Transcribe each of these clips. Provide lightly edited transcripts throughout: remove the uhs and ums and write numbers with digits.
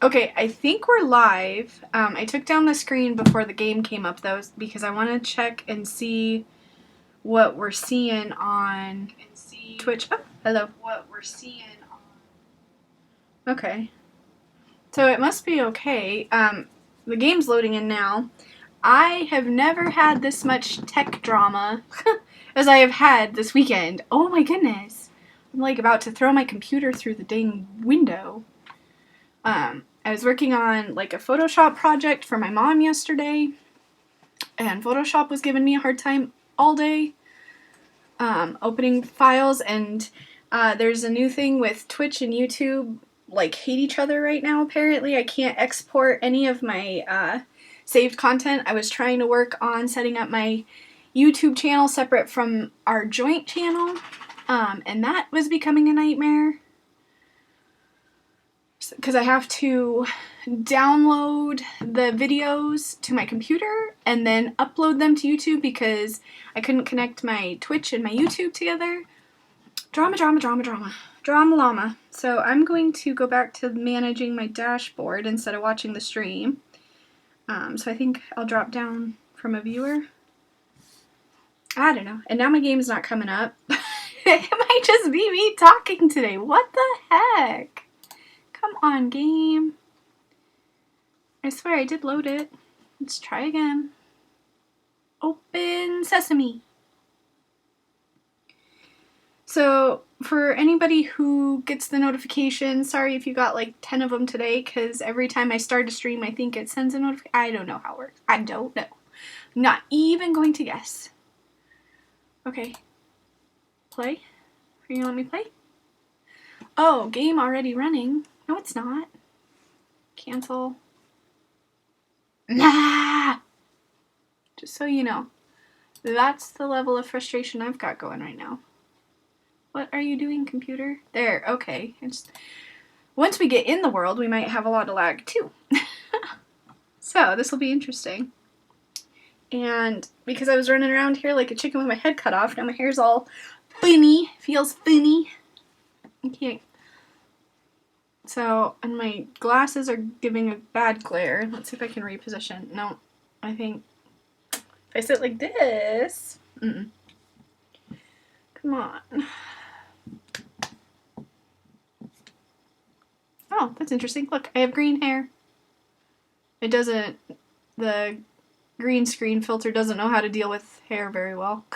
Okay, I think we're live. I took down the screen before the game came up, though, because I want to check and see what we're seeing on Twitch. Oh, hello. What we're seeing on... Okay. So it must be okay. The game's loading in now. I have never had this much tech drama as I have had this weekend. Oh my goodness. I'm like about to throw my computer through the dang window. I was working on like a Photoshop project for my mom yesterday, and Photoshop was giving me a hard time all day opening files, and there's a new thing with Twitch and YouTube like hate each other right now apparently. I can't export any of my saved content. I was trying to work on setting up my YouTube channel separate from our joint channel, and that was becoming a nightmare. Because I have to download the videos to my computer and then upload them to YouTube because I couldn't connect my Twitch and my YouTube together. Drama, drama, drama, drama. Drama llama. So I'm going to go back to managing my dashboard instead of watching the stream. So I think I'll drop down from a viewer. I don't know. And now my game's not coming up. It might just be me talking today. What the heck? Come on, game. I swear I did load it. Let's try again. Open sesame. So, for anybody who gets the notification, sorry if you got like 10 of them today, because every time I start a stream, I think it sends a notification. I don't know how it works. I don't know. Not even going to guess. Okay. Play? Are you gonna let me play? Oh, game already running. No, it's not. Cancel. Nah! Just so you know. That's the level of frustration I've got going right now. What are you doing, computer? There, okay. Once we get in the world, we might have a lot of lag, too. So, this will be interesting. And because I was running around here like a chicken with my head cut off, now my hair's all funny. Feels funny. I can't. So, and my glasses are giving a bad glare. Let's see if I can reposition. No, I think if I sit like this. Come on. Oh, that's interesting. Look, I have green hair. It doesn't, the green screen filter doesn't know how to deal with hair very well.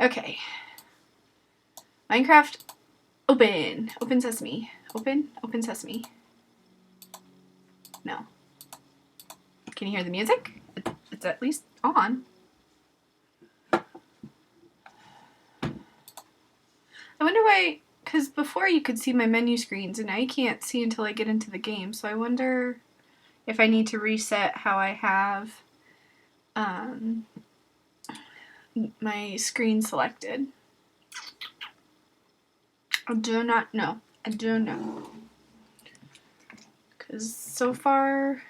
Okay. Minecraft, open. Open sesame. Open? Open sesame. No. Can you hear the music? It's at least on. I wonder why, because before you could see my menu screens, and now you can't see until I get into the game, so I wonder if I need to reset how I have my screen selected. I do not know. I don't know. Because so far,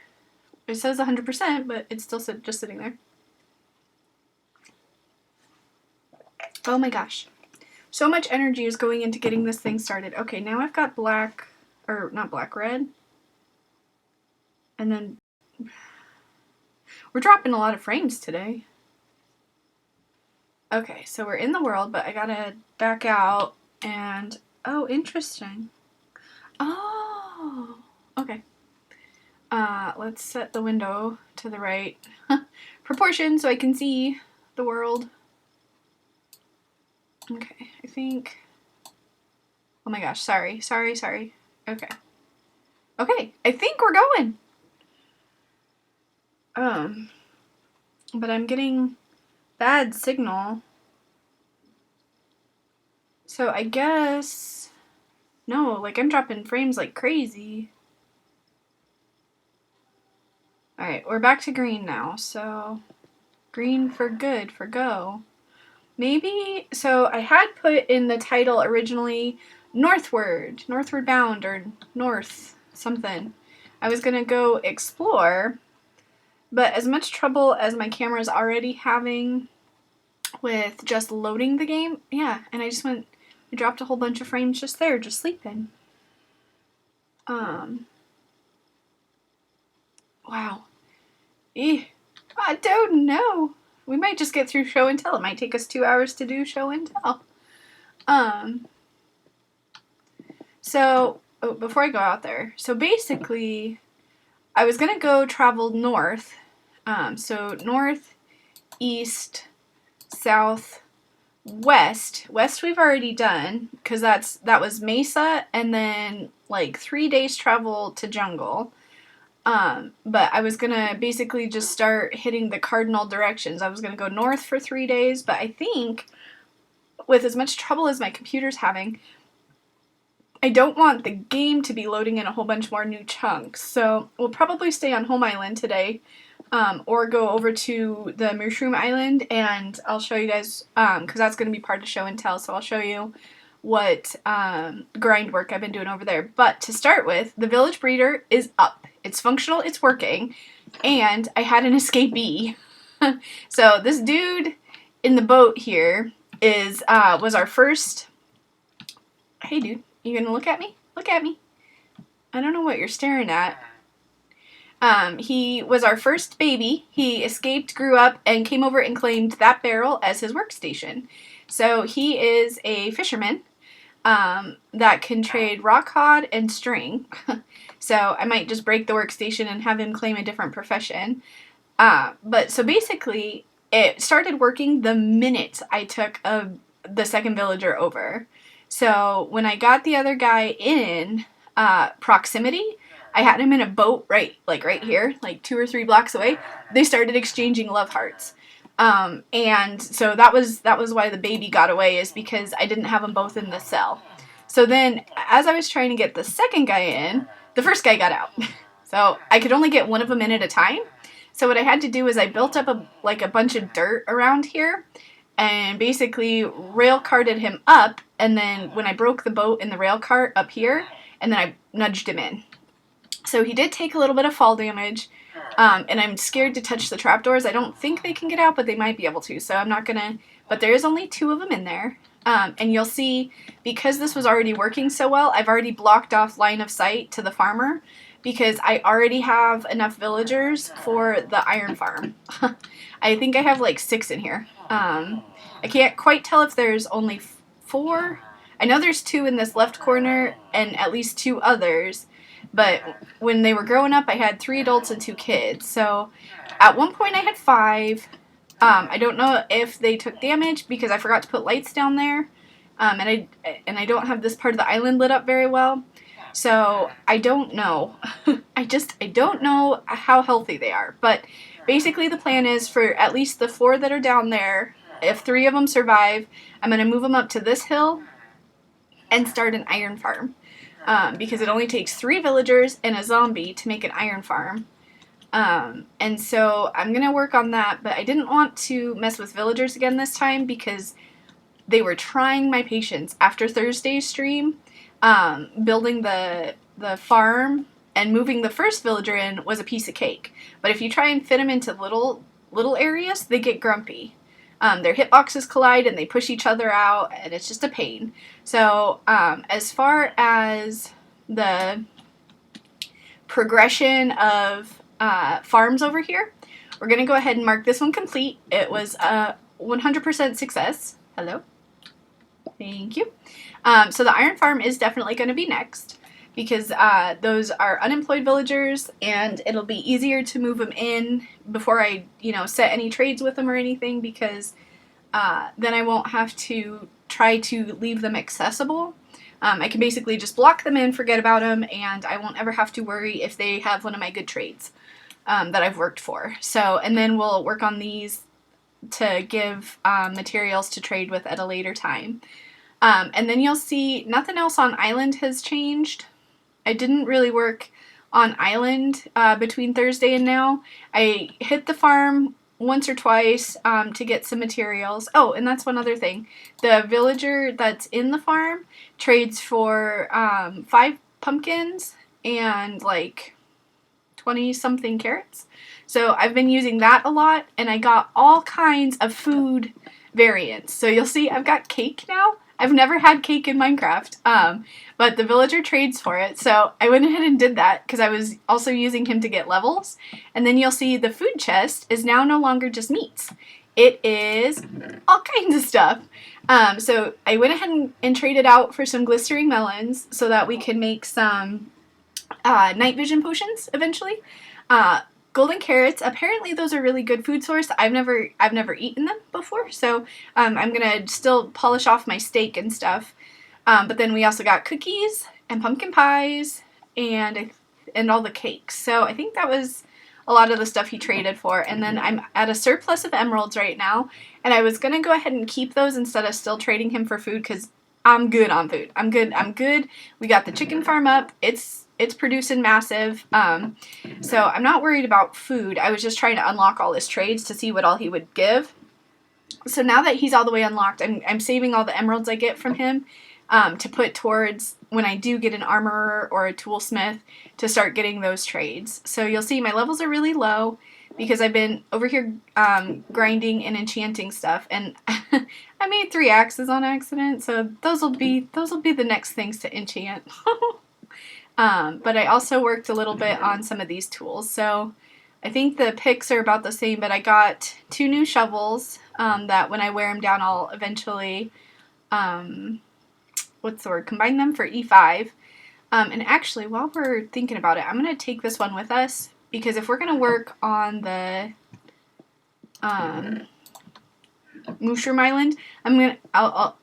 it says 100%, but it's still just sitting there. Oh my gosh. So much energy is going into getting this thing started. Okay, now I've got black, or not black, red. And then, we're dropping a lot of frames today. Okay, so we're in the world, but I gotta back out and, oh, interesting. Oh, okay. Let's set the window to the right proportion so I can see the world. Okay, I think, oh my gosh, sorry. Okay. Okay, I think we're going. But I'm getting bad signal. So I guess, no, like I'm dropping frames like crazy. Alright, we're back to green now, so green for good, for go. Maybe, so I had put in the title originally northward bound, or north something. I was gonna go explore, but as much trouble as my camera's already having with just loading the game, yeah, and I just went I dropped a whole bunch of frames just there, just sleeping. Wow. I don't know. We might just get through show and tell. It might take us 2 hours to do show and tell. So, before I go out there, so basically, I was gonna go travel north. So north, east, south, west. West we've already done, because that was Mesa, and then like 3 days travel to jungle. But I was gonna basically just start hitting the cardinal directions. I was gonna go north for 3 days, but I think with as much trouble as my computer's having, I don't want the game to be loading in a whole bunch more new chunks. So we'll probably stay on Home Island today, or go over to the MOOshroom Island, and I'll show you guys, because that's going to be part of show and tell, so I'll show you what grind work I've been doing over there. But to start with, the village breeder is up. It's functional, it's working, and I had an escapee. So this dude in the boat here was our first... Hey dude, you gonna look at me? Look at me. I don't know what you're staring at. He was our first baby. He escaped, grew up, and came over and claimed that barrel as his workstation. So he is a fisherman that can trade rock cod and string. So I might just break the workstation and have him claim a different profession. But so basically, it started working the minute I took the second villager over. So when I got the other guy in proximity, I had him in a boat right here, like 2 or 3 blocks away. They started exchanging love hearts. And so that was why the baby got away, is because I didn't have them both in the cell. So then, as I was trying to get the second guy in, the first guy got out. So I could only get one of them in at a time. So what I had to do is I built up a bunch of dirt around here, and basically rail carted him up, and then when I broke the boat in the rail cart up here, and then I nudged him in. So he did take a little bit of fall damage, and I'm scared to touch the trapdoors. I don't think they can get out, but they might be able to, so I'm not gonna... But there is only 2 of them in there, and you'll see, because this was already working so well, I've already blocked off line of sight to the farmer, because I already have enough villagers for the iron farm. I think I have like 6 in here. I can't quite tell if there's only 4. I know there's 2 in this left corner, and at least 2 others. But when they were growing up, I had 3 adults and 2 kids. So at one point I had 5. I don't know if they took damage because I forgot to put lights down there. And I don't have this part of the island lit up very well. So I don't know. I don't know how healthy they are. But basically the plan is for at least the 4 that are down there, if 3 of them survive, I'm going to move them up to this hill and start an iron farm. Because it only takes 3 villagers and a zombie to make an iron farm. And so I'm going to work on that, but I didn't want to mess with villagers again this time because they were trying my patience. After Thursday's stream, building the farm and moving the first villager in was a piece of cake. But if you try and fit them into little areas, they get grumpy. Their hitboxes collide and they push each other out, and it's just a pain. So as far as the progression of farms over here, we're going to go ahead and mark this one complete. It was a 100% success. Hello. Thank you. So the iron farm is definitely going to be next, because those are unemployed villagers, and it'll be easier to move them in before I, set any trades with them or anything, because then I won't have to try to leave them accessible. I can basically just block them in, forget about them, and I won't ever have to worry if they have one of my good trades that I've worked for. So, and then we'll work on these to give materials to trade with at a later time. And then you'll see nothing else on island has changed. I didn't really work on island between Thursday and now. I hit the farm once or twice to get some materials. Oh, and that's one other thing. The villager that's in the farm trades for 5 pumpkins and like 20-something carrots. So I've been using that a lot, and I got all kinds of food variants. So you'll see I've got cake now. I've never had cake in Minecraft, but the villager trades for it, so I went ahead and did that because I was also using him to get levels. And then you'll see the food chest is now no longer just meats. It is all kinds of stuff. So I went ahead and traded out for some glistering melons so that we can make some night vision potions eventually. Golden carrots, apparently those are really good food source. I've never eaten them before, so I'm gonna still polish off my steak and stuff. But then we also got cookies and pumpkin pies and all the cakes. So I think that was a lot of the stuff he traded for. And then I'm at a surplus of emeralds right now, and I was gonna go ahead and keep those instead of still trading him for food because I'm good on food. I'm good. We got the chicken farm up. It's producing massive, so I'm not worried about food. I was just trying to unlock all his trades to see what all he would give. So now that he's all the way unlocked, I'm saving all the emeralds I get from him to put towards when I do get an armorer or a toolsmith to start getting those trades. So you'll see my levels are really low because I've been over here grinding and enchanting stuff, and I made 3 axes on accident, so those will be the next things to enchant. But I also worked a little bit on some of these tools. So I think the picks are about the same, but I got 2 new shovels that when I wear them down, I'll eventually, combine them for E5. And actually, while we're thinking about it, I'm going to take this one with us because if we're going to work on the MOOshroom Island,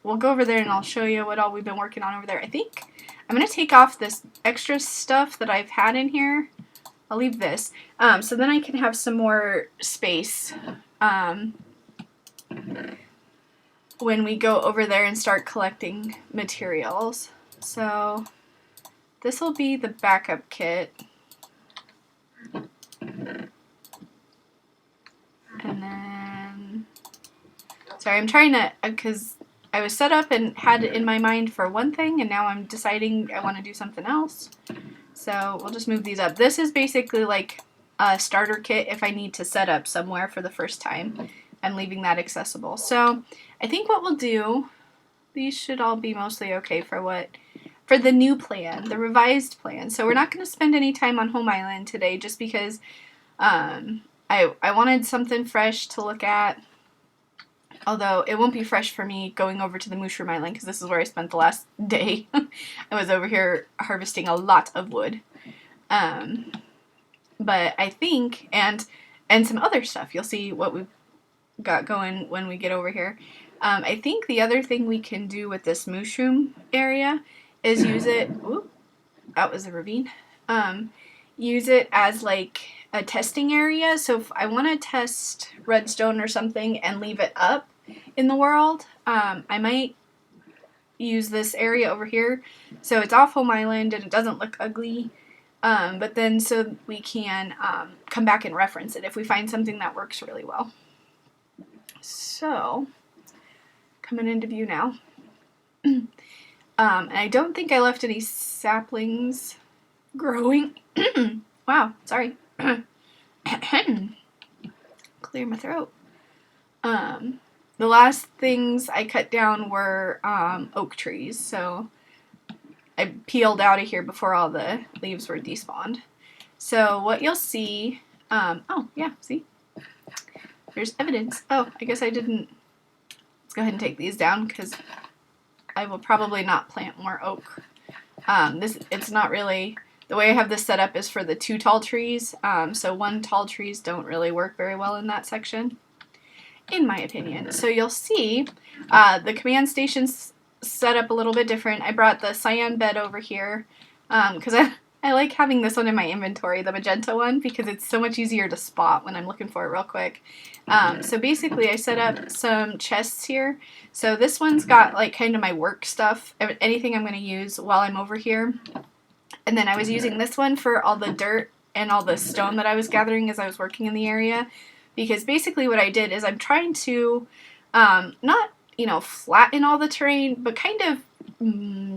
we'll go over there and I'll show you what all we've been working on over there. I think I'm going to take off this extra stuff that I've had in here. I'll leave this. So then I can have some more space when we go over there and start collecting materials. So this will be the backup kit. And then, sorry, I'm trying to, because I was set up and had it in my mind for one thing, and now I'm deciding I want to do something else. So we'll just move these up. This is basically like a starter kit if I need to set up somewhere for the first time. I'm leaving that accessible. So I think what we'll do, these should all be mostly okay for the new plan, the revised plan. So we're not going to spend any time on Home Island today just because I wanted something fresh to look at. Although it won't be fresh for me going over to the MOOshroom Island because this is where I spent the last day. I was over here harvesting a lot of wood. But I think, and some other stuff. You'll see what we've got going when we get over here. I think the other thing we can do with this MOOshroom area is use it, ooh, that was a ravine, use it as like a testing area. So if I want to test redstone or something and leave it up in the world, I might use this area over here so it's off Home Island and it doesn't look ugly, but then so we can come back and reference it if we find something that works really well. So coming into view now. And I don't think I left any saplings growing. Wow, sorry. Clear my throat. The last things I cut down were oak trees, so I peeled out of here before all the leaves were despawned. So what you'll see, oh yeah, see? There's evidence. Oh, I guess I didn't. Let's go ahead and take these down because I will probably not plant more oak. It's not really, the way I have this set up is for the 2 tall trees, so 1 tall trees don't really work very well in that section, in my opinion. So you'll see the command station's set up a little bit different. I brought the cyan bed over here because I like having this one in my inventory, the magenta one, because it's so much easier to spot when I'm looking for it real quick. So basically I set up some chests here. So this one's got like kind of my work stuff, anything I'm going to use while I'm over here. And then I was using this one for all the dirt and all the stone that I was gathering as I was working in the area. Because basically what I did is I'm trying to not, flatten all the terrain, but kind of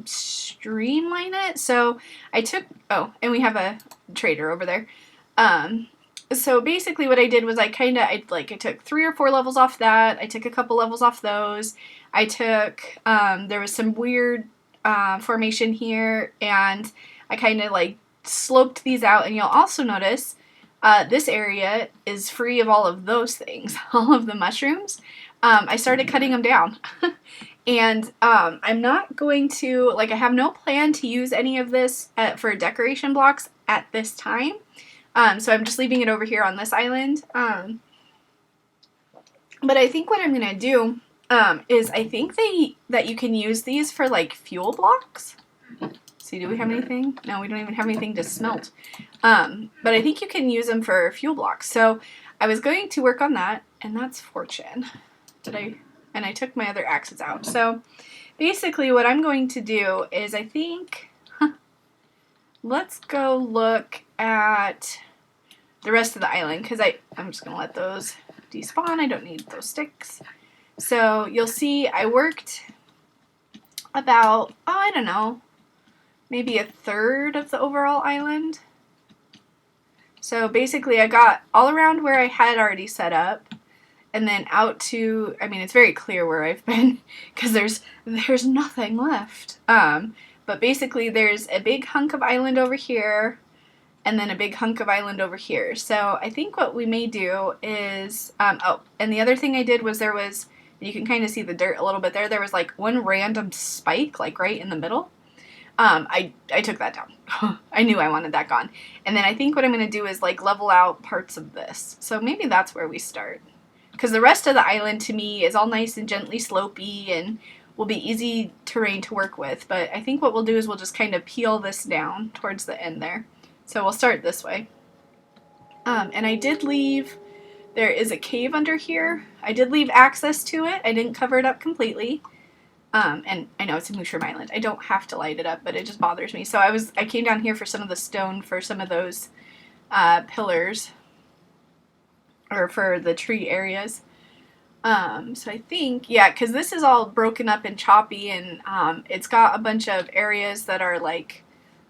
streamline it. So I took, oh, and we have a trader over there. so basically what I did was I took 3 or 4 levels off that. I took a couple levels off those. I took, there was some weird formation here, and I kind of like sloped these out, and you'll also notice this area is free of all of those things, all of the mushrooms. I started cutting them down. And I'm not going to, like, I have no plan to use any of this for decoration blocks at this time. So I'm just leaving it over here on this island. But I think what I'm going to do is I think that you can use these for, like, fuel blocks. See, do we have anything? No, we don't even have anything to smelt. But I think you can use them for fuel blocks. So I was going to work on that, and that's fortune. And I took my other axes out. So basically what I'm going to do is I think, let's go look at the rest of the island, because I'm just going to let those despawn. I don't need those sticks. So you'll see I worked about, I don't know, maybe a third of the overall island. So basically I got all around where I had already set up. And then out to, I mean, it's very clear where I've been because there's nothing left. But basically there's a big hunk of island over here and then a big hunk of island over here. So I think what we may do is, oh, and the other thing I did was you can kind of see the dirt a little bit there. There was like one random spike, like right in the middle. I took that down. I knew I wanted that gone. And then I think what I'm going to do is like level out parts of this. So maybe that's where we start. Because the rest of the island, to me, is all nice and gently slopey and will be easy terrain to work with. But I think what we'll do is we'll just kind of peel this down towards the end there. So we'll start this way. And I did leave, there is a cave under here. I did leave access to it. I didn't cover it up completely. And I know it's a MOOshroom island. I don't have to light it up, but it just bothers me. So I came down here for some of the stone for some of those pillars. Or for the tree areas. So I think, yeah, because this is all broken up and choppy, and it's got a bunch of areas that are like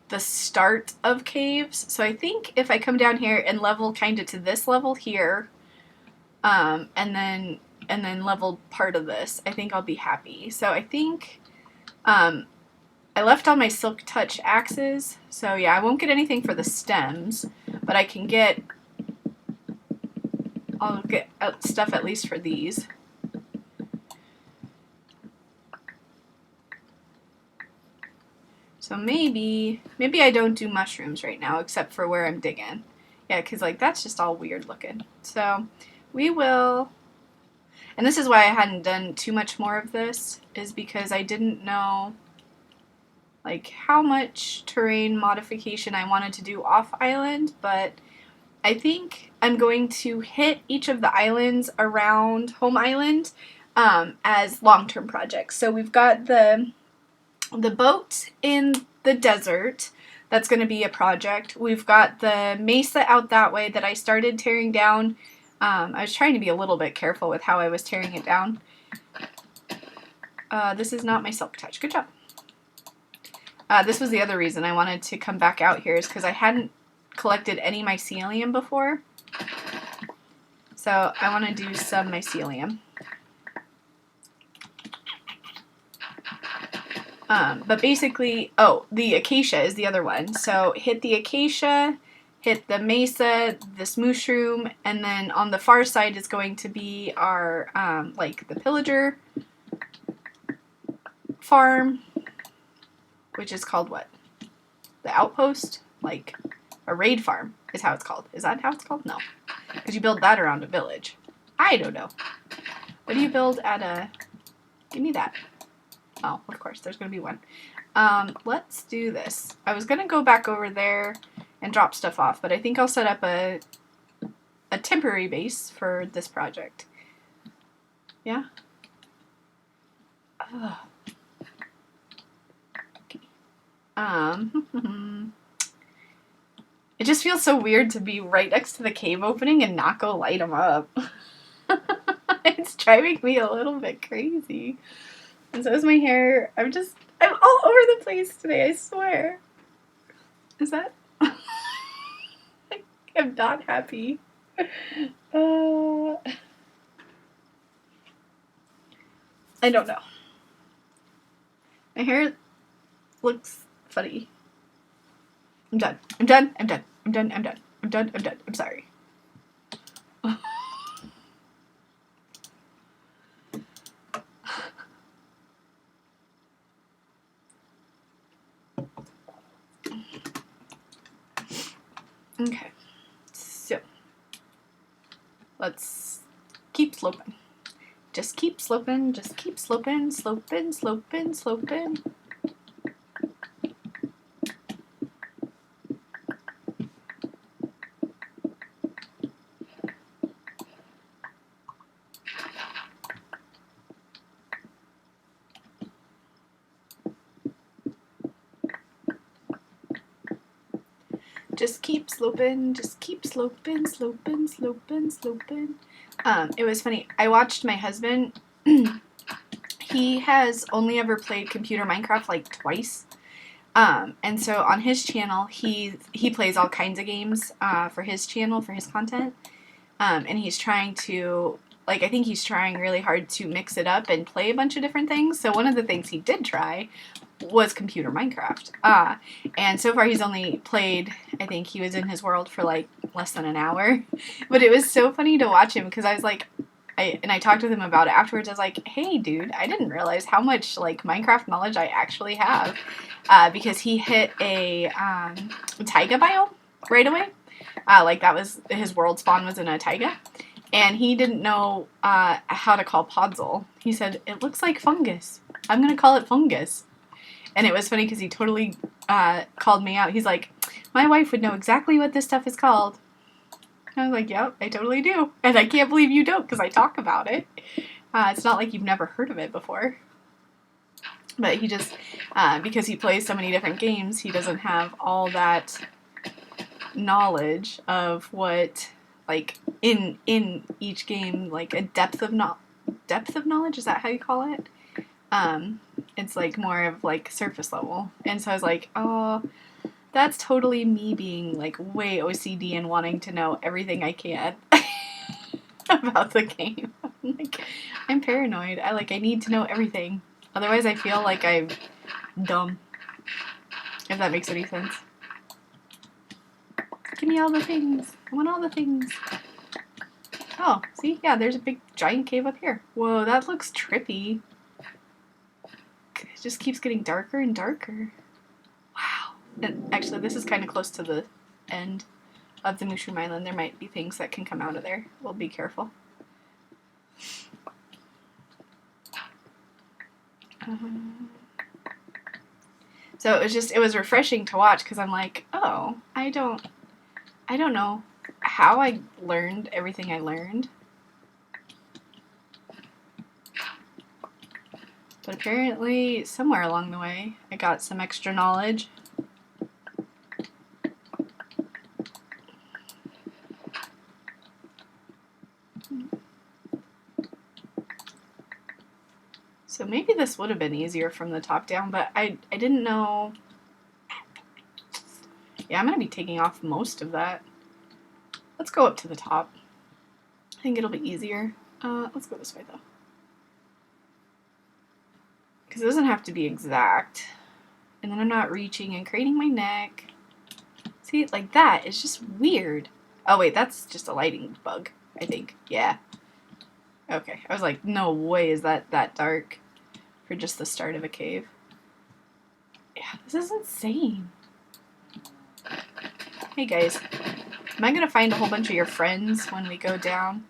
the start of caves. So I think if I come down here and level kind of to this level here, and then level part of this, I think I'll be happy. So I think I left all my silk touch axes. So yeah, I won't get anything for the stems, but I can get, I'll get stuff at least for these. So maybe I don't do mushrooms right now, except for where I'm digging. Yeah, because like that's just all weird looking. So we will, and this is why I hadn't done too much more of this, is because I didn't know like how much terrain modification I wanted to do off island, but I think I'm going to hit each of the islands around Home Island as long-term projects. So we've got the boat in the desert. That's going to be a project. We've got the mesa out that way that I started tearing down. I was trying to be a little bit careful with how I was tearing it down. This is not my silk touch. Good job. This was the other reason I wanted to come back out here, is because I hadn't collected any mycelium before. So I want to do some mycelium. But basically, oh, the acacia is the other one. So hit the acacia, hit the mesa, this MOOshroom, and then on the far side is going to be our, like the pillager farm, which is called what? The outpost? Like a raid farm is how it's called. Is that how it's called? No. Because you build that around a village. I don't know. What do you build at a... Give me that. Oh, of course, there's going to be one. Let's do this. I was going to go back over there and drop stuff off, but I think I'll set up a temporary base for this project. Yeah? Ugh. It just feels so weird to be right next to the cave opening and not go light them up. It's driving me a little bit crazy. And so is my hair. I'm all over the place today, I swear. Is that? I'm not happy. I don't know. My hair looks funny. I'm done. I'm done. I'm done. I'm done. I'm done. I'm done. I'm done. I'm sorry. Okay. So, let's keep sloping. Just keep sloping. Just keep sloping. Sloping, sloping, sloping. Just keep sloping, just keep sloping, sloping, sloping, sloping. It was funny. I watched my husband. He has only ever played computer Minecraft like twice. And so on his channel, he plays all kinds of games for his channel, for his content. And he's trying to, like, I think he's trying really hard to mix it up and play a bunch of different things. So one of the things he did try was computer Minecraft. And so far he's only played, I think he was in his world for like less than an hour. But it was so funny to watch him because I was like, I talked with him about it afterwards. I was like, hey dude, I didn't realize how much like Minecraft knowledge I actually have. Because he hit a taiga biome right away. Like that was, his world spawn was in a taiga. And he didn't know how to call podzol. He said, it looks like fungus. I'm going to call it fungus. And it was funny because he totally called me out. He's like, my wife would know exactly what this stuff is called. I was like, yep, I totally do. And I can't believe you don't because I talk about it. It's not like you've never heard of it before. But he just, because he plays so many different games, he doesn't have all that knowledge of what, like, in each game, like a depth of knowledge, is that how you call it? It's like more of like surface level. And so I was like, oh, that's totally me being like way OCD and wanting to know everything I can about the game. I'm paranoid. I need to know everything. Otherwise I feel like I'm dumb. If that makes any sense. Give me all the things. I want all the things. Oh, see? Yeah, there's a big giant cave up here. Whoa, that looks trippy. It just keeps getting darker and darker. Wow. And actually, this is kind of close to the end of the MOOshroom Island. There might be things that can come out of there. We'll be careful. So it was refreshing to watch because I'm like, oh, I don't know how I learned everything I learned. But apparently, somewhere along the way, I got some extra knowledge. So maybe this would have been easier from the top down, but I didn't know. Yeah, I'm going to be taking off most of that. Let's go up to the top. I think it'll be easier. Let's go this way, though. Because it doesn't have to be exact. And then I'm not reaching and craning my neck. See, like that is just weird. Oh, wait, that's just a lighting bug, I think. Yeah. Okay, I was like, no way is that dark for just the start of a cave. Yeah, this is insane. Hey, guys. Am I going to find a whole bunch of your friends when we go down?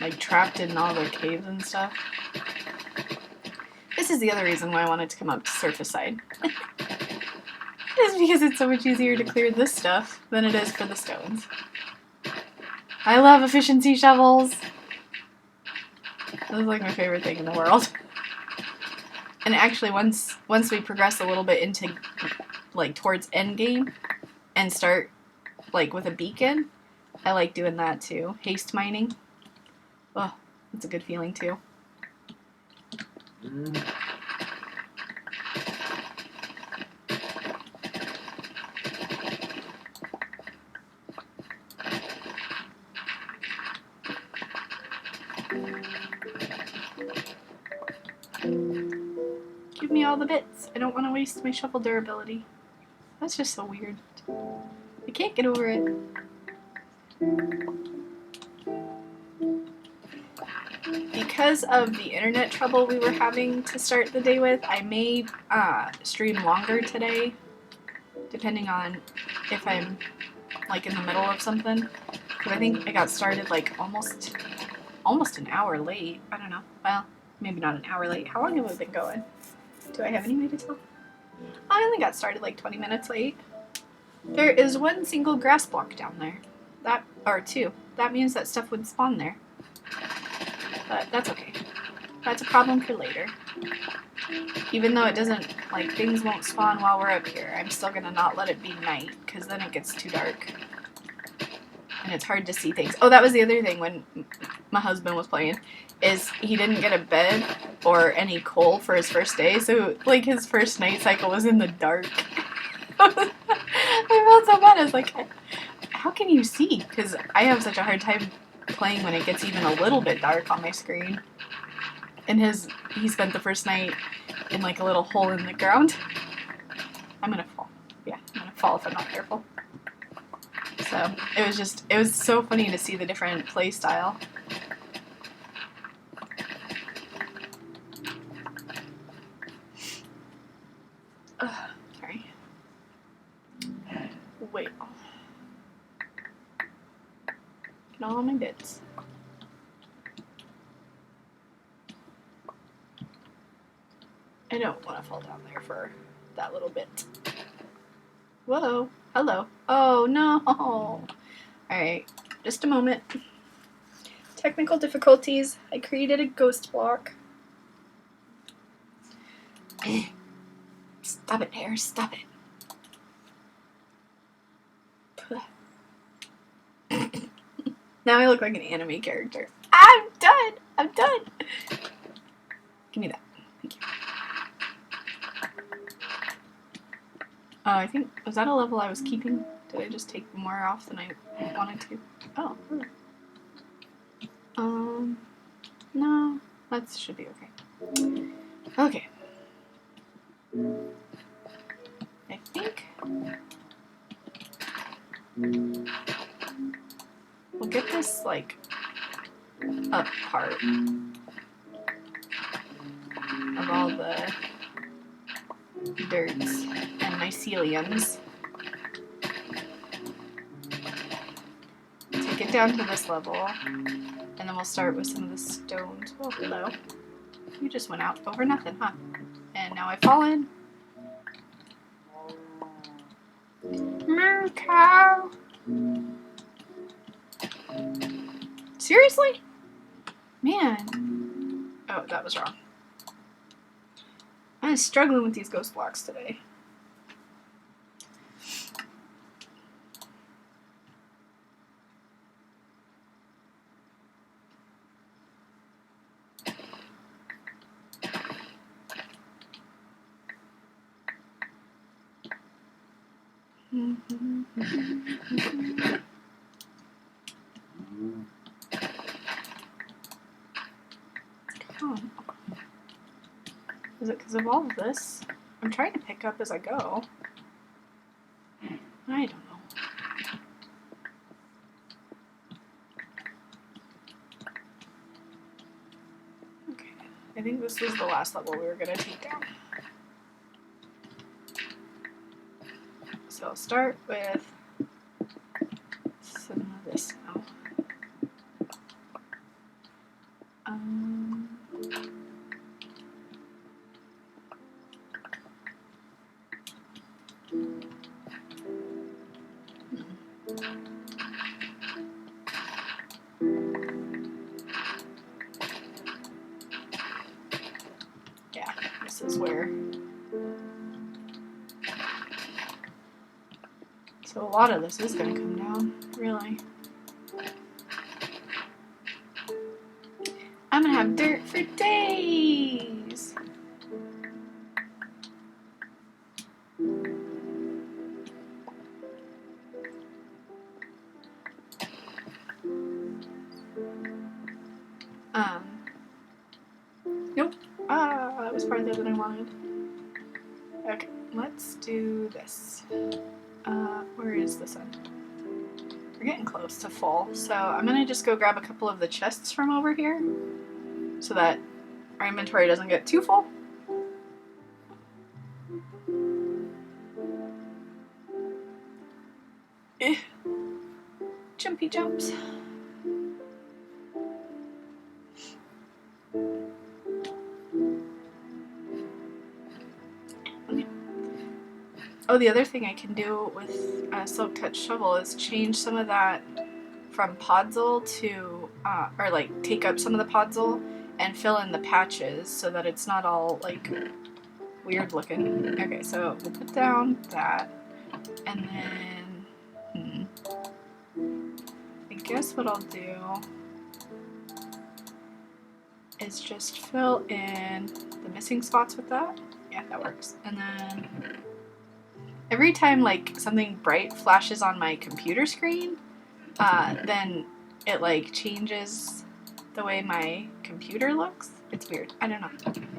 Like, trapped in all the caves and stuff. This is the other reason why I wanted to come up to surface side. Is because it's so much easier to clear this stuff than it is for the stones. I love efficiency shovels. This is like my favorite thing in the world. And actually, once we progress a little bit into, like, towards endgame and start, like, with a beacon, I like doing that too. Haste mining. Oh, that's a good feeling too. me all the bits. I don't want to waste my shovel durability. That's just so weird. I can't get over it. Because of the internet trouble we were having to start the day with, I may stream longer today, depending on if I'm like in the middle of something. Because I think I got started like almost an hour late. I don't know. Well, maybe not an hour late. How long have we been going? Do I have any way to tell? I only got started like 20 minutes late. There is one single grass block down there. Or two. That means that stuff would spawn there. But that's okay. That's a problem for later. Even though it doesn't, like, things won't spawn while we're up here, I'm still gonna not let it be night, because then it gets too dark. And it's hard to see things. Oh, that was the other thing when my husband was playing, is he didn't get a bed or any coal for his first day, so, like, his first night cycle was in the dark. I felt so bad. I was like, how can you see? Because I have such a hard time playing when it gets even a little bit dark on my screen. And he spent the first night in like a little hole in the ground. I'm gonna fall. Yeah, I'm gonna fall if I'm not careful. So it was so funny to see the different play style. Sorry. Wait. Get all my bits. I don't want to fall down there for that little bit. Whoa. Hello. Oh, no. Alright. Just a moment. Technical difficulties. I created a ghost block. Stop it, Hair. Stop it. Now I look like an anime character. I'm done. I'm done. Give me that. Thank you. I think, was that a level I was keeping? Did I just take more off than I wanted to? Oh, really? No, that should be okay. Okay. I think we'll get this, like, up part of all the dirts and myceliums. Take it down to this level, and then we'll start with some of the stones. Oh, hello. You just went out over nothing, huh? And now I've fallen. Moo cow. Seriously? Man. Oh, that was wrong. I'm struggling with these ghost blocks today. Is it because of all of this? I'm trying to pick up as I go. I don't know. Okay, I think this was the last level we were going to take down. So I'll start with some of this now. Yeah, this is where. So a lot of this is going to come down, really. I'm going to have dirt for days! Nope. That was farther than I wanted. let's do this. Where is the sun? We're getting close to full, so I'm gonna just go grab a couple of the chests from over here so that our inventory doesn't get too full. Jumpy jumps. Oh, the other thing I can do with a Silk Touch shovel is change some of that from podzol to, or like take up some of the podzol and fill in the patches so that it's not all like weird looking. Okay, so we'll put down that, and then, I guess what I'll do is just fill in the missing spots with that. Yeah, that works. And then every time like something bright flashes on my computer screen, then it like changes the way my computer looks. It's weird. I don't know.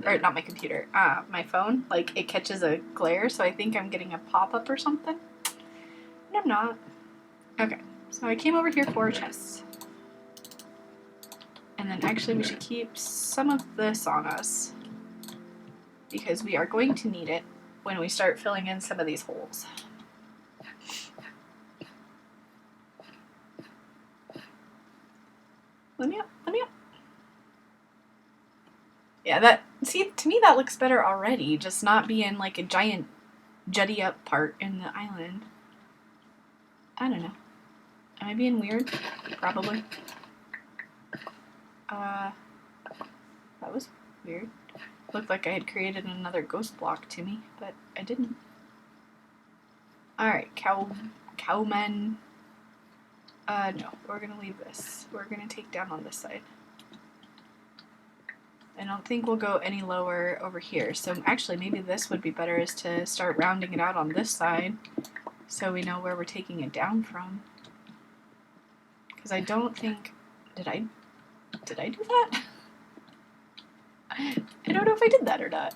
Or not my computer, my phone. Like it catches a glare, so I think I'm getting a pop-up or something. And I'm not. Okay, so I came over here for chests. And then actually we should keep some of this on us because we are going to need it when we start filling in some of these holes. Let me up, let me up. Yeah, see, to me that looks better already, just not being like a giant jutty up part in the island. I don't know. Am I being weird? Probably. That was weird. Looked like I had created another ghost block to me, but I didn't. Alright, cowmen. No, we're gonna leave this. We're gonna take down on this side. I don't think we'll go any lower over here. So actually, maybe this would be better is to start rounding it out on this side so we know where we're taking it down from. Because I don't think... Did I do that? I don't know if I did that or not.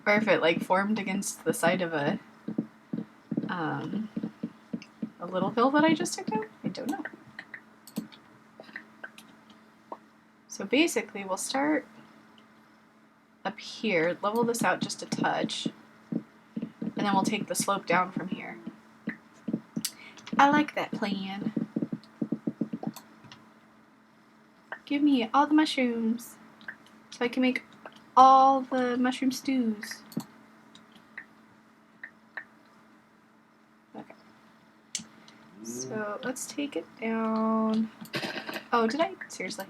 Or if it like formed against the side of a little hill that I just took out. I don't know. So basically we'll start up here, level this out just a touch, and then we'll take the slope down from here. I like that plan. Give me all the mushrooms so I can make all the mushroom stews. Okay. So let's take it down. Oh, did I? Seriously?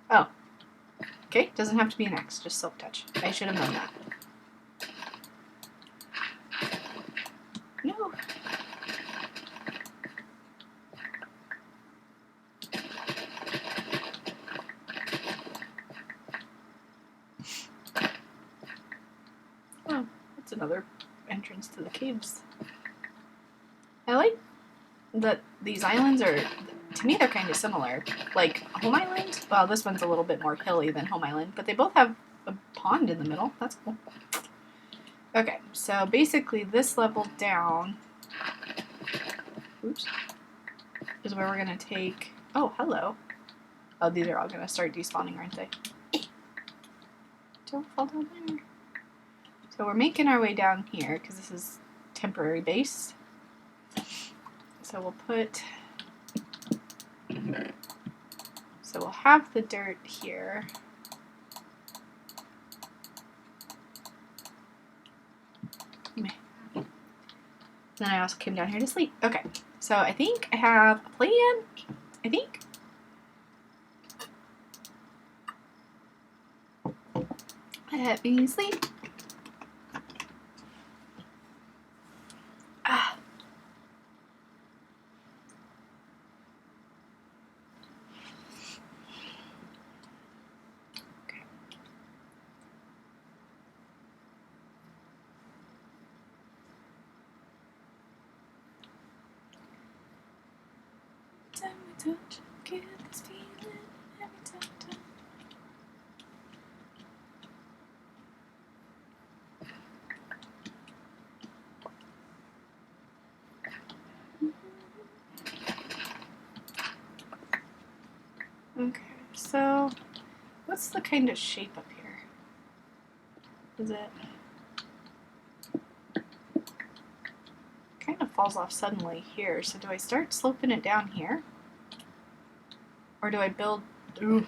Oh. Okay, doesn't have to be an X, just Silk Touch. I should have known that. No. Oh, that's another entrance to the caves. I like that these islands are, to me, they're kind of similar. Like Home Island, well, this one's a little bit more hilly than Home Island, but they both have a pond in the middle. That's cool. Okay, so basically this level down, oops, is where we're going to take, oh, hello. Oh, these are all going to start despawning, aren't they? Don't fall down there. So we're making our way down here, because this is temporary base. So we'll put, so we'll have the dirt here. Then I also came down here to sleep. Okay, so I think I have a plan. I think. Let me sleep. Ah. Okay. Time we touch, get this feeling every time. Okay, so what's the kind of shape up here? Is it kind of falls off suddenly here, so do I start sloping it down here? Or do I build... Ooh.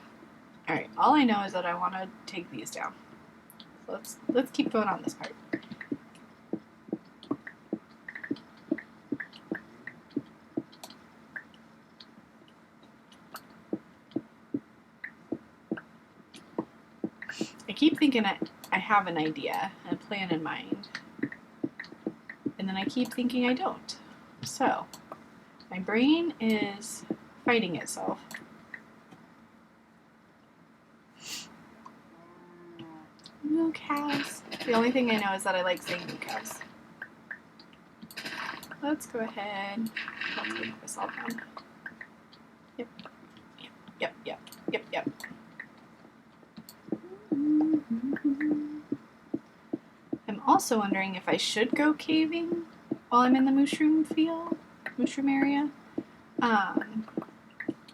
Alright, all I know is that I want to take these down. So let's keep going on this part. I keep thinking I have an idea, a plan in mind, and then I keep thinking I don't. So, my brain is fighting itself. Moo cows. The only thing I know is that I like saying moo cows. Let's go ahead. I'll take this all down. Yep. Yep, yep, yep, yep. I'm also wondering if I should go caving while I'm in the MOOshroom area.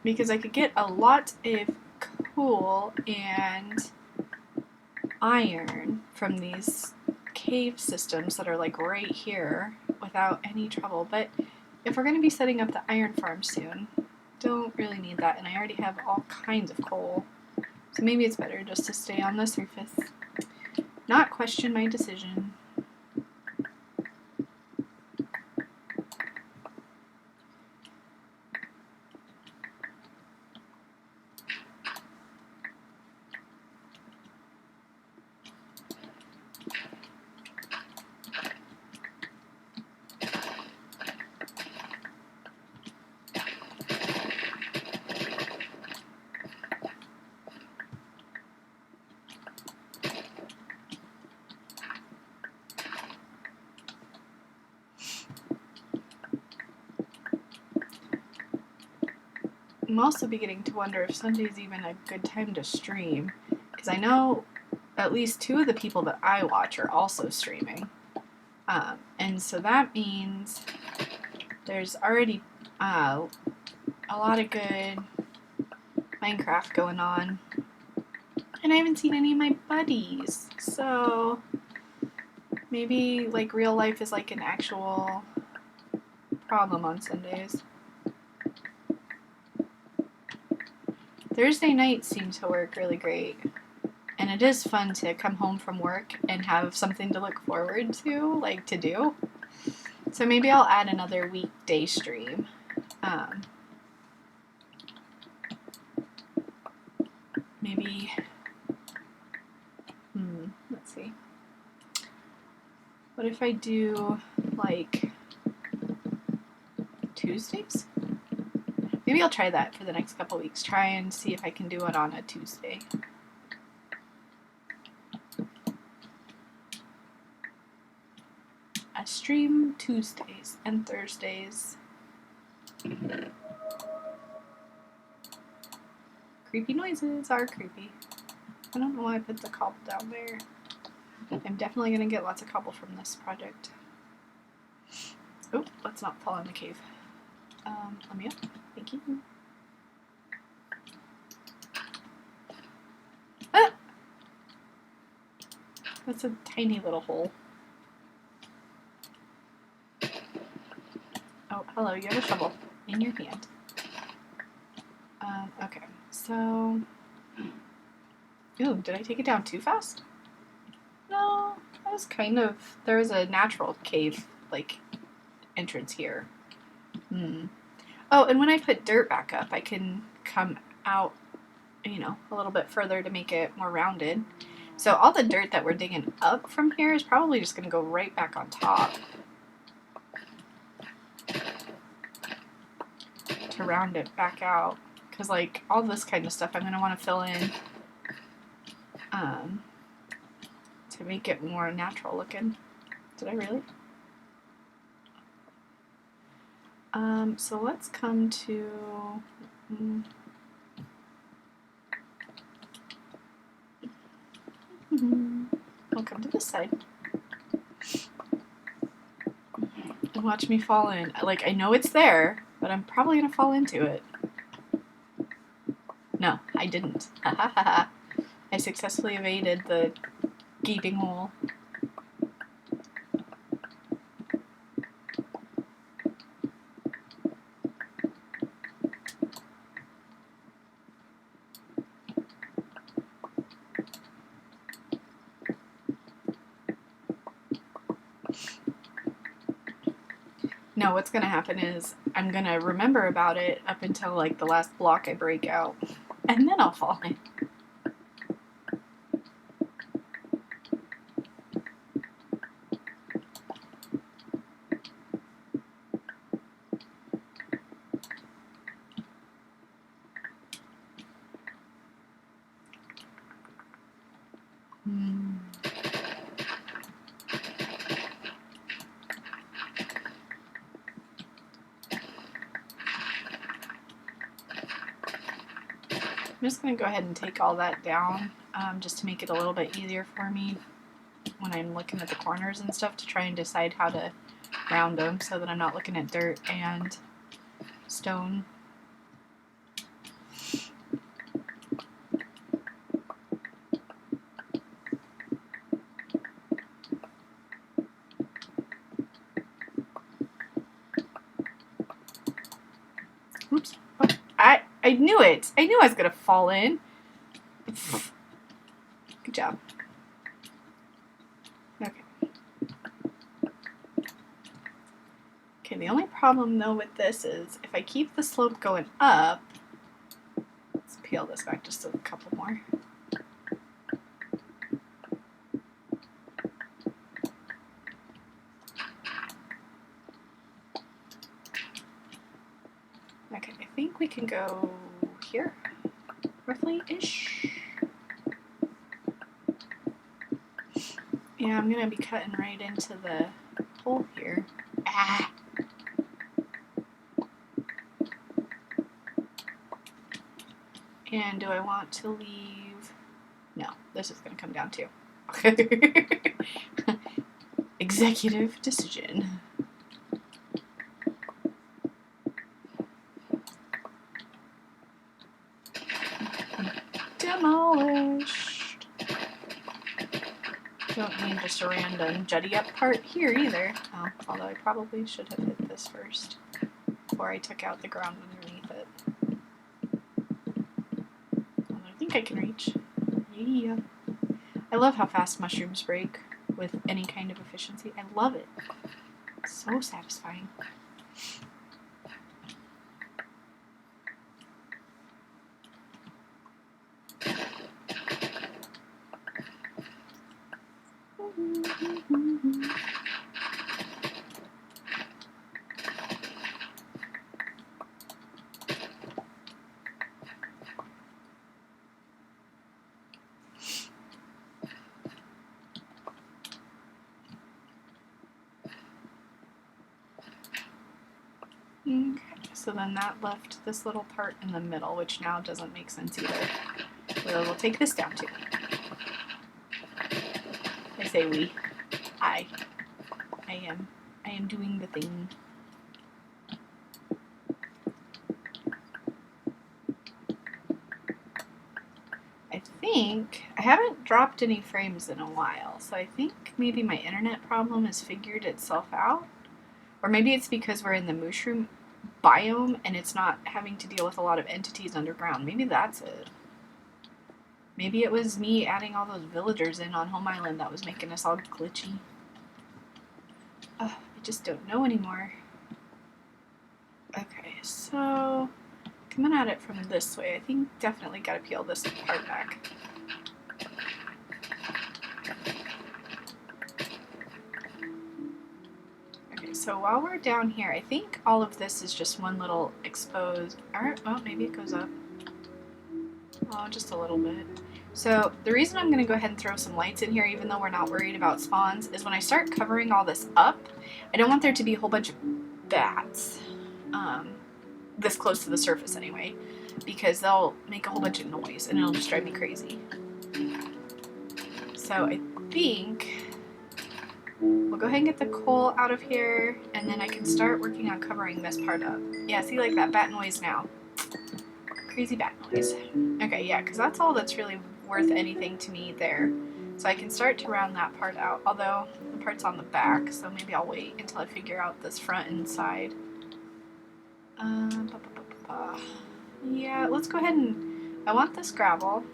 Because I could get a lot of coal and iron from these cave systems that are like right here without any trouble. But if we're going to be setting up the iron farm soon, don't really need that, and I already have all kinds of coal. So maybe it's better just to stay on the surface, not question my decision. I'm also beginning to wonder if Sunday's even a good time to stream, because I know at least 2 of the people that I watch are also streaming. And so that means there's already a lot of good Minecraft going on. And I haven't seen any of my buddies. So maybe like real life is like an actual problem on Sundays. Thursday nights seem to work really great. And it is fun to come home from work and have something to look forward to, like to do. So maybe I'll add another weekday stream. Maybe, let's see. What if I do like Tuesdays? Maybe I'll try that for the next couple weeks. Try and see if I can do it on a Tuesday. I stream Tuesdays and Thursdays. Creepy noises are creepy. I don't know why I put the cobble down there. I'm definitely going to get lots of cobble from this project. Oh, let's not fall in the cave. Let me up. Thank you. Ah! That's a tiny little hole. Oh, hello, you have a shovel in your hand. Okay, so... Ooh, did I take it down too fast? No, that was kind of... There was a natural cave, like, entrance here. Oh, and when I put dirt back up, I can come out, you know, a little bit further to make it more rounded. So all the dirt that we're digging up from here is probably just going to go right back on top to round it back out. Because, like, all this kind of stuff I'm going to want to fill in to make it more natural looking. Did I really? So let's come to... I'll come to this side. And watch me fall in. Like, I know it's there, but I'm probably going to fall into it. No. I didn't. Ha ha ha ha. I successfully evaded the gaping hole. No, what's gonna happen is I'm gonna remember about it up until like the last block I break out, and then I'll fall in. I'm just going to go ahead and take all that down just to make it a little bit easier for me when I'm looking at the corners and stuff to try and decide how to round them so that I'm not looking at dirt and stone. Oops. Oh, I knew it. I knew I was going to fall in. Good job. Okay. Okay, the only problem though with this is if I keep the slope going up, let's peel this back just a couple more. Okay, I think we can go here, roughly-ish. Yeah, I'm gonna be cutting right into the hole here. Ah! And do I want to leave? No, this is gonna come down too. Executive decision. Demolished. Don't need just a random jutty up part here either. Oh, although I probably should have hit this first before I took out the ground underneath it. I think I can reach. Yeah. I love how fast mushrooms break with any kind of efficiency. I love it. It's so satisfying. Okay, so then that left this little part in the middle, which now doesn't make sense either. We'll take this down too. I say we. I am doing the thing. I think I haven't dropped any frames in a while, so I think maybe my internet problem has figured itself out. Or maybe it's because we're in the MOOshroom biome and it's not having to deal with a lot of entities underground. Maybe that's it. Maybe it was me adding all those villagers in on Home Island that was making us all glitchy. I just don't know anymore. Okay, so coming at it from this way, I think definitely gotta peel this part back. So while we're down here, I think all of this is just one little exposed, or well, maybe it goes up. Oh, just a little bit. So the reason I'm gonna go ahead and throw some lights in here, even though we're not worried about spawns, is when I start covering all this up, I don't want there to be a whole bunch of bats, this close to the surface anyway, because they'll make a whole bunch of noise and it'll just drive me crazy. So I think we'll go ahead and get the coal out of here, and then I can start working on covering this part up. Yeah, see, like that bat noise now. Crazy bat noise. Okay, yeah, because that's all that's really worth anything to me there. So I can start to round that part out, although the part's on the back, so maybe I'll wait until I figure out this front and side. Yeah, let's go ahead and... I want this gravel.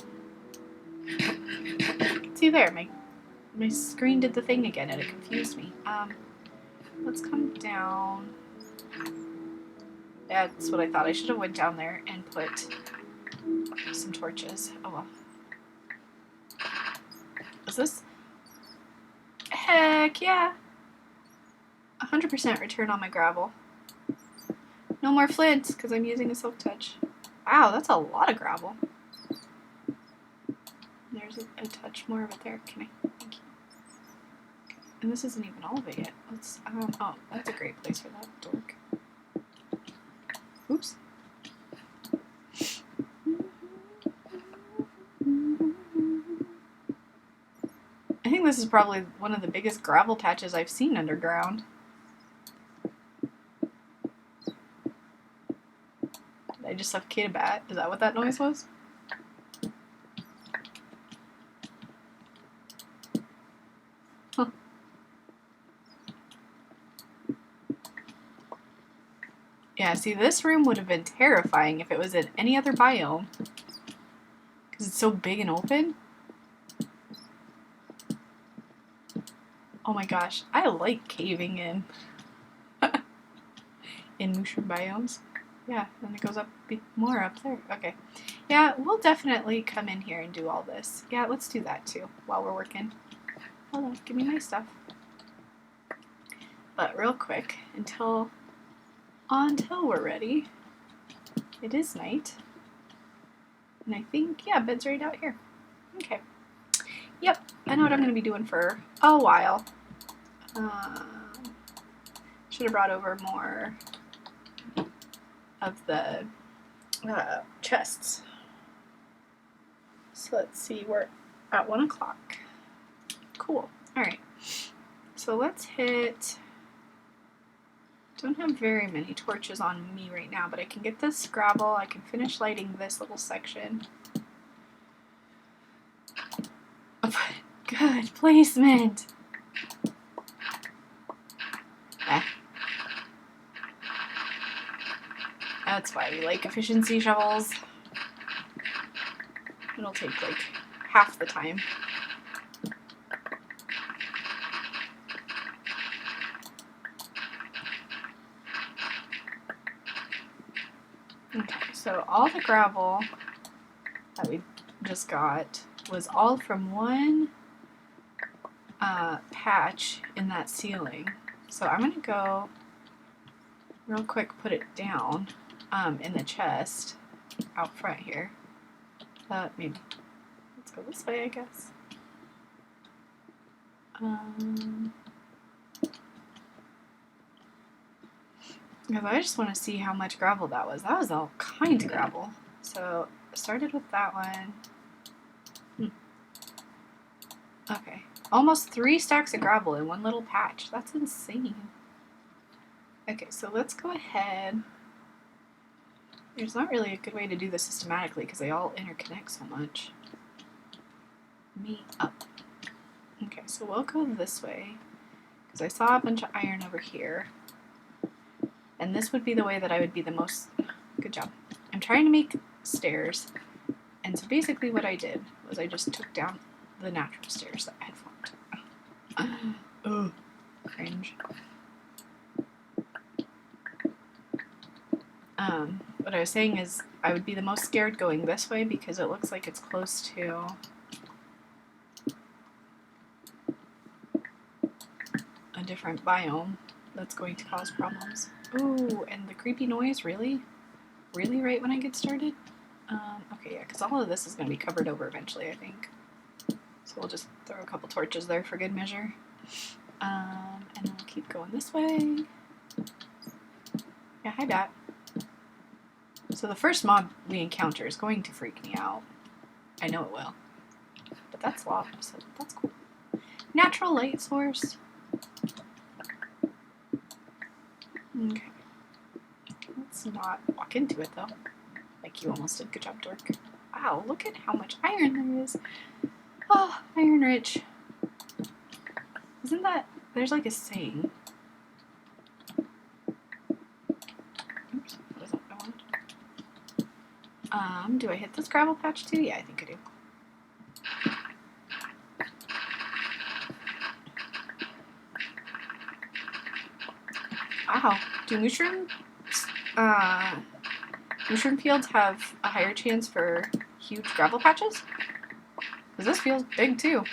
See there, my screen did the thing again and it confused me. Let's come down. That's what I thought. I should have went down there and put some torches. Oh well. Is this? Heck yeah! 100% return on my gravel. No more flint because I'm using a silk touch. Wow, that's a lot of gravel. There's a touch more of it there. Can I? Thank you. Okay. And this isn't even all of it yet. Let's. Oh, that's a great place for that dork. Oops. I think this is probably one of the biggest gravel patches I've seen underground. Did I just suffocate a bat? Is that what that noise was? Huh. Yeah, see, this room would have been terrifying if it was in any other biome. Because it's so big and open. Oh my gosh, I like caving in. In MOOshroom biomes. Yeah, then it goes up more up there. Okay. Yeah, we'll definitely come in here and do all this. Yeah, let's do that too while we're working. Hold on, give me my stuff. But real quick, until we're ready, it is night. And I think, yeah, bed's right out here. Okay. Yep, I know what I'm going to be doing for a while. Should have brought over more of the chests. So let's see, we're at 1 o'clock. Cool. Alright. So let's hit... Don't have very many torches on me right now, but I can get this gravel. I can finish lighting this little section. Good placement! That's why we like efficiency shovels. It'll take like half the time. Okay, so all the gravel that we just got was all from one patch in that ceiling. So I'm gonna go real quick, put it down in the chest out front here. Maybe let's go this way, I guess. Because I just want to see how much gravel that was. That was all kinds of gravel. So started with that one. Okay. Almost 3 stacks of gravel in one little patch. That's insane. Okay, so let's go ahead. There's not really a good way to do this systematically because they all interconnect so much. Me up. Okay, so we'll go this way because I saw a bunch of iron over here. And this would be the way that I would be the most... Good job. I'm trying to make stairs. And so basically what I did was I just took down the natural stairs that I had formed. Ugh. Cringe. What I was saying is I would be the most scared going this way because it looks like it's close to a different biome that's going to cause problems. Ooh, and the creepy noise, really? Really right when I get started? Okay, yeah, because all of this is going to be covered over eventually, I think. So we'll just throw a couple torches there for good measure. And then we'll keep going this way. Yeah, hi, Bat. So the first mob we encounter is going to freak me out. I know it will. But that's lava, so that's cool. Natural light source. Okay. Let's not walk into it, though. Like you almost did. Good job, dork. Wow, look at how much iron there is. Oh, iron rich. Isn't that... There's like a saying. Oops, what is that I want? Do I hit this gravel patch too? Yeah, I think I do. Wow. Do MOOshroom fields have a higher chance for huge gravel patches? Because this feels big too.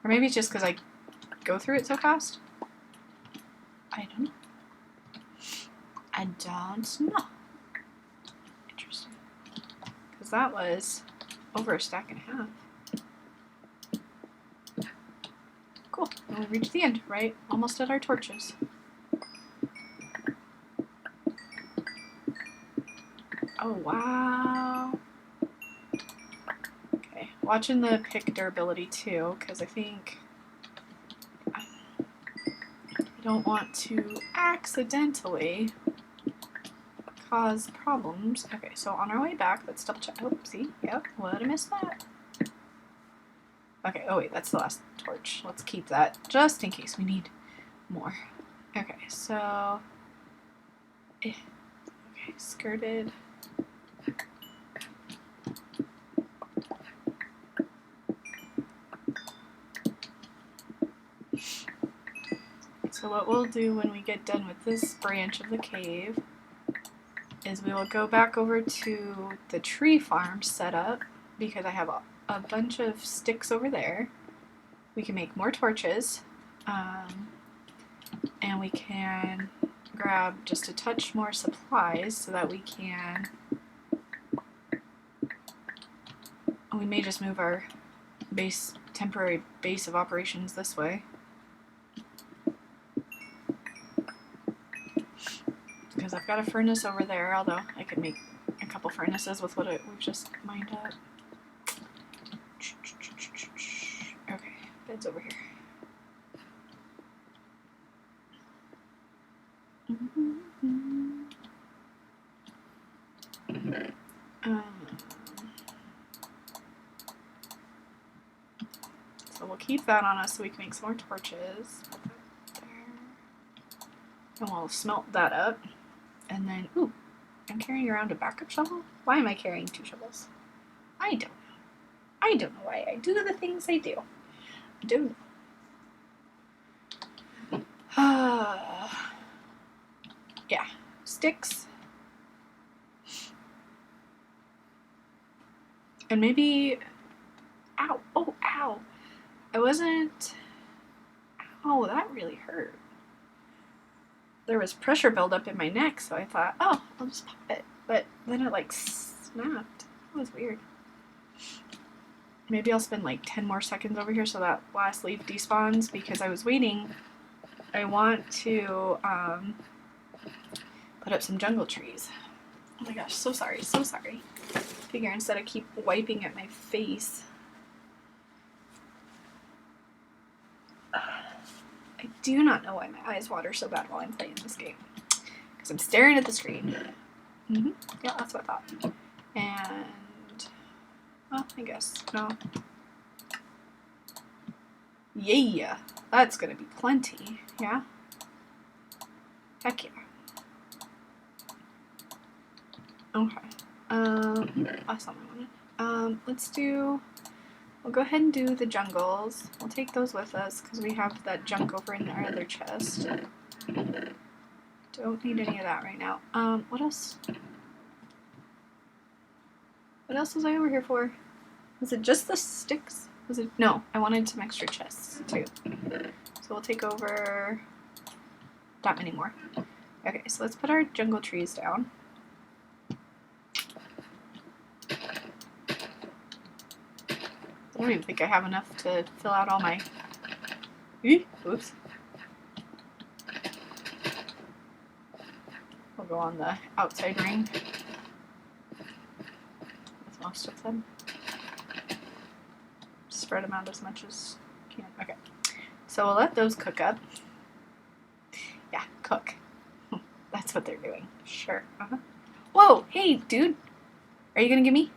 Or maybe it's just because I go through it so fast? I don't know. I don't know. Interesting. Because that was over a stack and a half. Cool. And we reached the end, right? Almost at our torches. Oh, wow. Okay. Watching the pick durability too, because I think I don't want to accidentally cause problems. Okay, so on our way back, let's double check. Oh, see? Yep, would have missed that. Okay, oh wait, that's the last torch. Let's keep that just in case we need more. Okay, so... Okay, skirted. So what we'll do when we get done with this branch of the cave is we will go back over to the tree farm setup because I have a bunch of sticks over there. We can make more torches, and we can grab just a touch more supplies so that we can... We may just move our temporary base of operations this way. Because I've got a furnace over there, although I could make a couple furnaces with what we've just mined up. Okay, bed's over here. So we'll keep that on us so we can make some more torches. And we'll smelt that up. And then, ooh, I'm carrying around a backup shovel? Why am I carrying 2 shovels? I don't know. I don't know why I do the things I do. I don't know. Yeah, sticks. And maybe, ow, oh, ow. I wasn't, ow, that really hurt. There was pressure buildup in my neck, so I thought, oh, I'll just pop it. But then it like snapped. That was weird. Maybe I'll spend like 10 more seconds over here so that last leaf despawns because I was waiting. I want to put up some jungle trees. Oh my gosh, so sorry, so sorry. Figure instead I keep wiping at my face. I do not know why my eyes water so bad while I'm playing this game. Because I'm staring at the screen. Mm-hmm. Yeah, that's what I thought. And, well, I guess, no. Yeah, that's gonna be plenty, yeah? Heck yeah. Okay. That's not what I wanted. We'll go ahead and do the jungles. We'll take those with us because we have that junk over in our other chest. Don't need any of that right now. What else? What else was I over here for? Was it just the sticks? Was it? No, I wanted some extra chests too. So we'll take over that many more. Okay, so let's put our jungle trees down. I don't even think I have enough to fill out all my... Oops. We'll go on the outside ring with most of them. Spread them out as much as you can. Okay. So we'll let those cook up. Yeah, cook. That's what they're doing. Sure. Whoa, hey, dude. Are you gonna give me?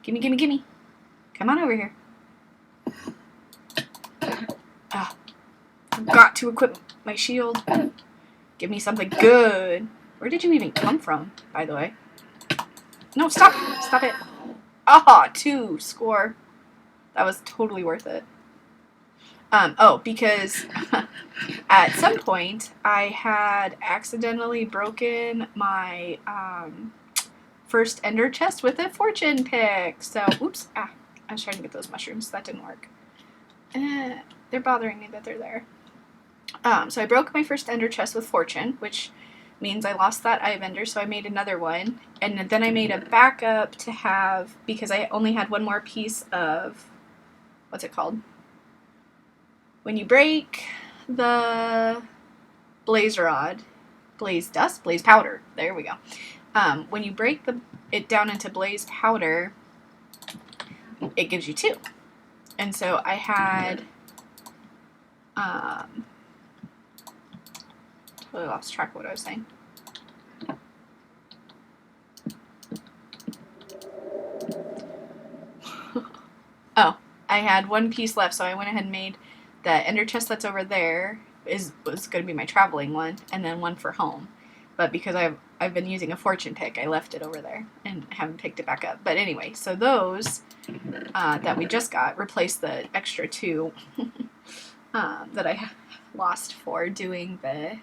Gimme. Come on over here. Ah, I've got to equip my shield. Give me something good. Where did you even come from, by the way? No, stop. Stop it. Ah, 2 score. That was totally worth it. Because at some point I had accidentally broken my first ender chest with a fortune pick. So, oops. I was trying to get those mushrooms. That didn't work. They're bothering me that they're there. So I broke my first ender chest with fortune, which means I lost that eye of ender, so I made another one. And then I made a backup to have, because I only had one more piece of, what's it called? When you break the blaze rod, blaze dust, blaze powder, there we go. When you break it down into blaze powder, it gives you 2. And so I had, totally lost track of what I was saying. I had 1 piece left, so I went ahead and made the ender chest that's over there was going to be my traveling one, and then one for home. But because I've been using a fortune pick, I left it over there and haven't picked it back up. But anyway, so those that we just got replaced the extra 2 that I lost for doing the...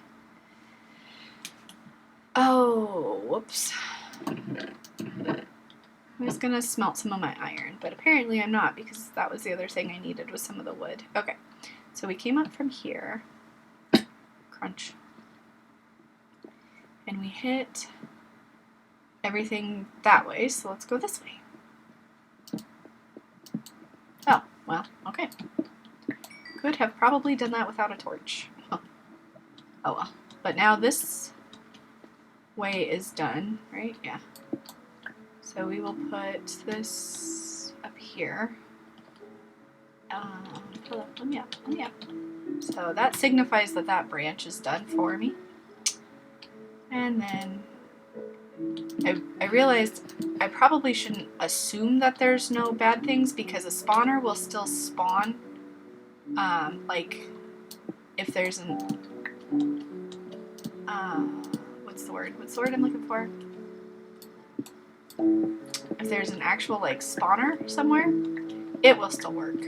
Oh, whoops. I was gonna smelt some of my iron, but apparently I'm not, because that was the other thing I needed, was some of the wood. Okay, so we came up from here. Crunch. And we hit everything that way, so let's go this way. Oh, well, okay. Could have probably done that without a torch. Oh well. But now this way is done, right? Yeah. So we will put this up here. Hello, let me up. So that signifies that that branch is done for me. And then I realized I probably shouldn't assume that there's no bad things, because a spawner will still spawn. Like if there's an what's the word I'm looking for? If there's an actual like spawner somewhere, it will still work.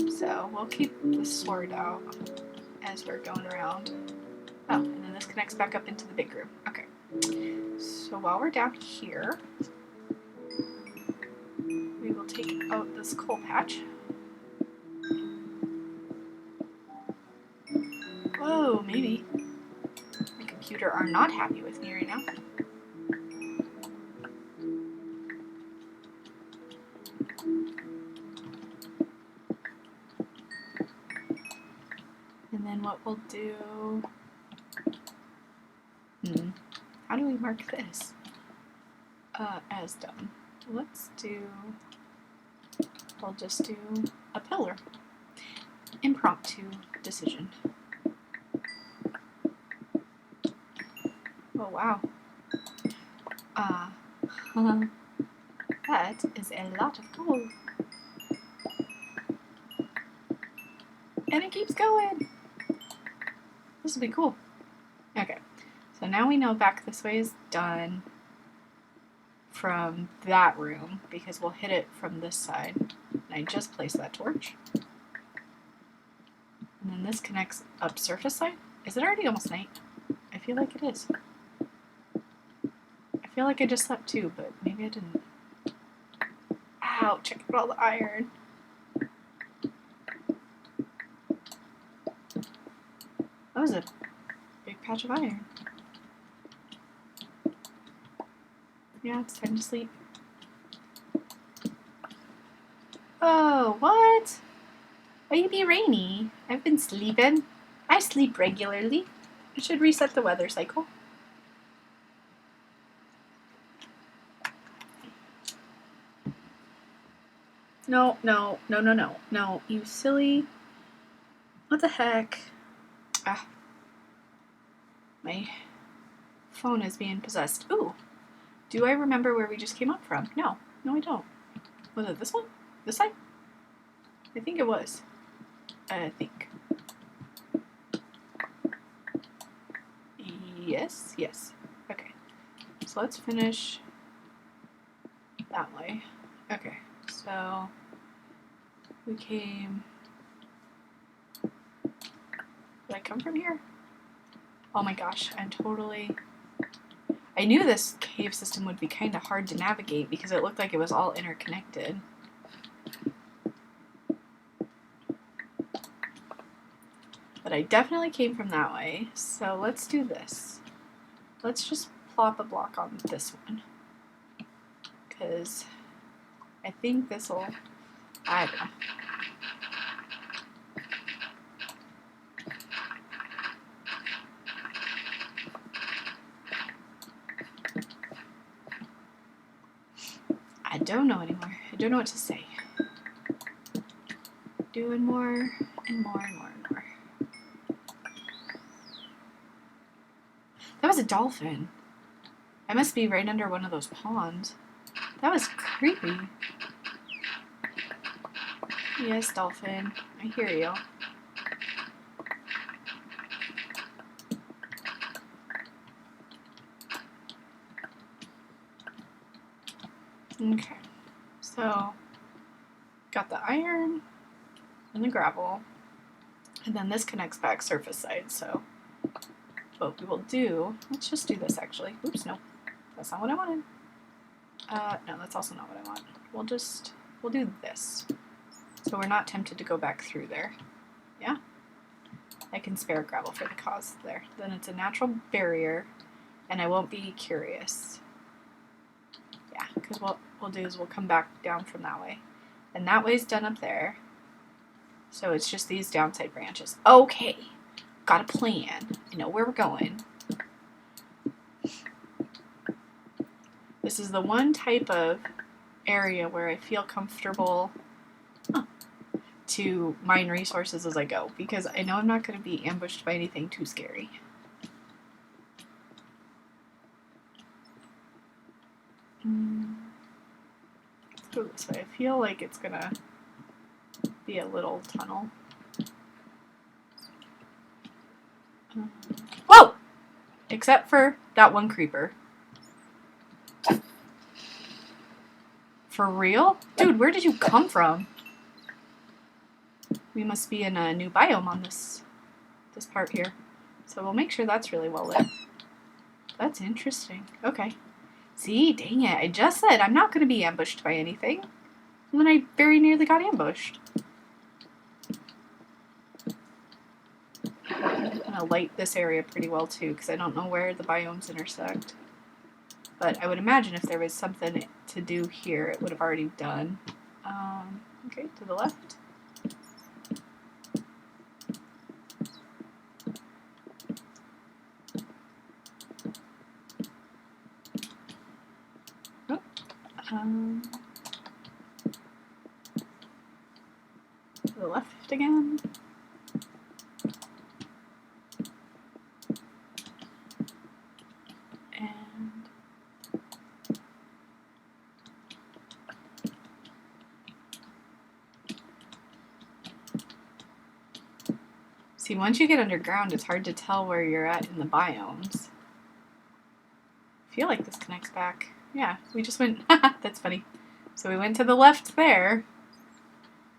So we'll keep the sword out as we're going around. Oh, and then this connects back up into the big room. Okay. So while we're down here, we will take out this coal patch. Whoa, maybe. My computer are not happy with me right now. And then what we'll do... How do we mark this? As done. Let's do... We'll just do a pillar. Impromptu decision. Oh, wow. That is a lot of gold. And it keeps going. This will be cool. Okay, so now we know back this way is done from that room, because we'll hit it from this side. And I just placed that torch. And then this connects up surface side. Is it already almost night? I feel like it is. I feel like I just slept too, but maybe I didn't. Ow, check out all the iron. That was a big patch of iron. Yeah, it's time to sleep. Oh, what? Why you be rainy? I've been sleeping. I sleep regularly. I should reset the weather cycle. No, you silly. What the heck? Ah. My phone is being possessed. Ooh. Do I remember where we just came up from? No. No, I don't. Was it this one? This side? I think it was. I think. Yes. Yes. Okay. So let's finish that way. Okay. So we came... Did I come from here? Oh my gosh, I'm totally... I knew this cave system would be kind of hard to navigate because it looked like it was all interconnected. But I definitely came from that way, so let's do this. Let's just plop a block on this one. Because I think this'll... I don't know. I don't know anymore. I don't know what to say. Doing more and more and more and more. That was a dolphin. I must be right under one of those ponds. That was creepy. Yes, dolphin. I hear you. Okay. So, got the iron and the gravel. And then this connects back surface side, so what we will do, let's just do this actually. Oops, no. That's not what I wanted. No, that's also not what I want. We'll do this. So we're not tempted to go back through there. Yeah? I can spare gravel for the cause there. Then it's a natural barrier, and I won't be curious. Yeah, because what we'll do is we'll come back down from that way. And that way's done up there. So it's just these downside branches. Okay, got a plan. I know where we're going. This is the one type of area where I feel comfortable to mine resources as I go, because I know I'm not going to be ambushed by anything too scary. Let's go this way. I feel like it's going to be a little tunnel. Whoa! Except for that one creeper. For real? Dude, where did you come from? We must be in a new biome on this part here. So we'll make sure that's really well lit. That's interesting. Okay. See, dang it. I just said I'm not going to be ambushed by anything. And then I very nearly got ambushed. I'm going to light this area pretty well too, because I don't know where the biomes intersect. But I would imagine if there was something to do here, it would have already done. Okay, to the left. To the left again. And see, once you get underground, it's hard to tell where you're at in the biomes. I feel like this connects back. Yeah, we just went, that's funny. So we went to the left there,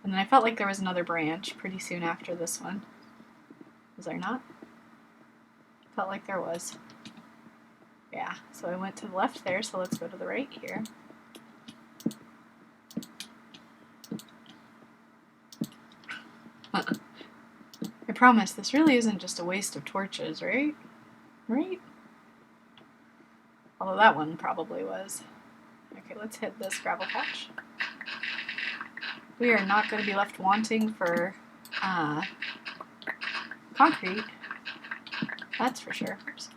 and then I felt like there was another branch pretty soon after this one. Was there not? Felt like there was. Yeah, so I went to the left there, so let's go to the right here. I promise, this really isn't just a waste of torches, right? Right? Although that one probably was. Okay, let's hit this gravel patch. We are not going to be left wanting for concrete. That's for sure. Oops.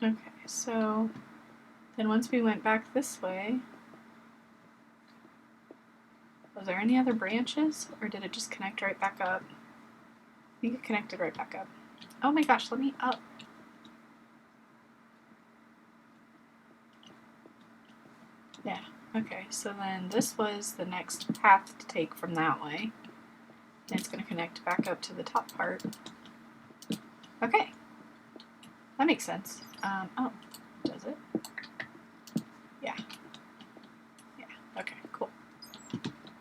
Okay, so then once we went back this way, Was there any other branches, or did it just connect right back up? I think it connected right back up. Oh my gosh, let me up. Yeah, okay, so then this was the next path to take from that way. And it's going to connect back up to the top part. Okay, that makes sense. Oh, does it? Yeah. Yeah, okay, cool.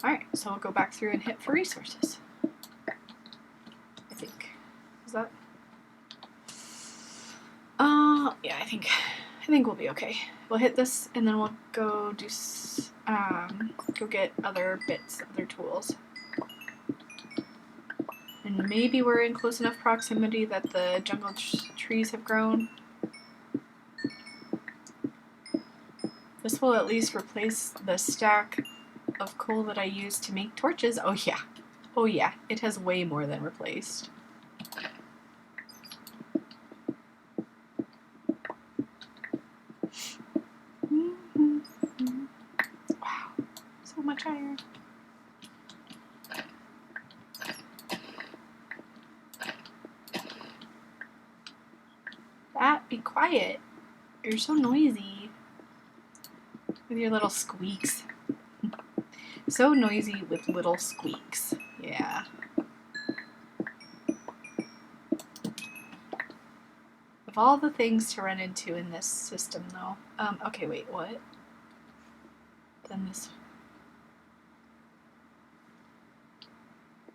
Alright, so we'll go back through and hit for resources. I think. Is that? Yeah, I think we'll be okay. We'll hit this and then we'll go do go get other bits, other tools. And maybe we're in close enough proximity that the jungle trees have grown. This will at least replace the stack of coal that I used to make torches. Oh yeah. Oh yeah, it has way more than replaced. Wow, so much iron. That, be quiet. You're so noisy. With your little squeaks. So noisy with little squeaks. Yeah. Of all the things to run into in this system, though. Okay, wait, what? Then this.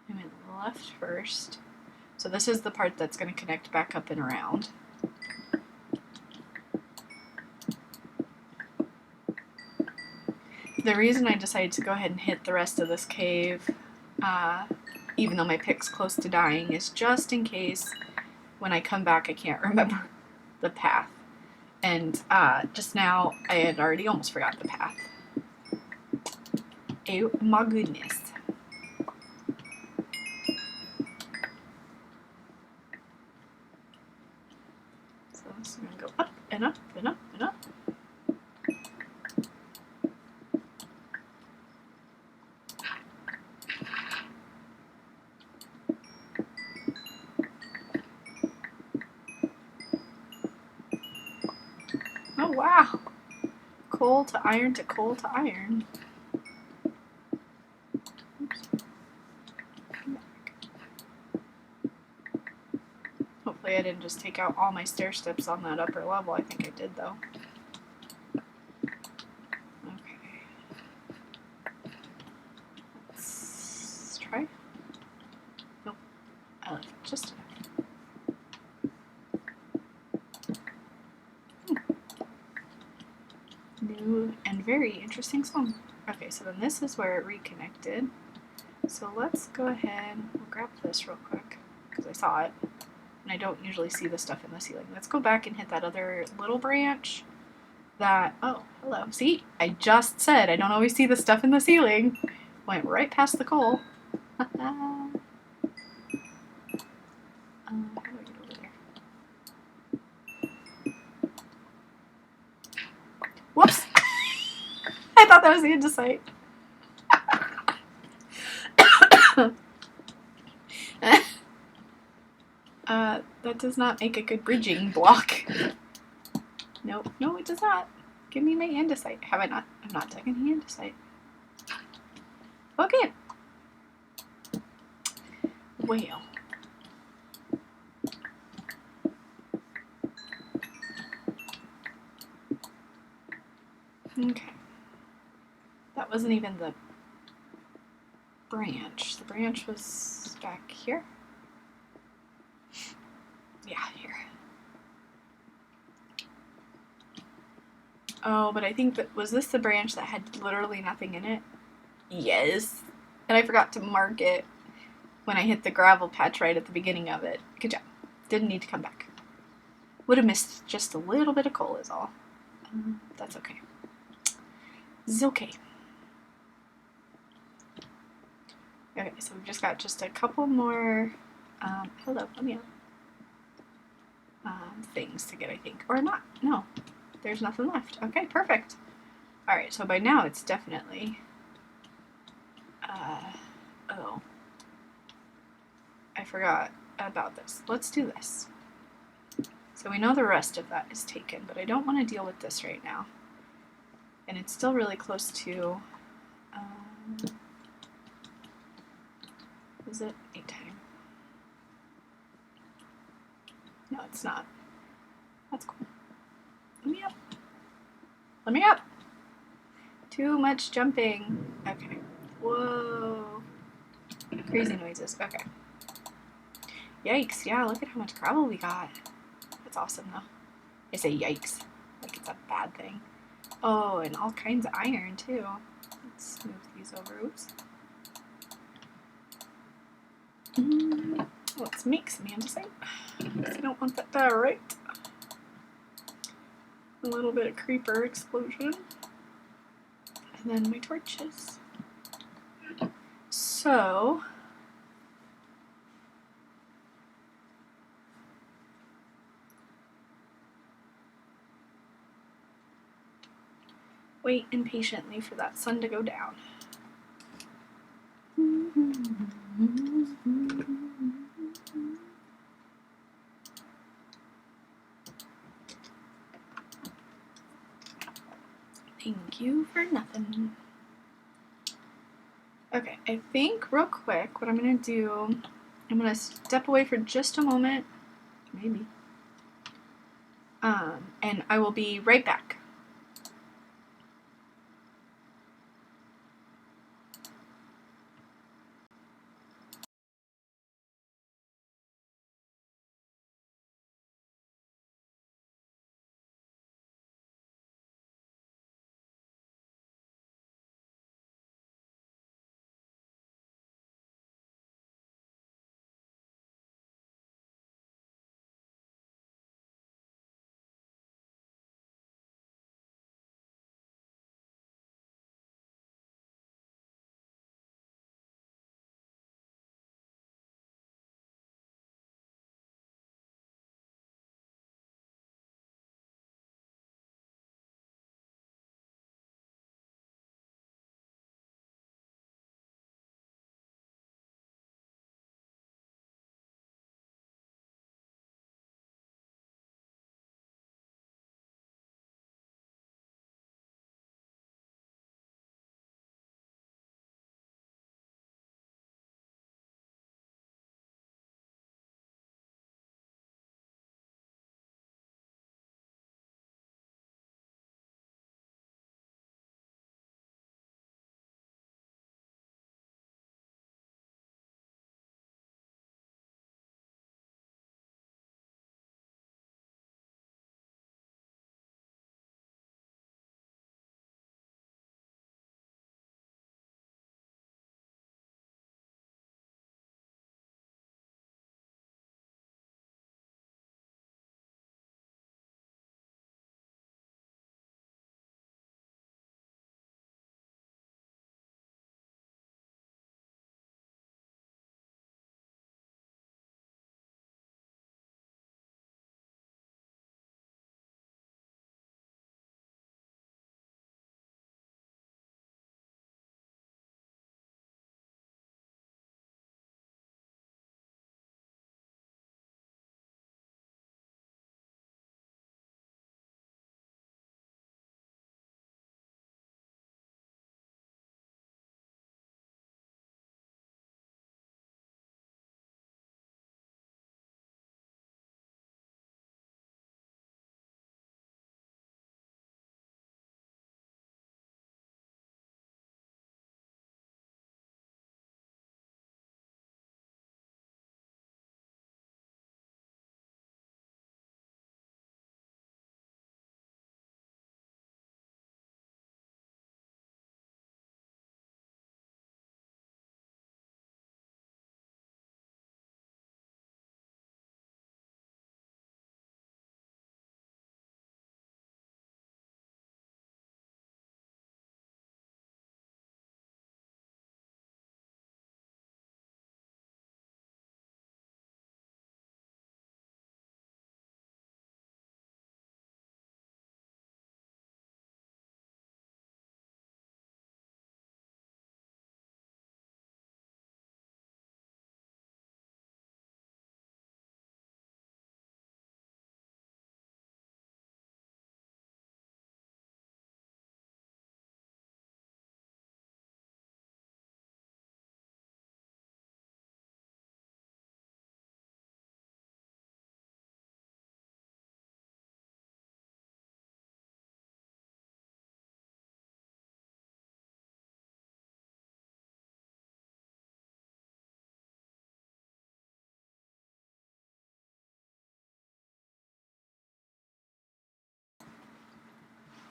I went left first. So this is the part that's going to connect back up and around. The reason I decided to go ahead and hit the rest of this cave, even though my pick's close to dying, is just in case when I come back I can't remember the path. And just now I had already almost forgot the path. Oh my goodness. So this is going to go up and up and up and up. Oh wow! Coal to iron to coal to iron. Oops. Hopefully I didn't just take out all my stair steps on that upper level. I think I did though. Okay. Let's try. Nope. I left just enough. New and very interesting song. Okay, so then this is where it reconnected. So let's go ahead, we'll grab this real quick, because I saw it, and I don't usually see the stuff in the ceiling. Let's go back and hit that other little branch that, oh, hello. See, I just said I don't always see the stuff in the ceiling. Went right past the coal. How do I get over there? Whoops! I thought that was the andesite. That does not make a good bridging block. Nope, no it does not. Give me my andesite. Have I not? I'm not taking the andesite. Okay. Well. Okay. That wasn't even the branch. The branch was back here. Yeah, here. Oh, but I think that, was this the branch that had literally nothing in it? Yes. And I forgot to mark it when I hit the gravel patch right at the beginning of it. Good job. Didn't need to come back. Would have missed just a little bit of coal is all. That's okay. It's okay. Okay, so we've just got just a couple more, hello, let me out. Things to get, I think. Or not. No. There's nothing left. Okay, perfect. Alright, so by now it's definitely forgot about this. Let's do this. So we know the rest of that is taken, but I don't want to deal with this right now. And it's still really close to, is it nighttime? No, it's not. That's cool. Let me up. Let me up. Too much jumping. Okay. Whoa. Crazy noises. Okay. Yikes. Yeah, look at how much gravel we got. That's awesome, though. I say yikes. Like it's a bad thing. Oh, and all kinds of iron, too. Let's move these over. Oops. Let's make some andesite. I don't want that diorite. A little bit of creeper explosion. And then my torches. So, wait impatiently for that sun to go down. Thank you for nothing. Okay, I think real quick what I'm going to do, I'm going to step away for just a moment, maybe, and I will be right back.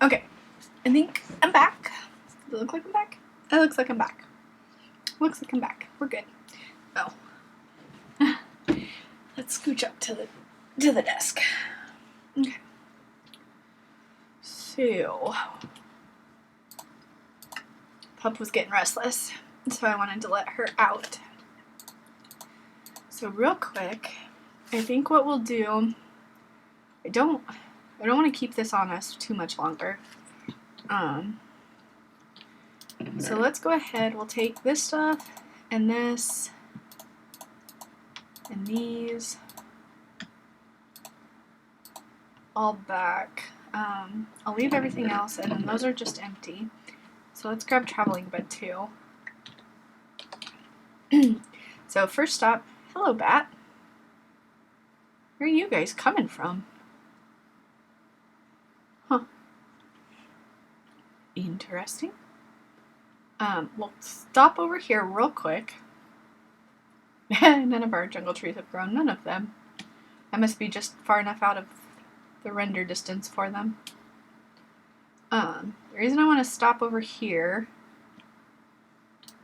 Okay, I think I'm back. Does it look like I'm back? It looks like I'm back. Looks like I'm back. We're good. Oh. Let's scooch up to the desk. Okay. So, Pup was getting restless, so I wanted to let her out. So real quick, I think what we'll do, I don't want to keep this on us too much longer. So let's go ahead, we'll take this stuff, and this, and these, all back. I'll leave everything else, and then those are just empty. So let's grab traveling bed too. So first stop, hello bat. Where are you guys coming from? Huh. Interesting. We'll stop over here real quick. None of our jungle trees have grown. None of them. I must be just far enough out of the render distance for them. The reason I want to stop over here,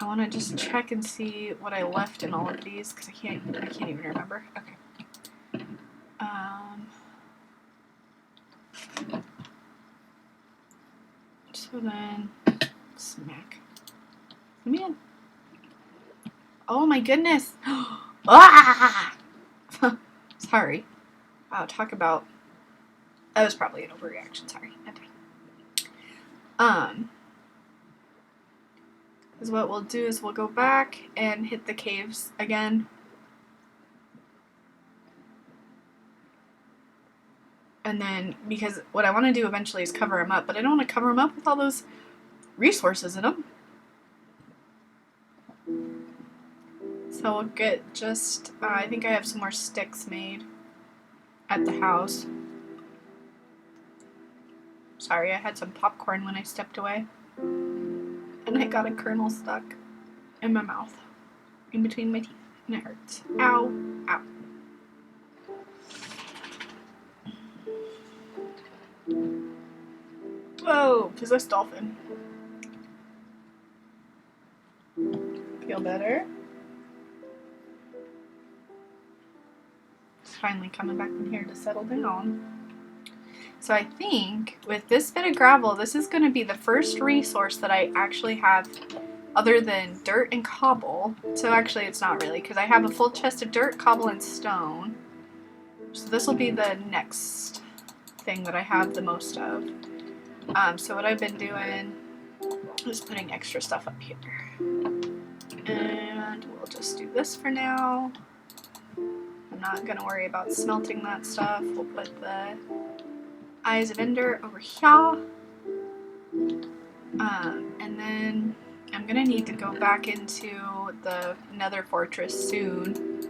I want to just check and see what I left in all of these, because I can't even remember. Okay. So then, smack. Let me in. Oh my goodness! Ah! Sorry. Wow, talk about. That was probably an overreaction. Sorry. Okay. Because what we'll do is we'll go back and hit the caves again. And then, because what I want to do eventually is cover them up, but I don't want to cover them up with all those resources in them. So we'll get just, I think I have some more sticks made at the house. Sorry, I had some popcorn when I stepped away. And I got a kernel stuck in my mouth, in between my teeth, and it hurts. Ow, ow. Whoa, possessed dolphin. Feel better? It's finally coming back in here to settle down. So I think with this bit of gravel, this is going to be the first resource that I actually have other than dirt and cobble. So actually it's not really, because I have a full chest of dirt, cobble, and stone. So this will be the next thing that I have the most of. So what I've been doing is putting extra stuff up here. And we'll just do this for now. I'm not going to worry about smelting that stuff. We'll put the Eyes of Ender over here. And then I'm going to need to go back into the Nether Fortress soon.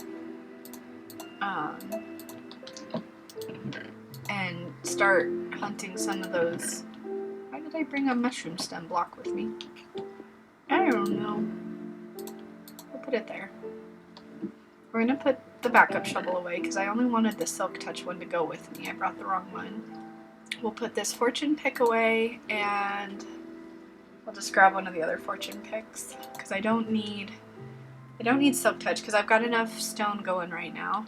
And start hunting some of those. Why did I bring a mushroom stem block with me? I don't know. We'll put it there. We're going to put the backup shovel away because I only wanted the Silk Touch one to go with me. I brought the wrong one. We'll put this fortune pick away, and I'll just grab one of the other fortune picks because I don't need Silk Touch because I've got enough stone going right now.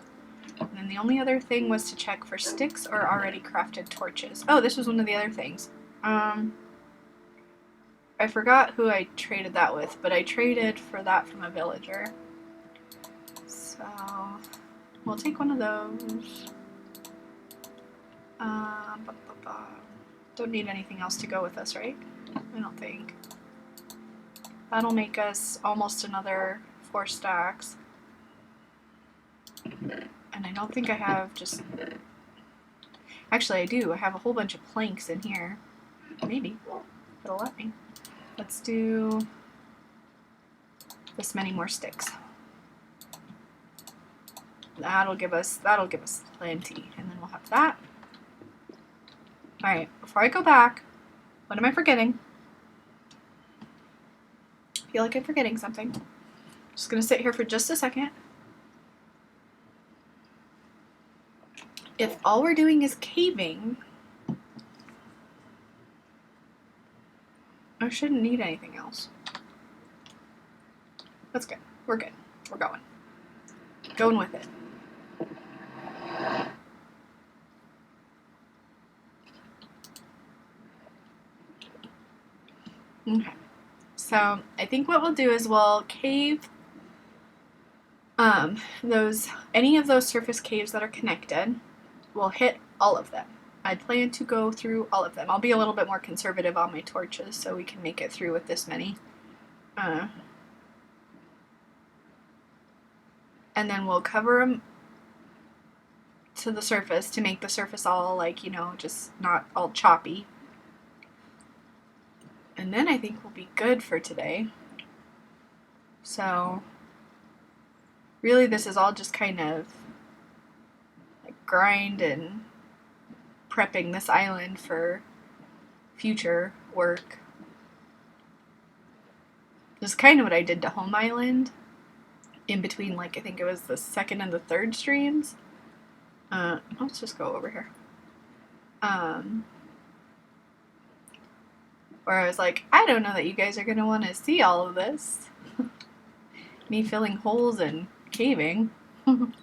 And then the only other thing was to check for sticks or already crafted torches. Oh, this was one of the other things. I forgot who I traded that with, but I traded for that from a villager. So we'll take one of those. Don't need anything else to go with us, right? I don't think. That'll make us almost another 4 stacks. And I don't think I have just... Actually, I do. I have a whole bunch of planks in here. Maybe. It'll let me. Let's do this many more sticks. That'll give us plenty. And then we'll have that. Alright, before I go back, what am I forgetting? I feel like I'm forgetting something. Just gonna sit here for just a second. If all we're doing is caving, I shouldn't need anything else. That's good. We're good. We're going. Going with it. Okay. So I think what we'll do is we'll cave any of those surface caves that are connected. We'll hit all of them. I plan to go through all of them. I'll be a little bit more conservative on my torches so we can make it through with this many. And then we'll cover them to the surface to make the surface all like, you know, just not all choppy. And then I think we'll be good for today. So really this is all just kind of like grind and prepping this island for future work. This is kind of what I did to Home Island in between, like, I think it was the second and the third streams. Let's just go over here. Where I was like, I don't know that you guys are going to want to see all of this. Me filling holes and caving. And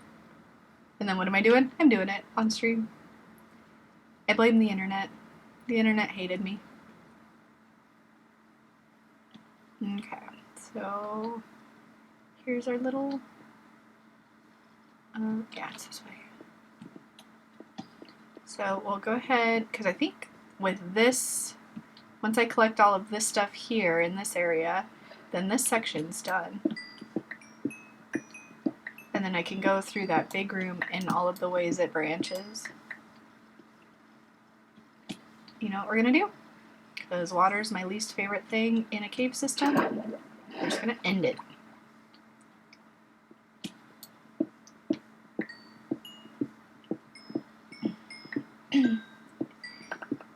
then what am I doing? I'm doing it on stream. I blame the internet. The internet hated me. Okay, so here's our little, yeah, it's this way. So we'll go ahead, because I think with this, once I collect all of this stuff here in this area, then this section's done. And then I can go through that big room in all of the ways it branches. You know what we're gonna do? Because water's my least favorite thing in a cave system. We're just gonna end it.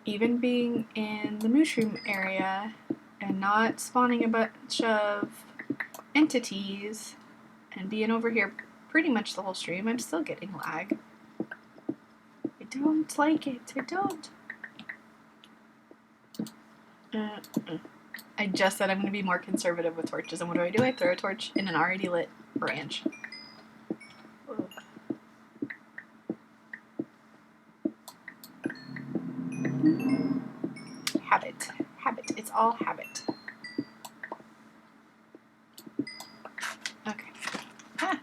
Even being in the MOOshroom area and not spawning a bunch of entities and being over here pretty much the whole stream, I'm still getting lag. I don't like it. I don't. I just said I'm going to be more conservative with torches, and what do? I throw a torch in an already lit branch. Whoa. Habit. Habit. It's all habit. Okay. Ah.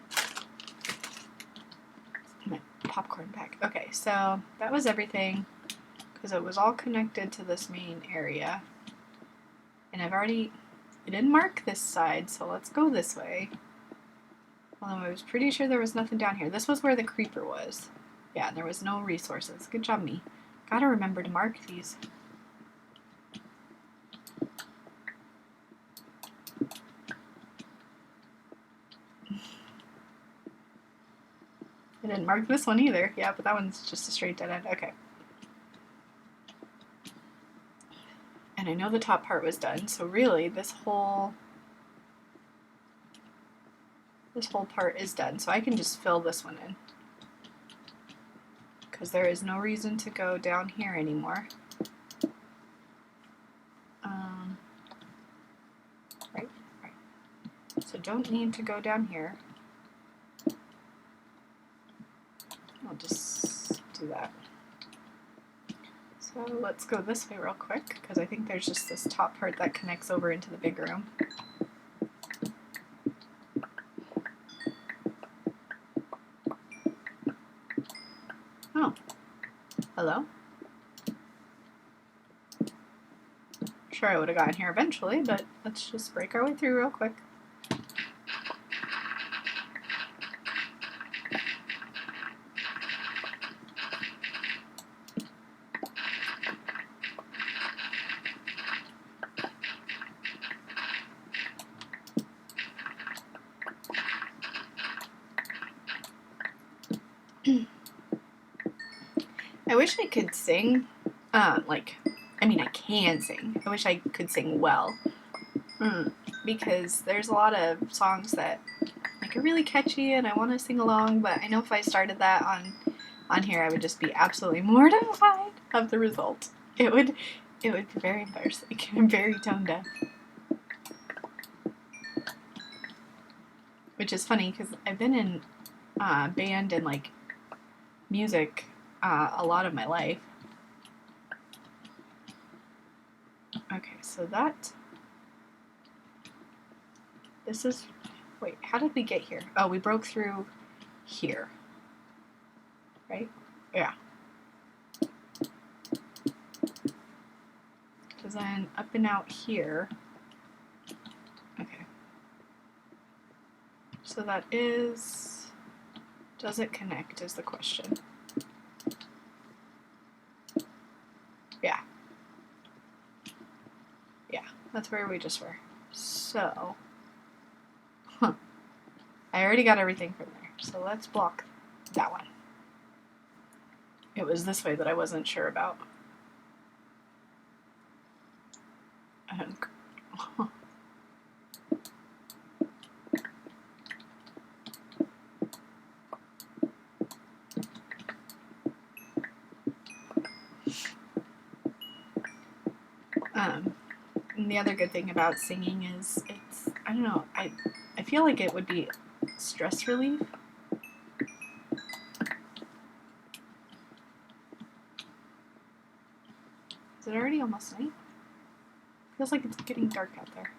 My popcorn pack. Okay, so that was everything, because it was all connected to this main area. And I didn't mark this side, so let's go this way. Although I was pretty sure there was nothing down here. This was where the creeper was. Yeah, there was no resources. Good job, me. Gotta remember to mark these. I didn't mark this one either. Yeah, but that one's just a straight dead end. Okay. And I know the top part was done, so really this whole part is done. So I can just fill this one in, because there is no reason to go down here anymore. Right. So don't need to go down here. I'll just do that. So let's go this way real quick, because I think there's just this top part that connects over into the big room. Oh. Hello? Sure, I would have gotten here eventually, but let's just break our way through real quick. I wish I could sing, I can sing. I wish I could sing well, because there's a lot of songs that are really catchy and I want to sing along, but I know if I started that on here, I would just be absolutely mortified of the result. It would It would be very embarrassing. I'm very tone deaf. Which is funny because I've been in band and like music a lot of my life. Okay, so this is, wait, how did we get here? Oh, we broke through here, right? Yeah. Because then up and out here. Okay. So that is, does it connect is the question. Yeah. Yeah, that's where we just were. So, I already got everything from there. So let's block that one. It was this way that I wasn't sure about. And the other good thing about singing is it's, I don't know, I feel like it would be stress relief. Is it already almost night? Feels like it's getting dark out there.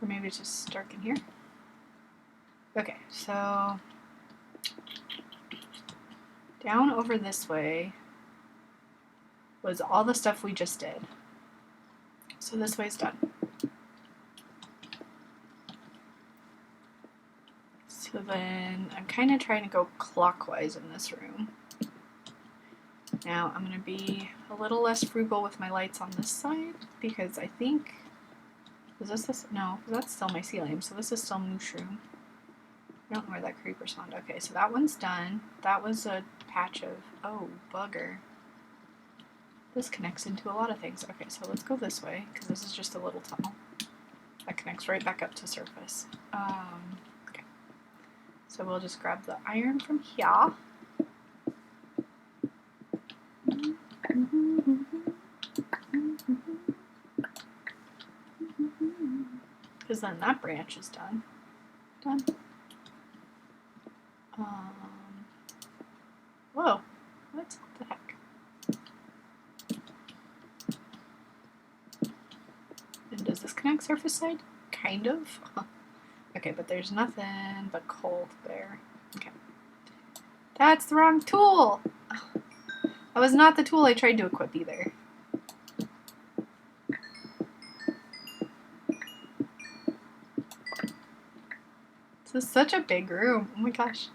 Or maybe it's just dark in here. Okay, so down over this way was all the stuff we just did. So this way's done. So then I'm kind of trying to go clockwise in this room. Now I'm going to be a little less frugal with my lights on this side because I think, is this? No, that's still mycelium, so this is still MOOshroom. I don't know where that creeper spawned. Okay, so that one's done. That was a patch of, oh, bugger. This connects into a lot of things. Okay, so let's go this way, because this is just a little tunnel. That connects right back up to surface. Okay. So we'll just grab the iron from here. Because then that branch is done. Done. Whoa. What the heck? And does this connect surface side? Kind of. Okay, but there's nothing but coal there. Okay. That's the wrong tool! That was not the tool I tried to equip either. This is such a big room. Oh my gosh.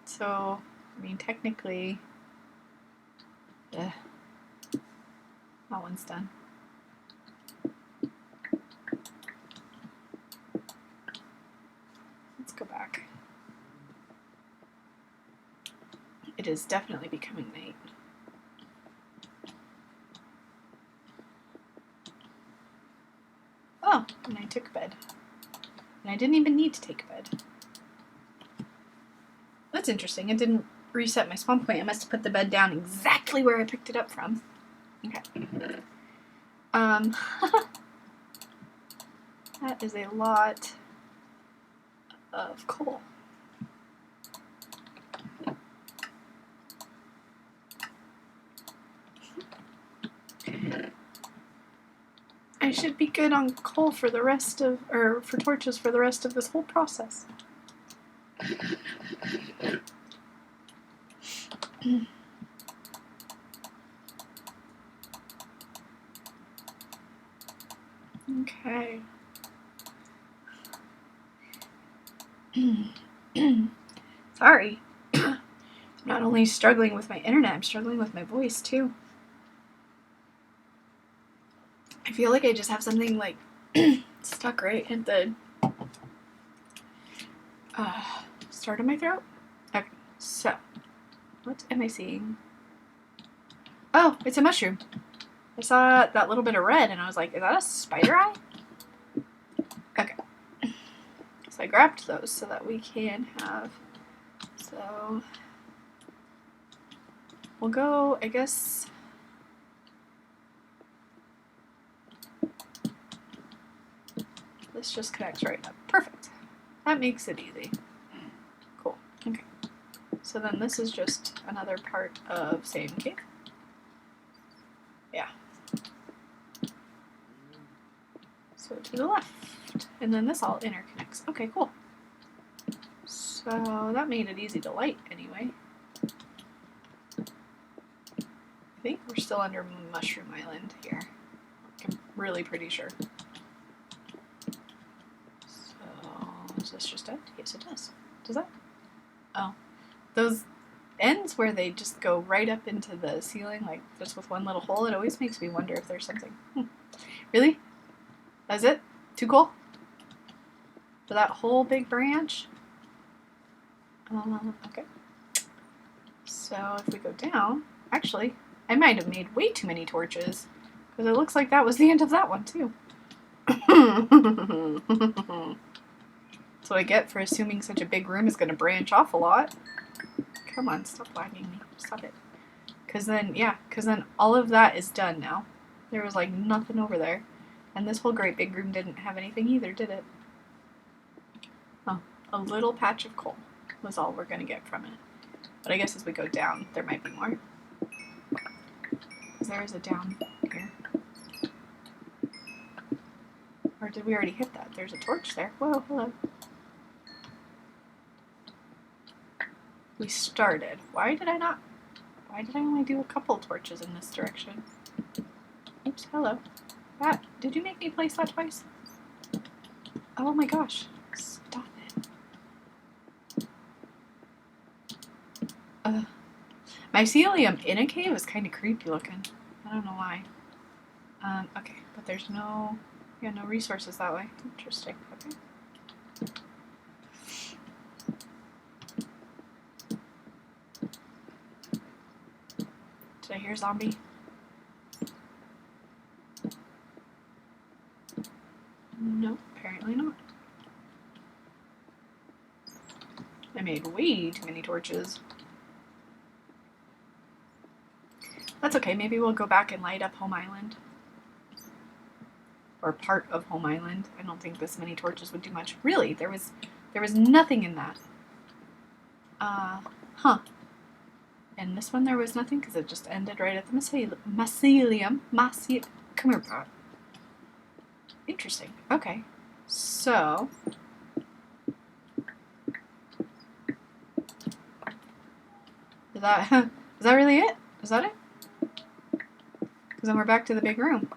So, I mean, technically, that one's done. Let's go back. It is definitely becoming night. Oh, and I took bed. And I didn't even need to take bed. That's interesting. It didn't reset my spawn point. I must have put the bed down exactly where I picked it up from. Okay. That is a lot of coal. I should be good on coal for the rest of, or for torches for the rest of this whole process. Okay. Sorry. I'm not only struggling with my internet, I'm struggling with my voice too. I feel like I just have something like stuck right at the start of my throat. Okay, so what am I seeing? Oh, it's a mushroom. I saw that little bit of red and I was like, is that a spider eye? Okay. So I grabbed those so that we can have, so we'll go, I guess. This just connects right up. Perfect. That makes it easy. Cool. Okay. So then this is just another part of same cave. Yeah. So to the left. And then this all interconnects. Okay, cool. So that made it easy to light anyway. I think we're still under Mushroom Island here. I'm really pretty sure. So, does this just end? Yes, it does. Does that? Oh. Those ends where they just go right up into the ceiling, like just with one little hole, it always makes me wonder if there's something. Really? That's it? Too cool? For that whole big branch? Okay. So if we go down, actually, I might have made way too many torches, because it looks like that was the end of that one too. That's what I get for assuming such a big room is going to branch off a lot. Come on, stop lagging me. Stop it. Because then all of that is done now. There was like nothing over there. And this whole great big room didn't have anything either, did it? Oh, a little patch of coal was all we're going to get from it. But I guess as we go down, there might be more. Because there is a down here. Or did we already hit that? There's a torch there. Whoa, hello. We started. Why did I only do a couple torches in this direction? Oops, hello. That, did you make me place that twice? Oh my gosh. Stop it. Mycelium in a cave is kind of creepy looking. I don't know why. Okay, but there's no resources that way. Interesting. Okay. Did I hear zombie? No, apparently not. I made way too many torches. That's okay, maybe we'll go back and light up Home Island. Or part of Home Island. I don't think this many torches would do much. Really, there was nothing in that. Huh. And this one there was nothing because it just ended right at the mycelium. Come here, Pat. Interesting. Okay. So. Is that really it? Is that it? Because then we're back to the big room.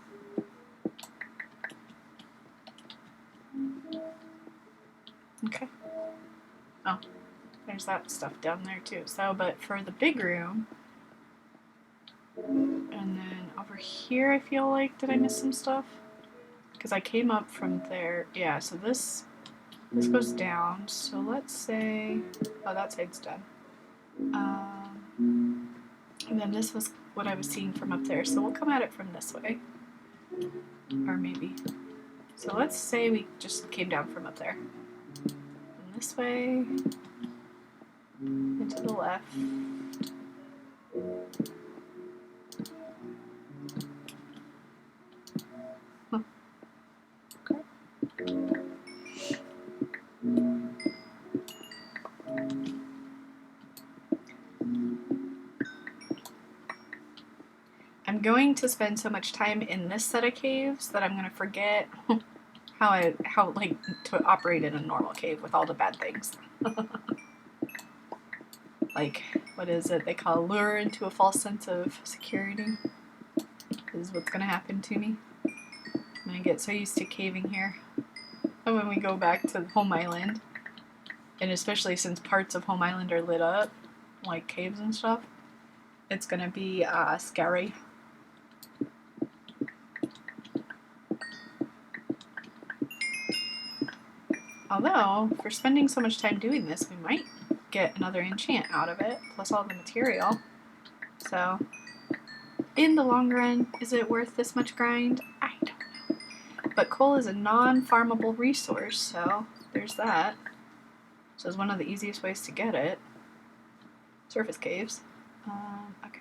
Okay. Oh, there's that stuff down there too. So, but for the big room, and then over here, I feel like, did I miss some stuff? Because I came up from there. Yeah, so this goes down. So let's say, oh, that side's done. And then this was what I was seeing from up there. So we'll come at it from this way. Or maybe. So let's say we just came down from up there. And this way. And to the left. Huh. Okay. I'm going to spend so much time in this set of caves that I'm going to forget how like to operate in a normal cave with all the bad things. Like, what is it they call lure into a false sense of security? This is what's going to happen to me. I'm going to get so used to caving here. And when we go back to Home Island, and especially since parts of Home Island are lit up, like caves and stuff, it's going to be scary. Although, for spending so much time doing this, we might get another enchant out of it, plus all the material. So, in the long run, is it worth this much grind? I don't know. But coal is a non-farmable resource, so there's that. So it's one of the easiest ways to get it. Surface caves. Okay.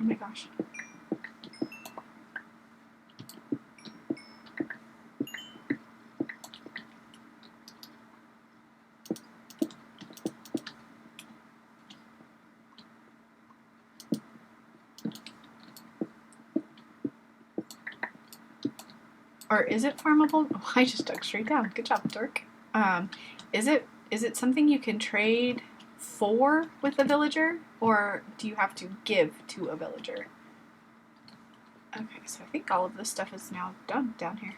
Oh my gosh. Or is it farmable? Oh, I just dug straight down. Good job, Dork. Is it something you can trade for with a villager, or do you have to give to a villager? Okay, so I think all of this stuff is now done down here.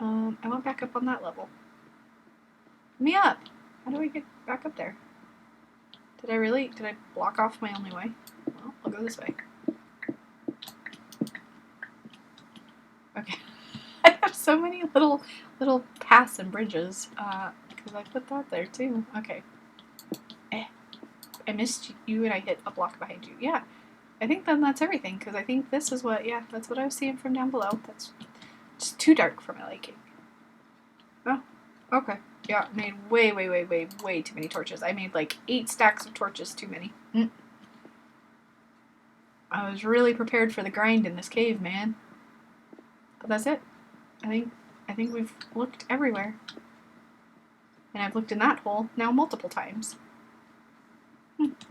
I went back up on that level. Let me up! How do I get back up there? Did I block off my only way? Well, I'll go this way. Okay. I have so many little paths and bridges, because I put that there too. Okay. I missed you and I hit a block behind you. Yeah. I think then that's everything, because I think this is what, yeah, that's what I was seeing from down below. That's just too dark for my liking. Oh, okay. Yeah, made way too many torches. I made like 8 stacks of torches too many. I was really prepared for the grind in this cave, man. But that's it. I think we've looked everywhere. And I've looked in that hole now multiple times.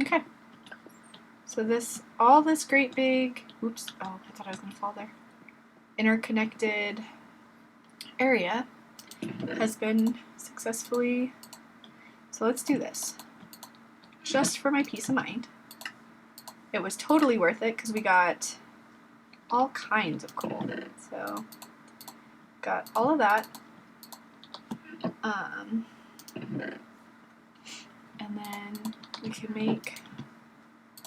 Okay. So all this great big, oops, oh, I thought I was going to fall there, interconnected area has been successfully, so let's do this. Just for my peace of mind. It was totally worth it because we got all kinds of coal. So, got all of that. And then we can make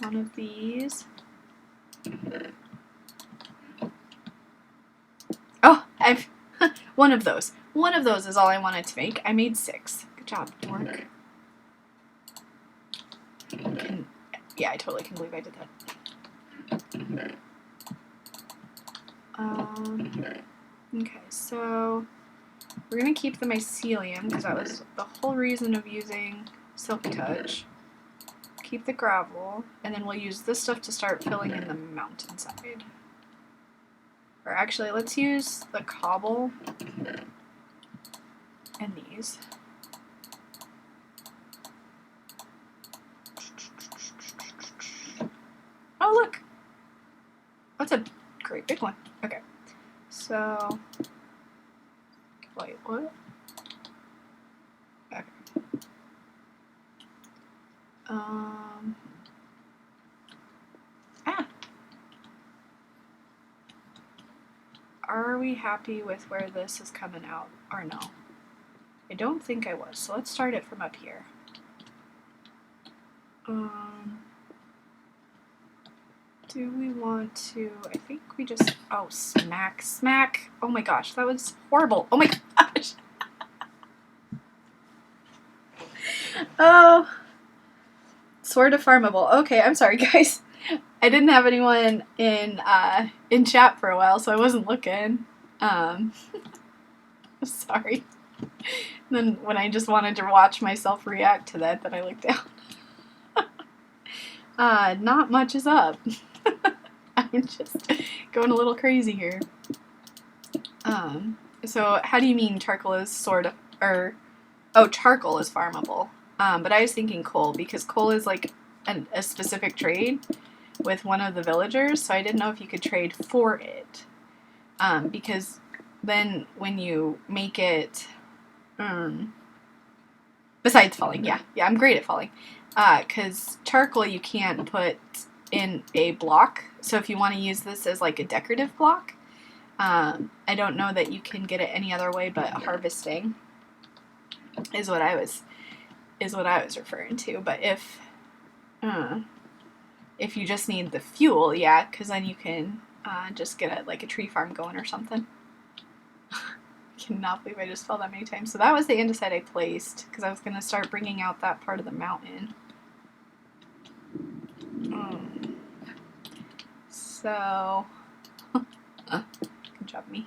one of these. Oh, I've one of those. One of those is all I wanted to make. I made 6. Good job, Dork. Yeah, I totally can believe I did that. Okay, so we're gonna keep the mycelium because that was the whole reason of using Silk Touch. Keep the gravel, and then we'll use this stuff to start filling in the mountainside. Or actually, let's use the cobble and these. Oh, look! That's a great big one. Okay. So, wait, what? Okay. Are we happy with where this is coming out, or no? I don't think I was, so let's start it from up here. Do we want to, I think we just, oh, smack. Oh my gosh, that was horrible. Oh my gosh. Oh, sort of farmable. Okay, I'm sorry, guys. I didn't have anyone in chat for a while, so I wasn't looking. Sorry. And then when I just wanted to watch myself react to that, then I looked down. Not much is up. I'm just going a little crazy here. So how do you mean charcoal is sort of, or, oh, charcoal is farmable. But I was thinking coal, because coal is like a specific trade with one of the villagers, so I didn't know if you could trade for it. Because then when you make it, besides falling, yeah, I'm great at falling. Because charcoal you can't put in a block, so if you want to use this as like a decorative block, I don't know that you can get it any other way but harvesting is what I was referring to. But if you just need the fuel, yeah, because then you can just get like a tree farm going or something. I cannot believe I just fell that many times. So that was the andesite I placed because I was going to start bringing out that part of the mountain. So, good job, me.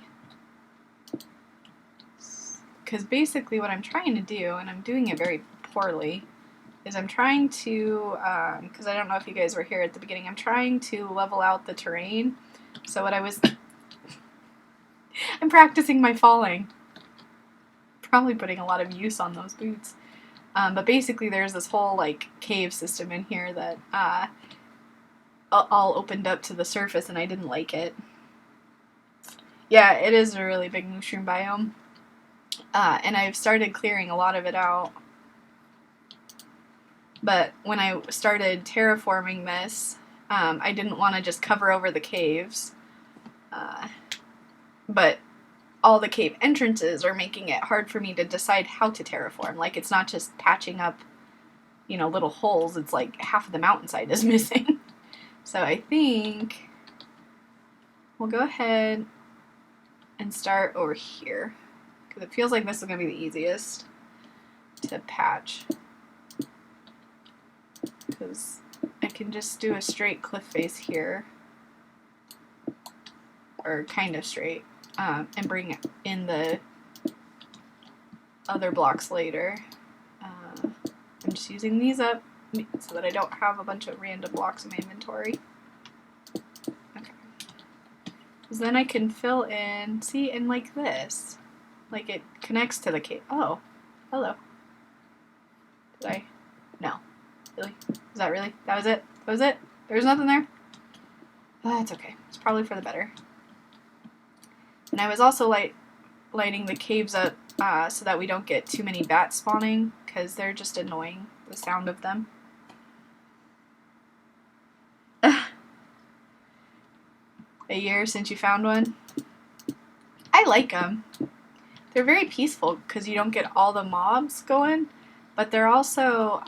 Because basically what I'm trying to do, and I'm doing it very poorly, is I'm trying to, because I don't know if you guys were here at the beginning, I'm trying to level out the terrain. So what I'm practicing my falling. Probably putting a lot of use on those boots. But basically there's this whole like cave system in here that all opened up to the surface and I didn't like it. Yeah, it is a really big MOOshroom biome. And I've started clearing a lot of it out. But when I started terraforming this, I didn't want to just cover over the caves. But all the cave entrances are making it hard for me to decide how to terraform. Like, it's not just patching up, you know, little holes. It's like half of the mountainside is missing. So I think we'll go ahead and start over here. Because it feels like this is going to be the easiest to patch. Because I can just do a straight cliff face here. Or kind of straight. And bring in the other blocks later. I'm just using these up so that I don't have a bunch of random blocks in my inventory. Okay. Because then I can fill in, see, and like this. Like it connects to the cave. Oh, hello. Did I? No. Really? Is that really? That was it? That was it? There was nothing there? That's okay. It's probably for the better. And I was also lighting the caves up so that we don't get too many bats spawning, because they're just annoying, the sound of them. A year since you found one? I like them. They're very peaceful because you don't get all the mobs going, but they're also,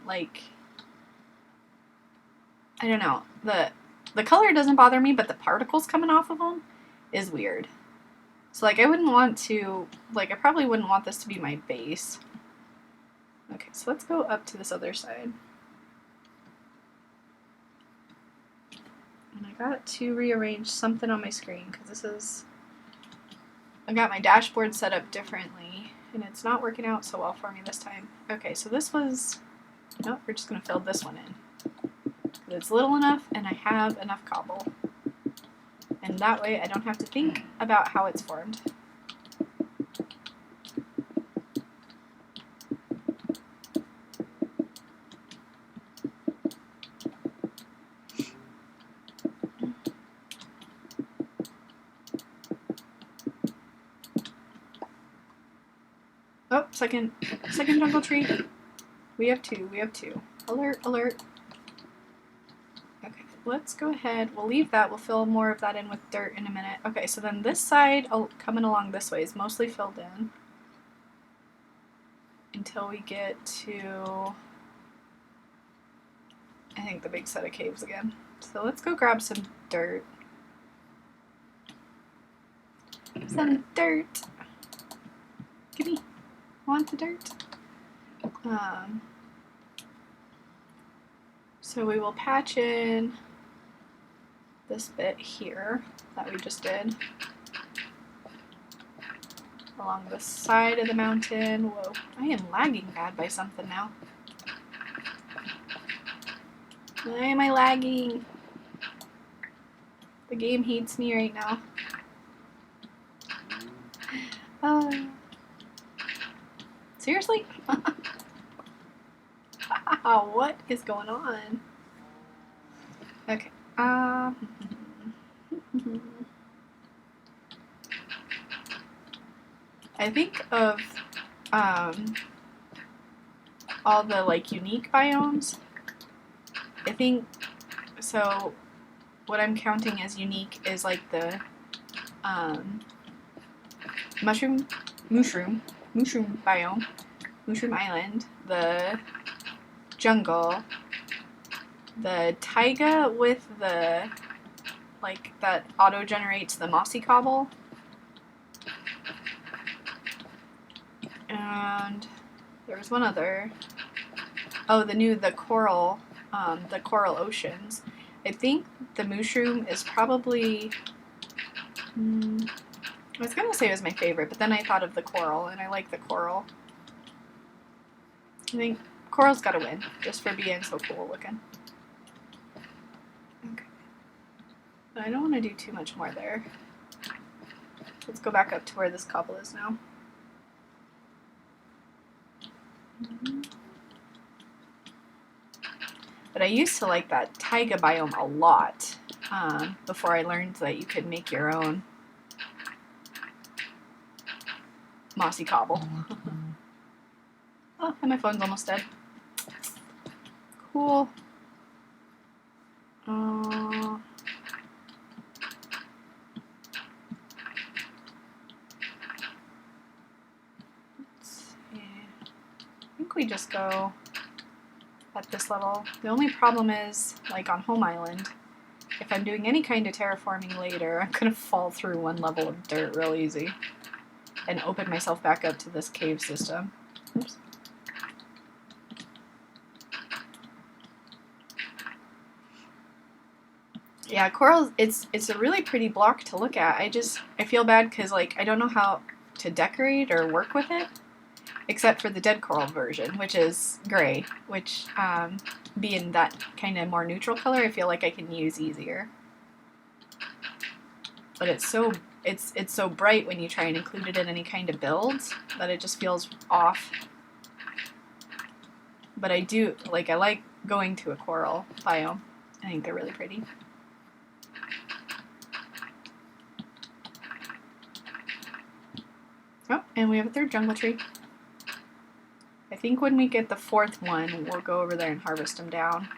like, I don't know, the color doesn't bother me, but the particles coming off of them is weird. So, like, I wouldn't want to, like, I probably wouldn't want this to be my base. Okay, so let's go up to this other side. And I got to rearrange something on my screen, because this is, I got my dashboard set up differently, and it's not working out so well for me this time. Okay, so this was, nope, we're just going to fill this one in. It's little enough, and I have enough cobble. And that way I don't have to think about how it's formed. Oh, second jungle tree. We have two. Alert, alert. Okay, let's go ahead. We'll leave that. We'll fill more of that in with dirt in a minute. Okay, so then this side, coming along this way, is mostly filled in. Until we get to, I think, the big set of caves again. So let's go grab some dirt. Some dirt. Gimme. Want the dirt? So we will patch in this bit here that we just did along the side of the mountain. Whoa, I am lagging bad by something now. Why am I lagging? The game hates me right now. Seriously? Wow, what is going on? Okay. I think of all the like unique biomes. I think so. What I'm counting as unique is like the MOOshroom biome, MOOshroom Island, the jungle, the taiga with the like that auto generates the mossy cobble, and there was one other. Oh, the coral oceans. I think the MOOshroom is probably. I was gonna say it was my favorite, but then I thought of the coral, and I like the coral. I think Coral's gotta win, just for being so cool looking. Okay. I don't want to do too much more there. Let's go back up to where this cobble is now. But I used to like that taiga biome a lot before I learned that you could make your own mossy cobble. Oh, and my phone's almost dead. Cool. Let's see. I think we just go at this level. The only problem is, like on Home Island, if I'm doing any kind of terraforming later, I'm gonna fall through one level of dirt real easy and open myself back up to this cave system. Oops. Yeah, coral, it's a really pretty block to look at. I feel bad because, like, I don't know how to decorate or work with it, except for the dead coral version, which is gray, which, being that kind of more neutral color, I feel like I can use easier. But it's so bright when you try and include it in any kind of builds that it just feels off. But I like going to a coral biome. I think they're really pretty. Oh, and we have a third jungle tree. I think when we get the fourth one, we'll go over there and harvest them down.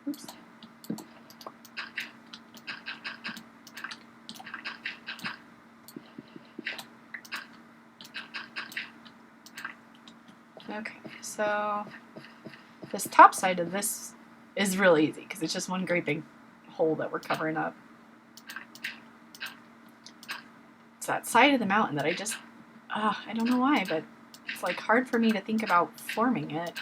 Oops. Okay, so this top side of this is real easy because it's just one great big hole that we're covering up. It's that side of the mountain that I don't know why, but it's like hard for me to think about forming it.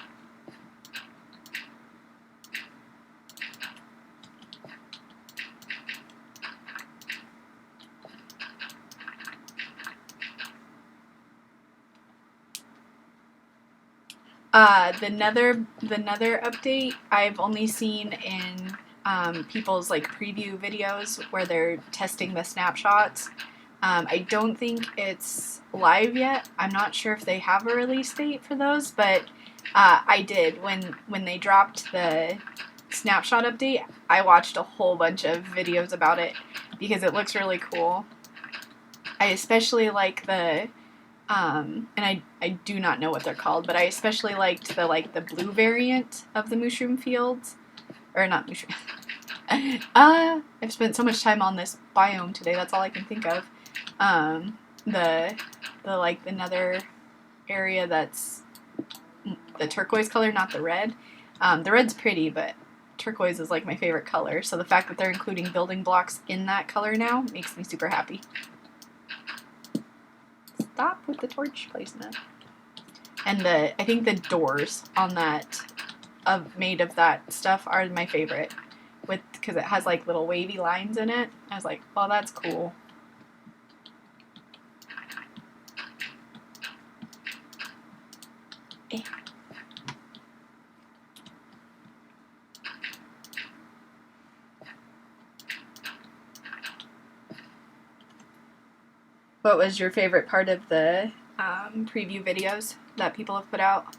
The nether update I've only seen in people's like preview videos where they're testing the snapshots. I don't think it's live yet. I'm not sure if they have a release date for those, but I did when they dropped the snapshot update. I watched a whole bunch of videos about it because it looks really cool. I especially like the and I do not know what they're called, but I especially liked the blue variant of the MOOshroom fields, or not MOOshroom. I've spent so much time on this biome today. That's all I can think of. The nether area that's the turquoise color, not the red. The red's pretty, but turquoise is like my favorite color. So the fact that they're including building blocks in that color now makes me super happy. Stop with the torch placement. And I think the doors on that, made of that stuff, are my favorite, because it has like little wavy lines in it. I was like, oh, that's cool. Eh. What was your favorite part of the preview videos that people have put out?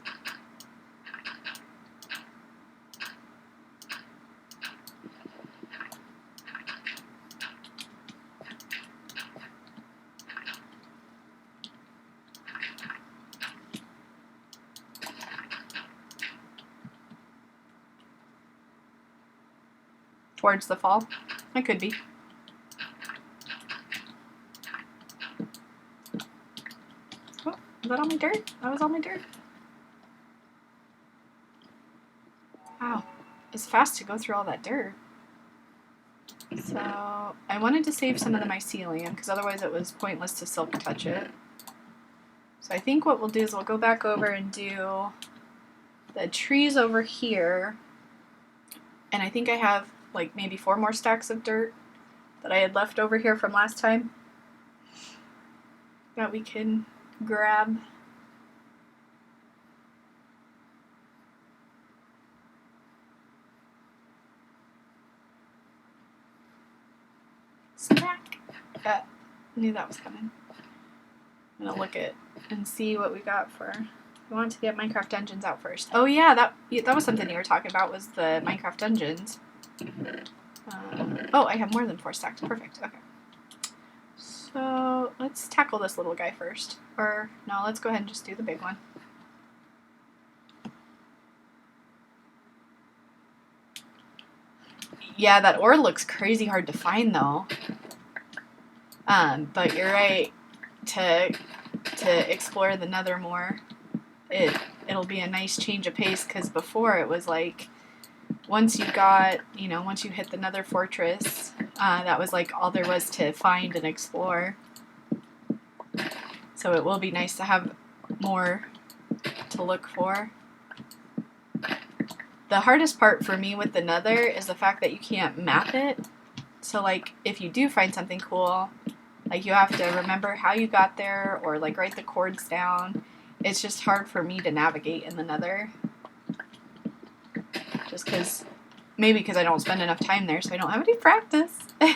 Towards the fall? It could be. Was that all my dirt? That was all my dirt. Wow. It's fast to go through all that dirt. So I wanted to save some of the mycelium because otherwise it was pointless to silk touch it. So I think what we'll do is we'll go back over and do the trees over here. And I think I have like maybe 4 more stacks of dirt that I had left over here from last time that we can grab. Snack! Knew that was coming. I'm gonna look at and see what we got for... We wanted to get Minecraft Dungeons out first. Oh yeah, that was something you were talking about, was the Minecraft Dungeons. Oh, I have more than 4 stacks. Perfect. Okay. So let's tackle this little guy first. Or no, let's go ahead and just do the big one. Yeah, that ore looks crazy hard to find though. But you're right. To explore the Nether more, it'll be a nice change of pace, because before it was like, once you hit the Nether fortress, that was like all there was to find and explore. So it will be nice to have more to look for. The hardest part for me with the Nether is the fact that you can't map it. So like, if you do find something cool, like you have to remember how you got there, or like write the coords down. It's just hard for me to navigate in the Nether. Just because, maybe because I don't spend enough time there, so I don't have any practice. I'm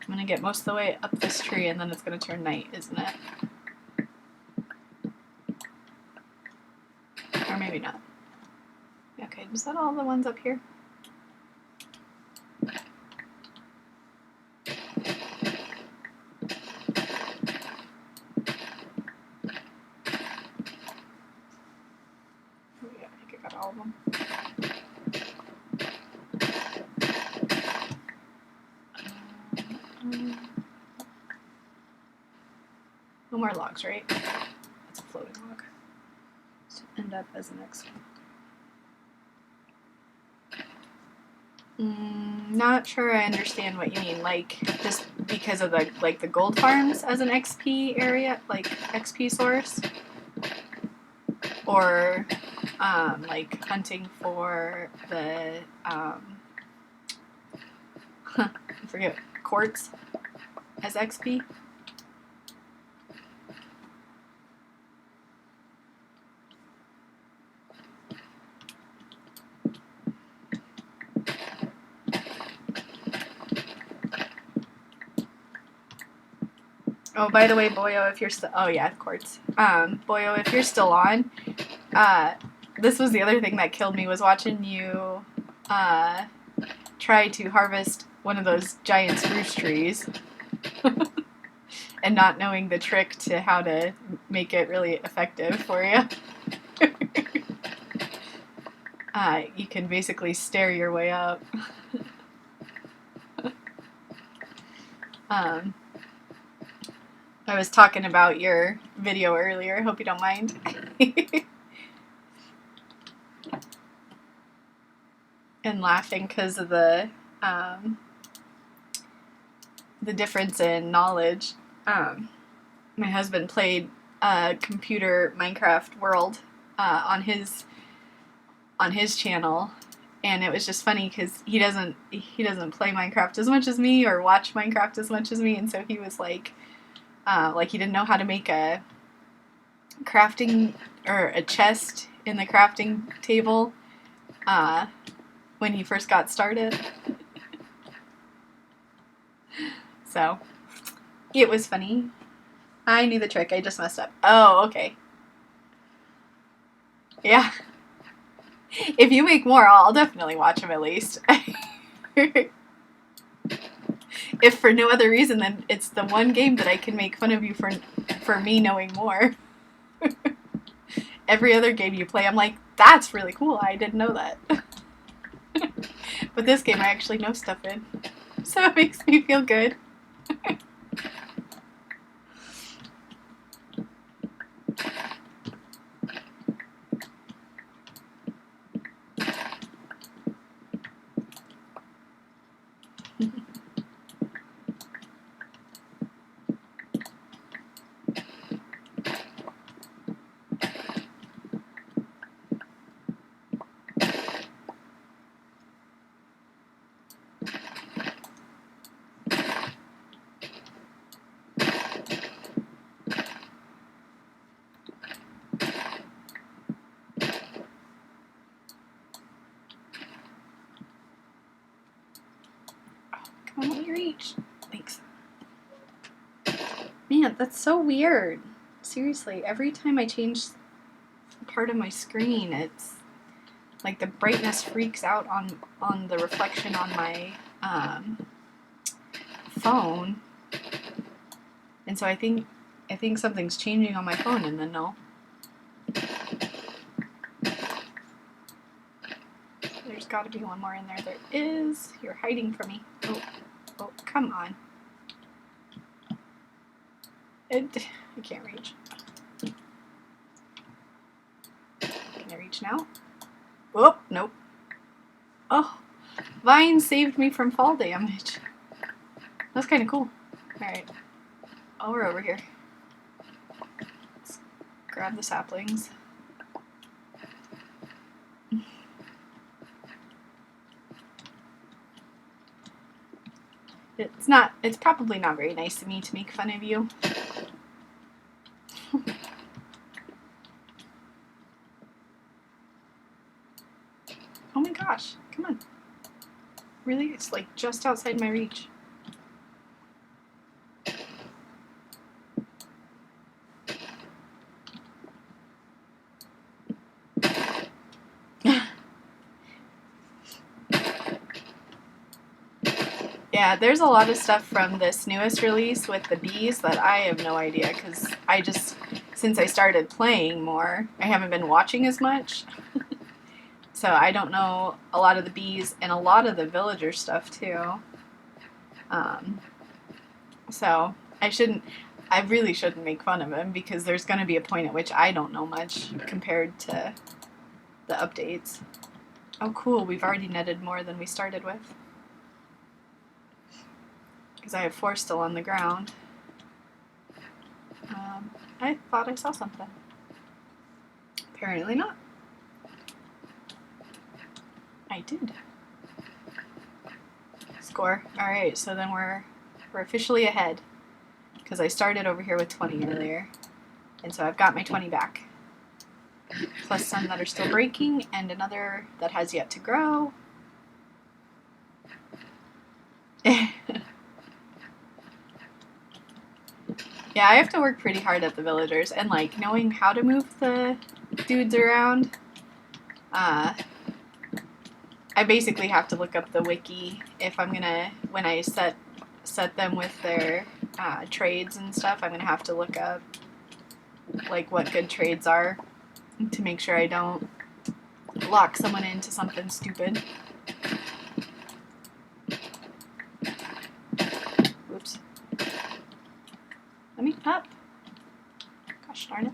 going to get most of the way up this tree, and then it's going to turn night, isn't it? Or maybe not. Okay, is that all the ones up here? Yeah, I think I got all of them. No more logs, right? It's a floating log. To end up as an XP. Not sure I understand what you mean. Like, just because of the gold farms as an XP area, like XP source, or like hunting for the I forget, quartz as XP. Oh, by the way, Boyo, if you're still... Oh, yeah, quartz. Boyo, if you're still on, this was the other thing that killed me, was watching you try to harvest one of those giant spruce trees and not knowing the trick to how to make it really effective for you. You can basically stair your way up. I was talking about your video earlier. Hope you don't mind. And laughing because of the difference in knowledge. My husband played computer Minecraft World on his channel, and it was just funny because he doesn't play Minecraft as much as me or watch Minecraft as much as me, and so he was like he didn't know how to make a crafting or a chest in the crafting table when he first got started. So it was funny. I knew the trick, I just messed up. Oh, okay. Yeah. If you make more, I'll definitely watch them at least. If for no other reason, then it's the one game that I can make fun of you for me knowing more. Every other game you play, I'm like, that's really cool, I didn't know that. But this game I actually know stuff in. So it makes me feel good. reach. Thanks. Man, that's so weird. Seriously, every time I change part of my screen, it's like the brightness freaks out on the reflection on my phone. And so I think something's changing on my phone, and then no. There's got to be one more in there. There is. You're hiding from me. Oh, come on. I can't reach. Can I reach now? Oh, nope. Oh, vine saved me from fall damage. That's kind of cool. Alright. Oh, we're over here. Let's grab the saplings. It's probably not very nice of me to make fun of you. Oh my gosh, come on. Really? It's like just outside my reach. Yeah, there's a lot of stuff from this newest release with the bees that I have no idea, because since I started playing more, I haven't been watching as much. So I don't know a lot of the bees and a lot of the villager stuff too. So I really shouldn't make fun of him, because there's going to be a point at which I don't know much compared to the updates. Oh cool, we've already netted more than we started with. Because I have 4 still on the ground. I thought I saw something. Apparently not. I did. Score. Alright, so then we're officially ahead. Because I started over here with 20 earlier. And so I've got my 20 back. Plus some that are still breaking, and another that has yet to grow. Yeah, I have to work pretty hard at the villagers, and like knowing how to move the dudes around. I basically have to look up the wiki if I'm gonna, when I set them with their trades and stuff, I'm gonna have to look up like what good trades are to make sure I don't lock someone into something stupid. Whoops. Let me up. Gosh darn it.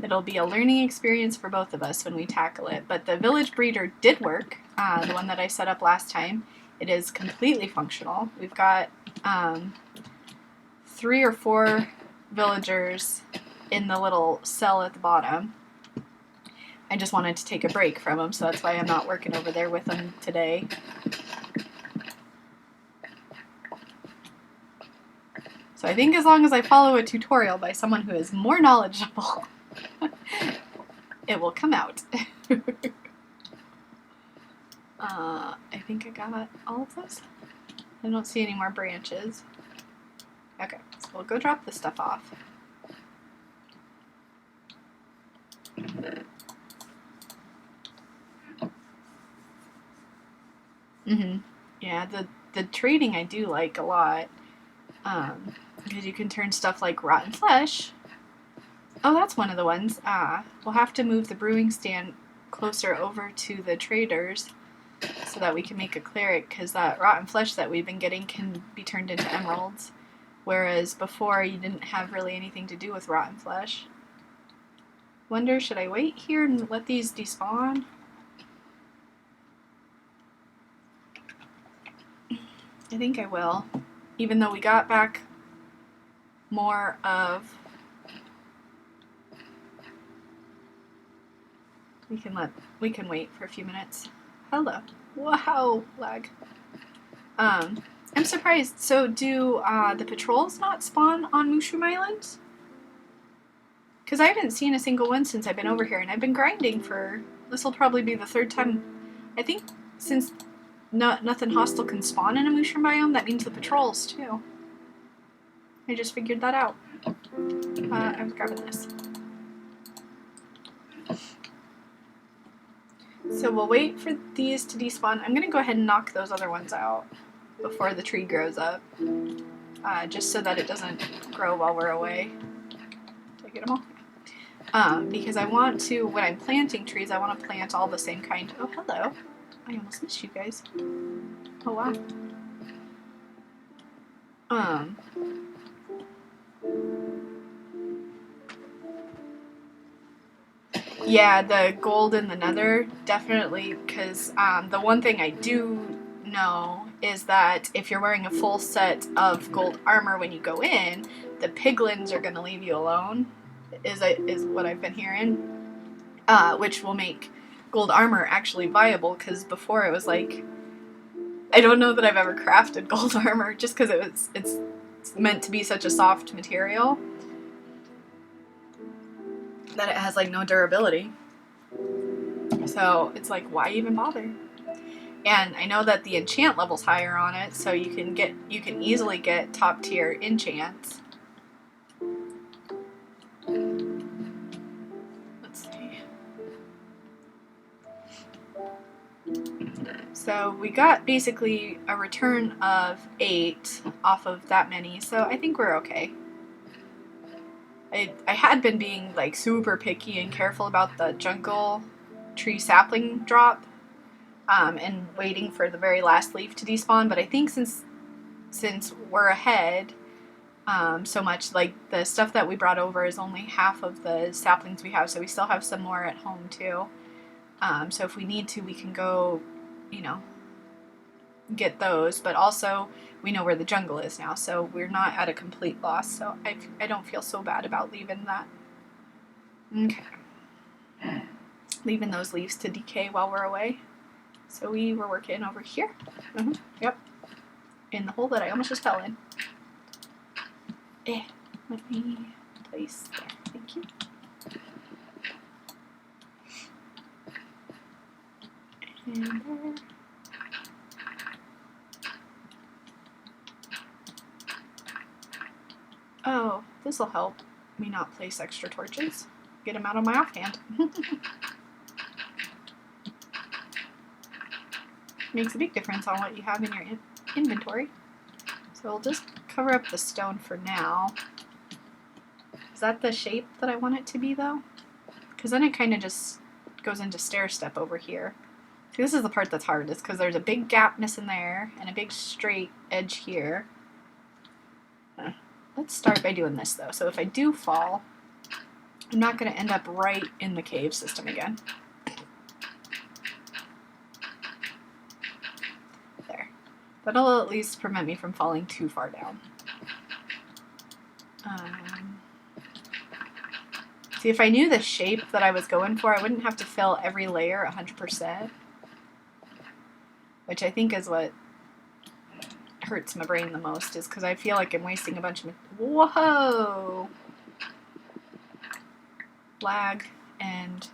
It'll be a learning experience for both of us when we tackle it. But the village breeder did work, the one that I set up last time. It is completely functional. We've got 3 or 4 villagers in the little cell at the bottom. I just wanted to take a break from them, so that's why I'm not working over there with them today. So I think as long as I follow a tutorial by someone who is more knowledgeable, it will come out. I think I got all of those. I don't see any more branches. Okay, so we'll go drop this stuff off. Yeah, the trading I do like a lot, because you can turn stuff like rotten flesh. Oh, that's one of the ones. We'll have to move the brewing stand closer over to the traders so that we can make a cleric, because that rotten flesh that we've been getting can be turned into emeralds, whereas before you didn't have really anything to do with rotten flesh. Wonder, should I wait here and let these despawn? I think I will, even though we got back more of... We can wait for a few minutes. Hello. Wow, lag. I'm surprised. So do the patrols not spawn on MOOshroom Island? Because I haven't seen a single one since I've been over here, and I've been grinding for... This will probably be the third time. I think since nothing hostile can spawn in a MOOshroom biome, that means the patrols, too. I just figured that out. I was grabbing this. So we'll wait for these to despawn. I'm going to go ahead and knock those other ones out before the tree grows up. Just so that it doesn't grow while we're away. Did I get them all? Because I want to, when I'm planting trees, I want to plant all the same kind. Oh, hello. I almost missed you guys. Oh, wow. Yeah, the gold in the nether, definitely, because the one thing I do know is that if you're wearing a full set of gold armor when you go in, the piglins are going to leave you alone, is what I've been hearing, which will make gold armor actually viable, because before it was like, I don't know that I've ever crafted gold armor, just because it's meant to be such a soft material that it has like no durability. So it's like, why even bother? And I know that the enchant level's higher on it, so you can easily get top tier enchants. Let's see. So we got basically a return of 8 off of that many, so I think we're okay. I had been being like super picky and careful about the jungle tree sapling drop, and waiting for the very last leaf to despawn, but I think since we're ahead so much, like the stuff that we brought over is only half of the saplings we have, so we still have some more at home too. So if we need to, we can go, you know, get those, but also we know where the jungle is now, so we're not at a complete loss, so I don't feel so bad about leaving that. Okay. Leaving those leaves to decay while we're away. So we were working over here. Yep. In the hole that I almost just fell in. Let me place there. Thank you. And there. Oh, this will help me not place extra torches. Get them out of my offhand. Makes a big difference on what you have in your inventory. So we'll just cover up the stone for now. Is that the shape that I want it to be, though? Because then it kind of just goes into stair step over here. See, this is the part that's hard, is because there's a big gap missing there and a big straight edge here. Let's start by doing this, though. So if I do fall, I'm not going to end up right in the cave system again. There. That'll at least prevent me from falling too far down. See, if I knew the shape that I was going for, I wouldn't have to fill every layer 100%. Which I think is what hurts my brain the most, is because I feel like I'm wasting a bunch of... Whoa! Lag and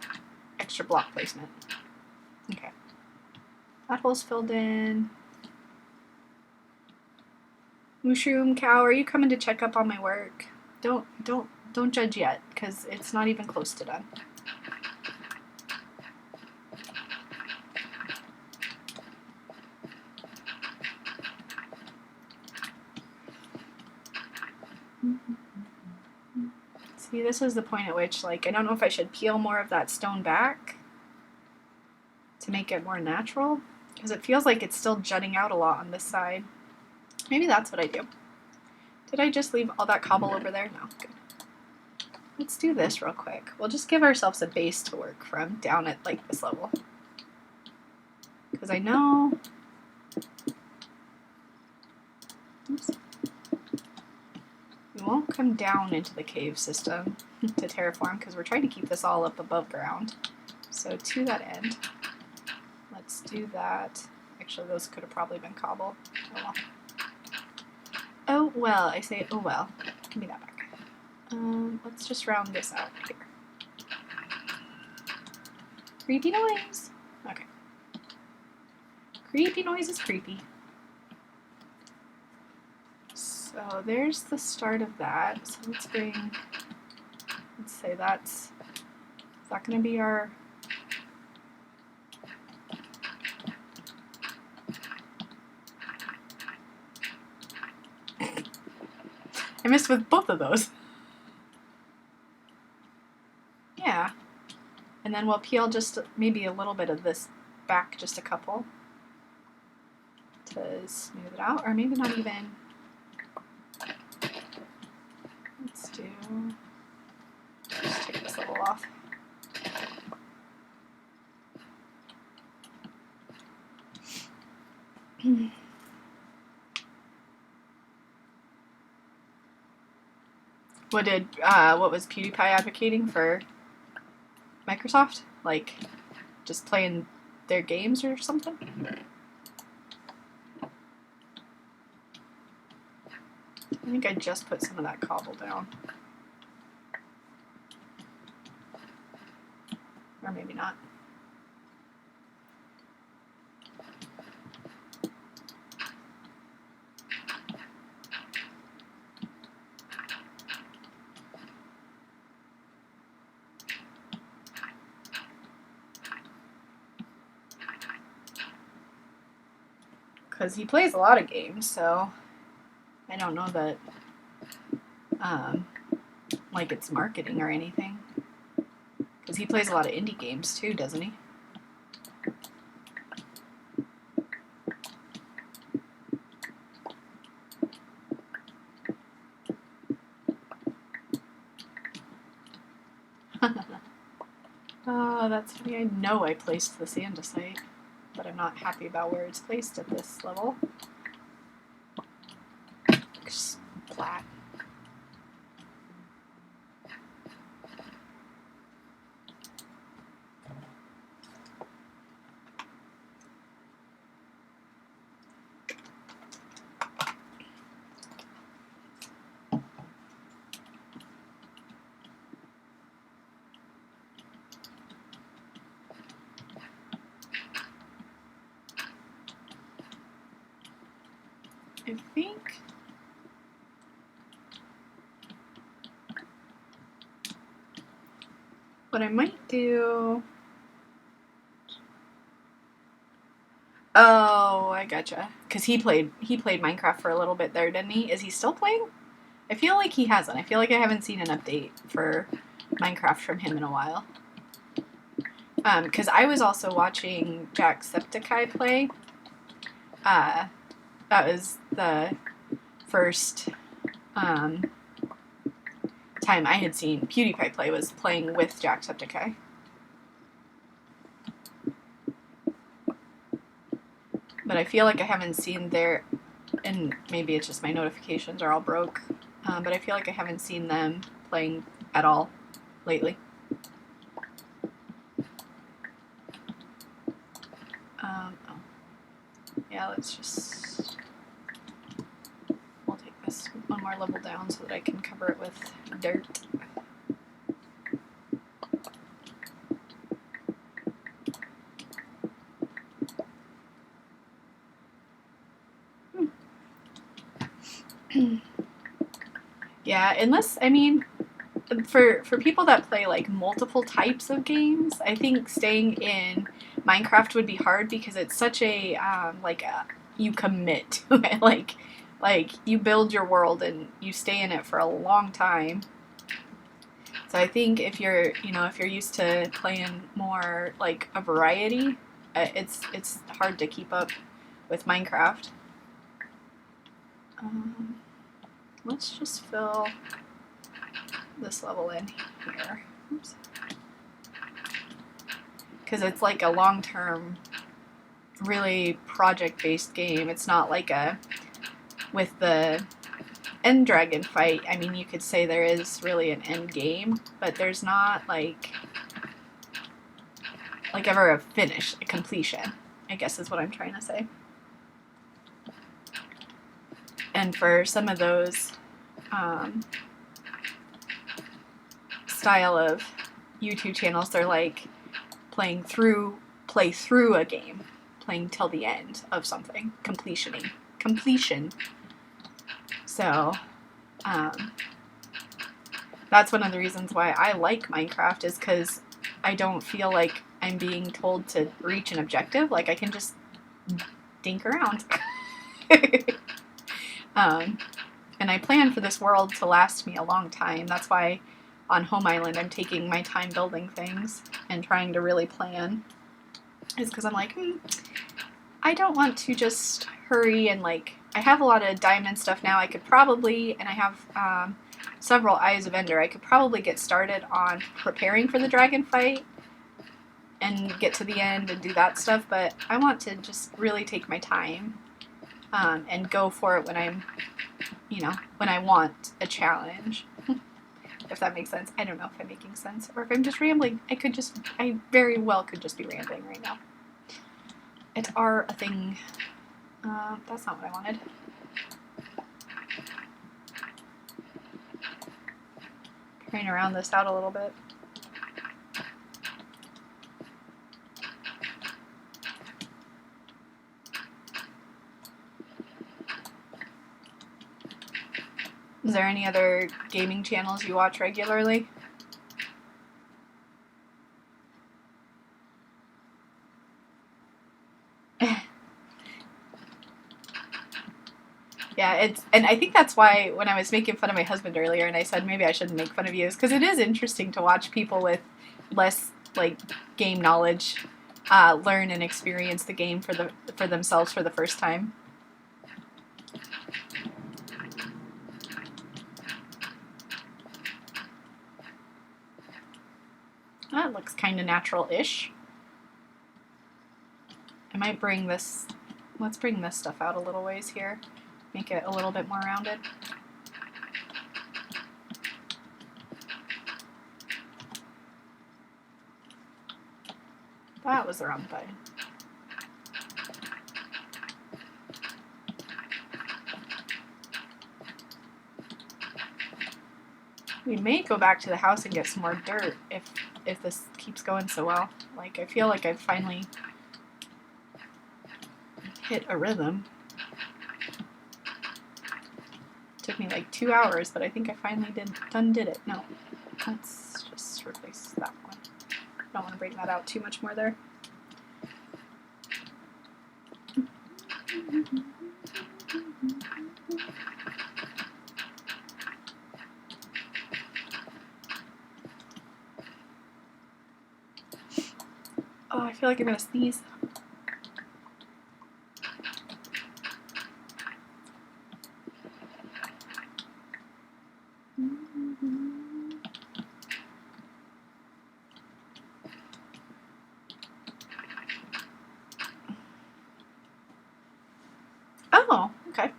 extra block placement. Okay. That hole's filled in. MOOshroom cow, are you coming to check up on my work? Don't judge yet, because it's not even close to done. See, this is the point at which, like, I don't know if I should peel more of that stone back to make it more natural, because it feels like it's still jutting out a lot on this side. Maybe that's what I do. Did I just leave all that cobble over there? No, good. Let's do this real quick. We'll just give ourselves a base to work from down at, like, this level. Because I know... Oops. We won't come down into the cave system to terraform, because we're trying to keep this all up above ground. So to that end, let's do that. Actually, those could have probably been cobble. Oh well. Oh well, I say oh well. Give me that back. Let's just round this out here. Creepy noise. Okay. Creepy noise is creepy. So there's the start of that. So let's say is that going to be our... I missed with both of those. Yeah. And then we'll peel just maybe a little bit of this back, just a couple, to smooth it out, or maybe not even. Let's just take this level off. What was PewDiePie advocating for Microsoft? Like, just playing their games or something? I think I just put some of that cobble down. Or maybe not. Because he plays a lot of games, so I don't know that, like, it's marketing or anything. Because he plays a lot of indie games too, doesn't he? Oh, that's funny. I know I placed the andesite, but I'm not happy about where it's placed at this level. Just flat. I think what I might do... Oh, I gotcha. Because he played Minecraft for a little bit there, didn't he? Is he still playing? I feel like he hasn't. I feel like I haven't seen an update for Minecraft from him in a while. Because I was also watching Jacksepticeye play. That was the first time I had seen PewDiePie play, was playing with Jacksepticeye. But I feel like I haven't seen their, and maybe it's just my notifications are all broke, but I feel like I haven't seen them playing at all lately. Oh. Yeah, we'll take this one more level down so that I can cover it with dirt. Yeah, unless, I mean, for people that play like multiple types of games, I think staying in Minecraft would be hard because it's such a you commit to it, like you build your world and you stay in it for a long time. So I think if you're used to playing more like a variety, it's hard to keep up with Minecraft. Let's just fill this level in here. Oops. Because it's like a long-term, really project-based game. It's not like with the end dragon fight, I mean, you could say there is really an end game, but there's not like ever a finish, a completion, I guess is what I'm trying to say. And for some of those style of YouTube channels. They're like play through a game, playing till the end of something, completion. So, that's one of the reasons why I like Minecraft, is because I don't feel like I'm being told to reach an objective. Like, I can just dink around. And I plan for this world to last me a long time. That's why on Home Island I'm taking my time building things and trying to really plan. Is because I'm like, I don't want to just hurry and like, I have a lot of diamond stuff now. I could probably, and I have several Eyes of Ender, I could probably get started on preparing for the dragon fight and get to the end and do that stuff, but I want to just really take my time and go for it when I'm, when I want a challenge. If that makes sense. I don't know if I'm making sense, or if I'm just rambling. I very well could just be rambling right now. It are a thing. That's not what I wanted. Trying to round this out a little bit. Is there any other gaming channels you watch regularly? Yeah, and I think that's why when I was making fun of my husband earlier and I said maybe I shouldn't make fun of you, is because it is interesting to watch people with less like game knowledge learn and experience the game for themselves for the first time. That looks kind of natural-ish. I might bring this, let's bring this stuff out a little ways here. Make it a little bit more rounded. That was the wrong button. We may go back to the house and get some more dirt if this keeps going so well. Like, I feel like I've finally hit a rhythm. Took me like 2 hours, but I think I finally did it. No, let's just replace that one. I don't want to bring that out too much more there. Oh, I feel like I'm gonna sneeze. Oh, okay.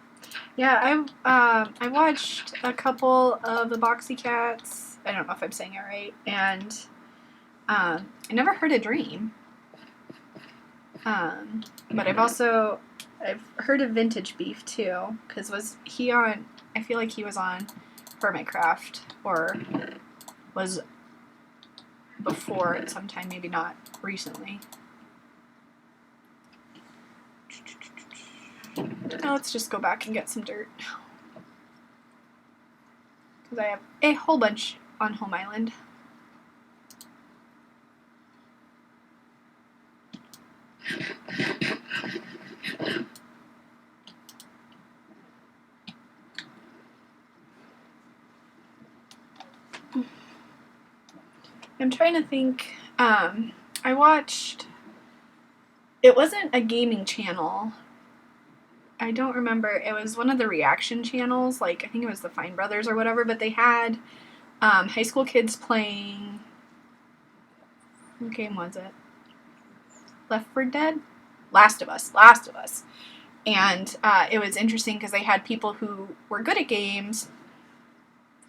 Yeah, I watched a couple of the Boxy Cats. I don't know if I'm saying it right. And I never heard a Dream. But I've heard of Vintage Beef too. Because was he on, I feel like he was on Hermitcraft, or was before at some time, maybe not recently. Now let's just go back and get some dirt. Because I have a whole bunch on Home Island. I'm trying to think. I watched, it wasn't a gaming channel. I don't remember. It was one of the reaction channels, like I think it was the Fine Brothers or whatever, but they had high school kids playing, what game was it? Left 4 Dead? Last of Us. And it was interesting because they had people who were good at games,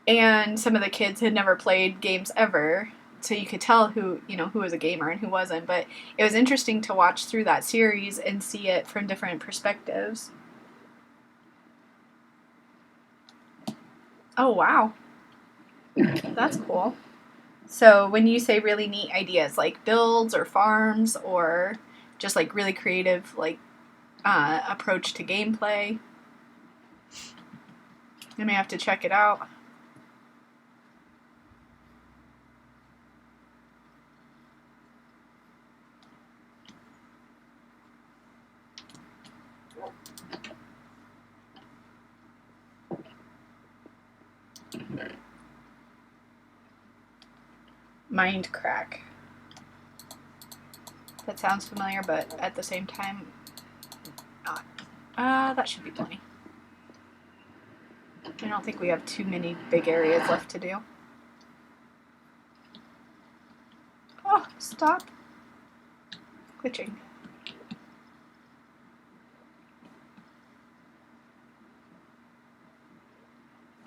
and some of the kids had never played games ever, so you could tell who was a gamer and who wasn't. But it was interesting to watch through that series and see it from different perspectives. Oh, wow. That's cool. So when you say really neat ideas, like builds or farms or just like really creative like approach to gameplay, I may have to check it out. Mind crack. That sounds familiar, but at the same time, not. That should be plenty. I don't think we have too many big areas left to do. Oh, stop glitching.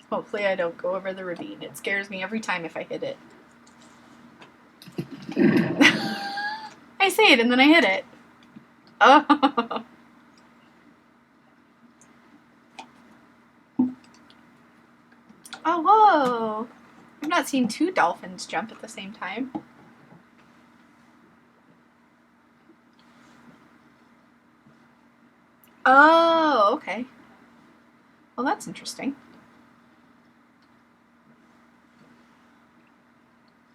Hopefully I don't go over the ravine. It scares me every time if I hit it. I say it and then I hit it. Oh. Oh, whoa. I've not seen two dolphins jump at the same time. Oh, okay. Well, that's interesting.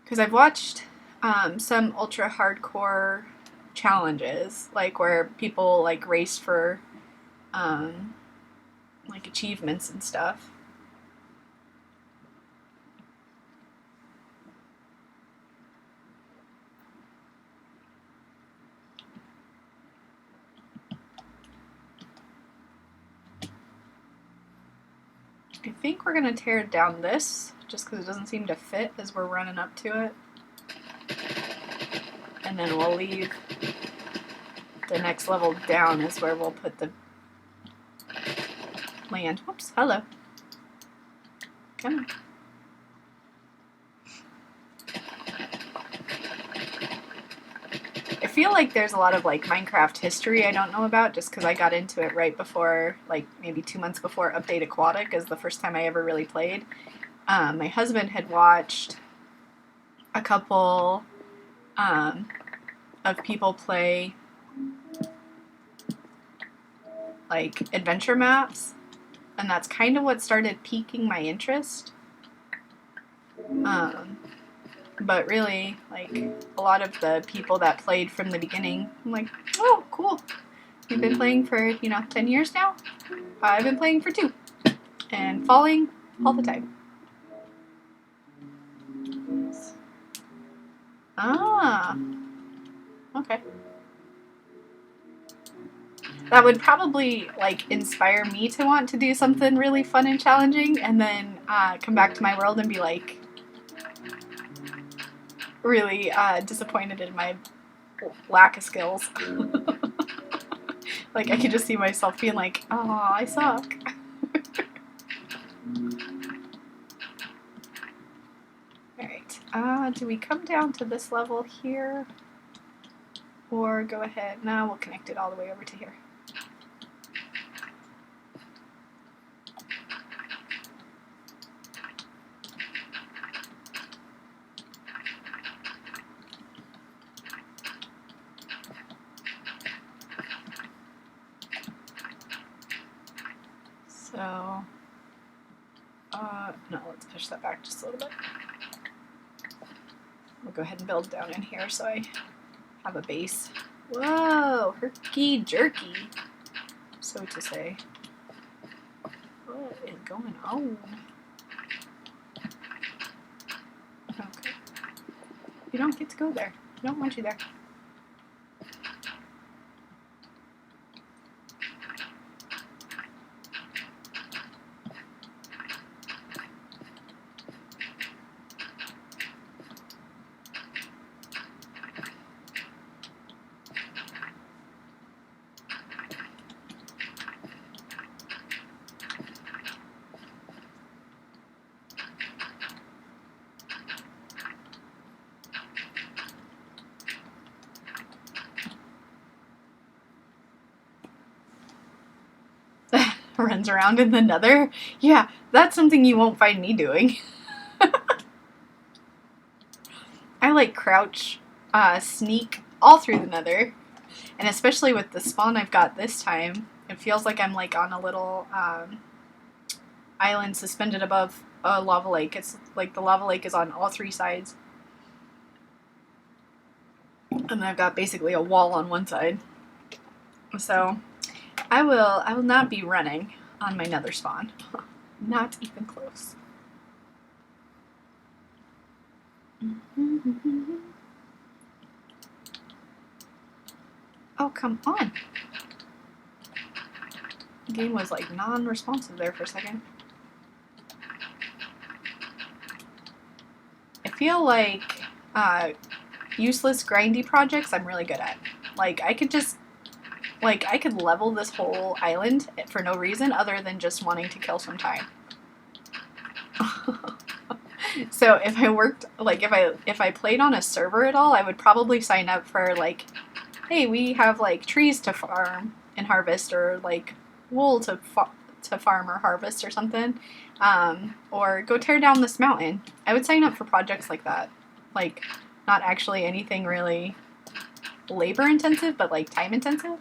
Because I've watched some ultra hardcore challenges, like where people like race for like achievements and stuff. I think we're gonna tear down this just because it doesn't seem to fit as we're running up to it. And then we'll leave the next level down is where we'll put the land. Whoops, hello. Come on. I feel like there's a lot of like Minecraft history I don't know about just because I got into it right before, like maybe 2 months before Update Aquatic is the first time I ever really played. My husband had watched a couple of people play like adventure maps, and that's kind of what started piquing my interest. But really, like a lot of the people that played from the beginning, I'm like, oh, cool. You've been playing for 10 years now. I've been playing for 2, and falling all the time. Ah, okay. That would probably like inspire me to want to do something really fun and challenging, and then come back to my world and be like really disappointed in my lack of skills. Like I could just see myself being like, oh, I suck. Alright, do we come down to this level here? Or go ahead? No, we'll connect it all the way over to here. So, no, let's push that back just a little bit. We'll go ahead and build down in here so I have a base. Whoa, herky jerky, so to say. What is going on? Okay. You don't get to go there. I don't want you there. Runs around in the nether. Yeah, that's something you won't find me doing. I like crouch, sneak all through the nether. And especially with the spawn I've got this time, it feels like I'm like on a little island suspended above a lava lake. It's like the lava lake is on all three sides. And I've got basically a wall on one side. So I will not be running on my nether spawn. Not even close. Oh, come on. The game was like non-responsive there for a second. I feel like useless grindy projects I'm really good at. Like I could level this whole island for no reason other than just wanting to kill some time. So if I worked, like if I played on a server at all, I would probably sign up for like, hey, we have like trees to farm and harvest, or like wool to farm or harvest or something, or go tear down this mountain. I would sign up for projects like that, like not actually anything really labor intensive, but like time intensive.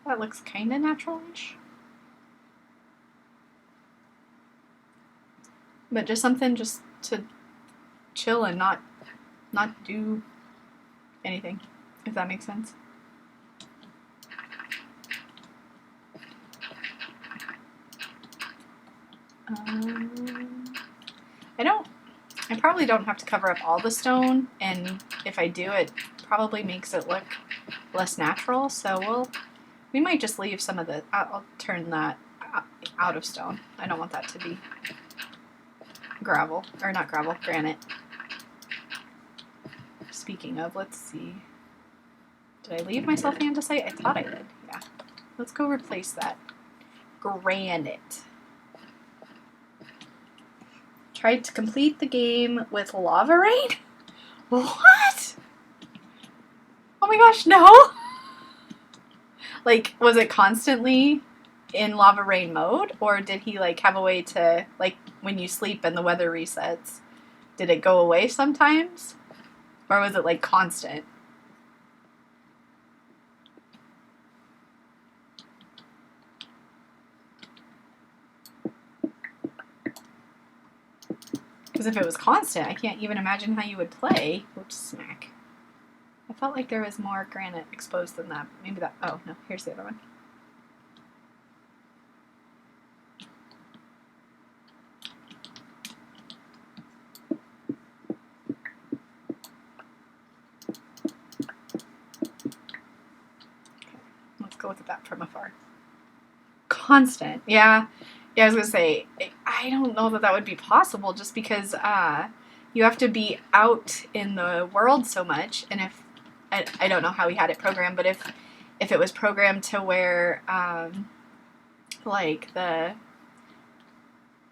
That looks kind of natural-ish. But just something just to chill and not do anything, if that makes sense. I probably don't have to cover up all the stone, and if I do, it probably makes it look less natural, so we might just leave some of the, I'll turn that out of stone. I don't want that to be gravel, or not gravel, granite. Speaking of, let's see. Did I leave myself andesite? I thought I did, yeah. Let's go replace that. Granite. Tried to complete the game with lava rain? What? Oh my gosh, no! Like, was it constantly in lava rain mode? Or did he, like, have a way to, like, when you sleep and the weather resets, did it go away sometimes? Or was it, like, constant? Because if it was constant, I can't even imagine how you would play. Oops, smack. I felt like there was more granite exposed than that. Maybe that, oh no, here's the other one. Okay, let's go look at that from afar. Constant, yeah. Yeah, I was gonna say, I don't know that would be possible just because you have to be out in the world so much, and if, I don't know how he had it programmed, but if it was programmed to where, like, the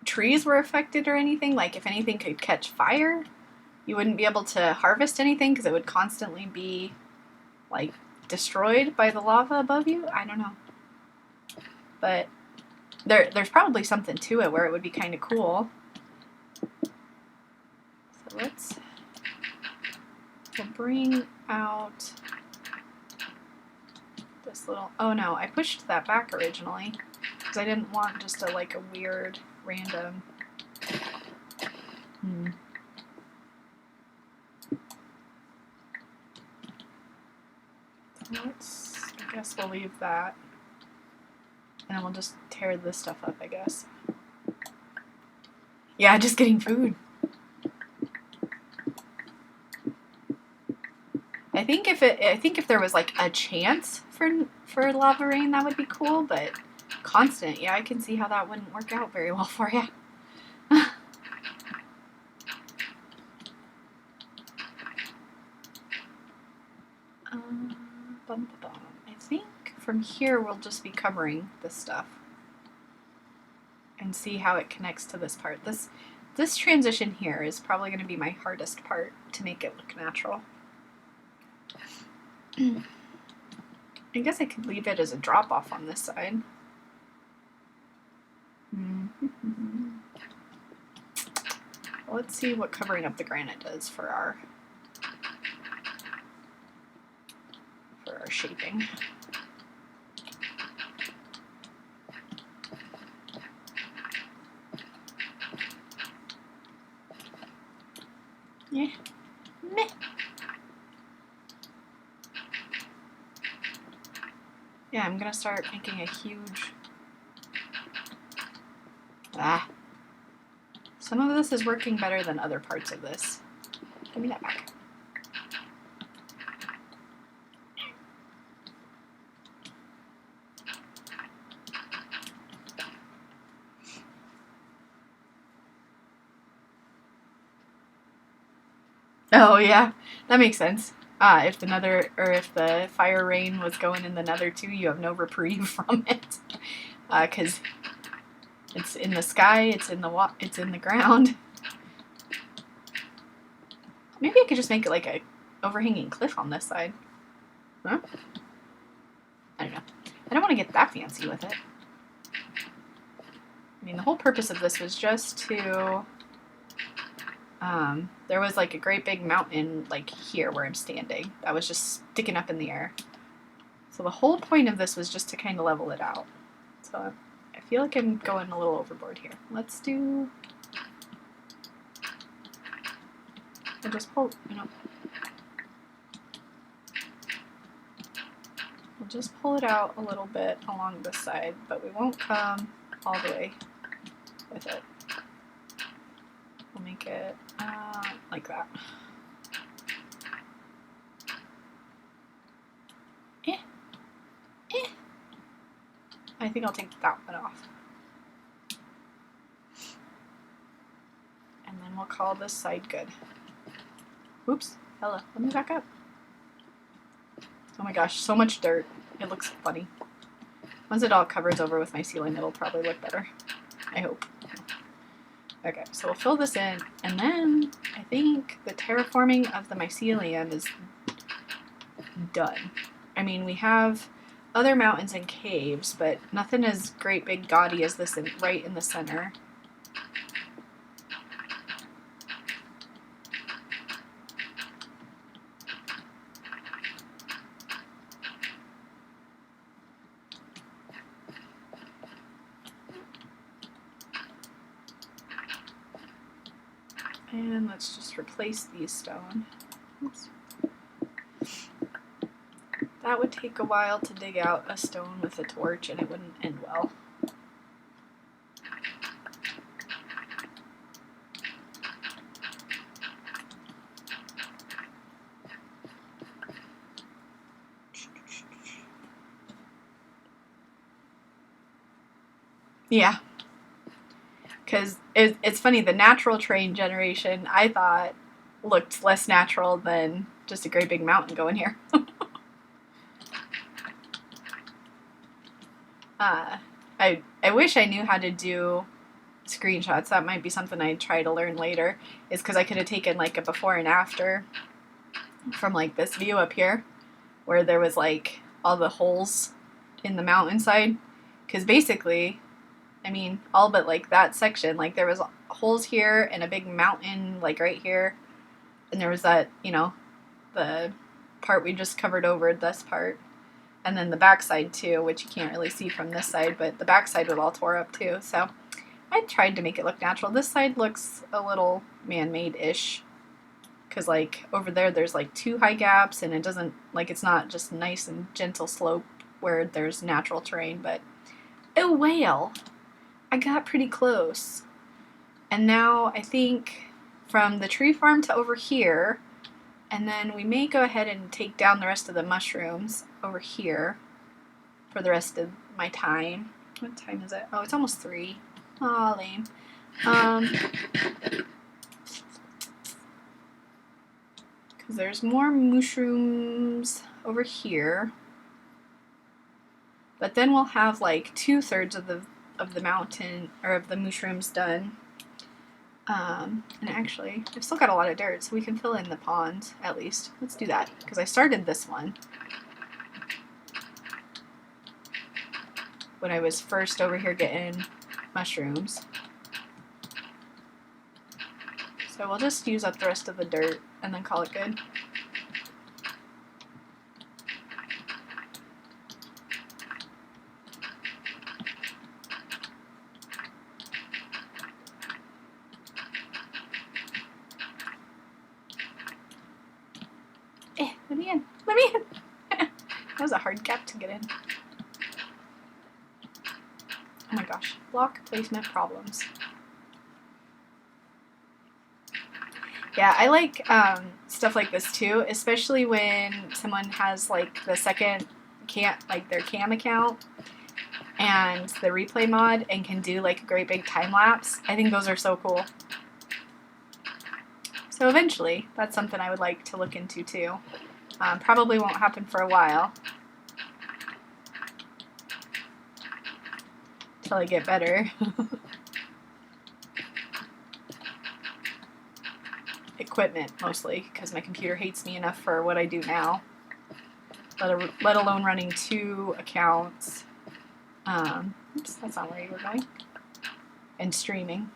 trees were affected or anything, like if anything could catch fire, you wouldn't be able to harvest anything because it would constantly be, like, destroyed by the lava above you. I don't know. But there's probably something to it where it would be kind of cool. So we'll bring out this little, oh no, I pushed that back originally because I didn't want just a weird random, I guess we'll leave that. And we'll just tear this stuff up, I guess. Yeah, just getting food. I think if there was like a chance for lava rain, that would be cool, but constant, yeah, I can see how that wouldn't work out very well for you. I think from here we'll just be covering this stuff and see how it connects to this part. This transition here is probably going to be my hardest part to make it look natural. I guess I could leave it as a drop off on this side. let's see what covering up the granite does for our shaping. Yeah. Meh. Yeah, I'm gonna start making a huge... Some of this is working better than other parts of this. Give me that back. Oh yeah, that makes sense. If the fire rain was going in the nether too, you have no reprieve from it. Because it's in the sky, it's in the ground. Maybe I could just make it like a overhanging cliff on this side. Huh? I don't know. I don't want to get that fancy with it. I mean, the whole purpose of this was just to... there was like a great big mountain like here where I'm standing that was just sticking up in the air. So the whole point of this was just to kind of level it out. So I feel like I'm going a little overboard here. Let's do... I'll just pull, we'll just pull it out a little bit along this side, but we won't come all the way with it. We'll make it like that. I think I'll take that one off. And then we'll call this side good. Oops, Ella, let me back up. Oh my gosh, so much dirt. It looks funny. Once it all covers over with my ceiling, it'll probably look better. I hope. Okay, so we'll fill this in, and then I think the terraforming of the mycelium is done. I mean, we have other mountains and caves, but nothing as great big gaudy as this right in the center. And let's just replace these stone. Oops. That would take a while to dig out a stone with a torch, and it wouldn't end well. Yeah. Because it's funny, the natural terrain generation, I thought, looked less natural than just a great big mountain going here. I wish I knew how to do screenshots. That might be something I'd try to learn later, is because I could have taken like a before and after from like this view up here, where there was like all the holes in the mountainside. Because basically, I mean, all but like that section, like there was holes here and a big mountain like right here, and there was that, the part we just covered over, this part, and then the backside too, which you can't really see from this side, but the backside was all tore up too. So I tried to make it look natural. This side looks a little man-made-ish, because like over there's like 2 high gaps, and it doesn't, like, it's not just nice and gentle slope where there's natural terrain. But oh whale, I got pretty close. And now I think from the tree farm to over here, and then we may go ahead and take down the rest of the mushrooms over here for the rest of my time. What time is it? Oh, it's almost 3. Aw, lame. Because there's more mushrooms over here. But then we'll have like 2/3 of the mountain, or of the mushrooms done. And actually, I've still got a lot of dirt, so we can fill in the pond, at least. Let's do that, because I started this one when I was first over here getting mushrooms. So we'll just use up the rest of the dirt and then call it good. Let me in. Let me in. That was a hard gap to get in. Oh my gosh. Block placement problems. Yeah, I like stuff like this too, especially when someone has like the second their cam account and the replay mod and can do like a great big time lapse. I think those are so cool. So eventually, that's something I would like to look into too. Probably won't happen for a while. Till I get better. Equipment, mostly, because my computer hates me enough for what I do now. Let alone running 2 accounts. Oops, that's not where you were going. And streaming.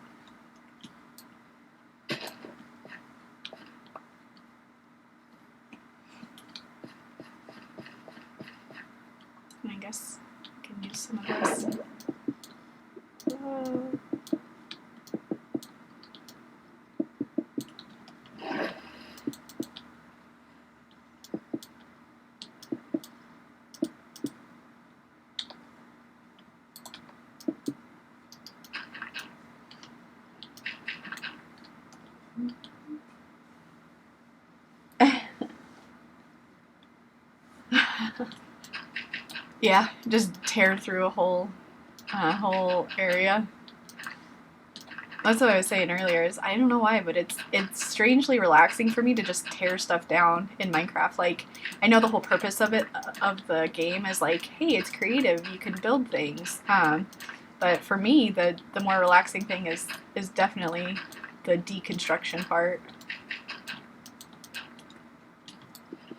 I guess I can use some of this. Yeah, just tear through a whole area. That's what I was saying earlier. Is I don't know why, but it's strangely relaxing for me to just tear stuff down in Minecraft. Like, I know the whole purpose of the game is like, hey, it's creative. You can build things. But for me, the more relaxing thing is definitely the deconstruction part.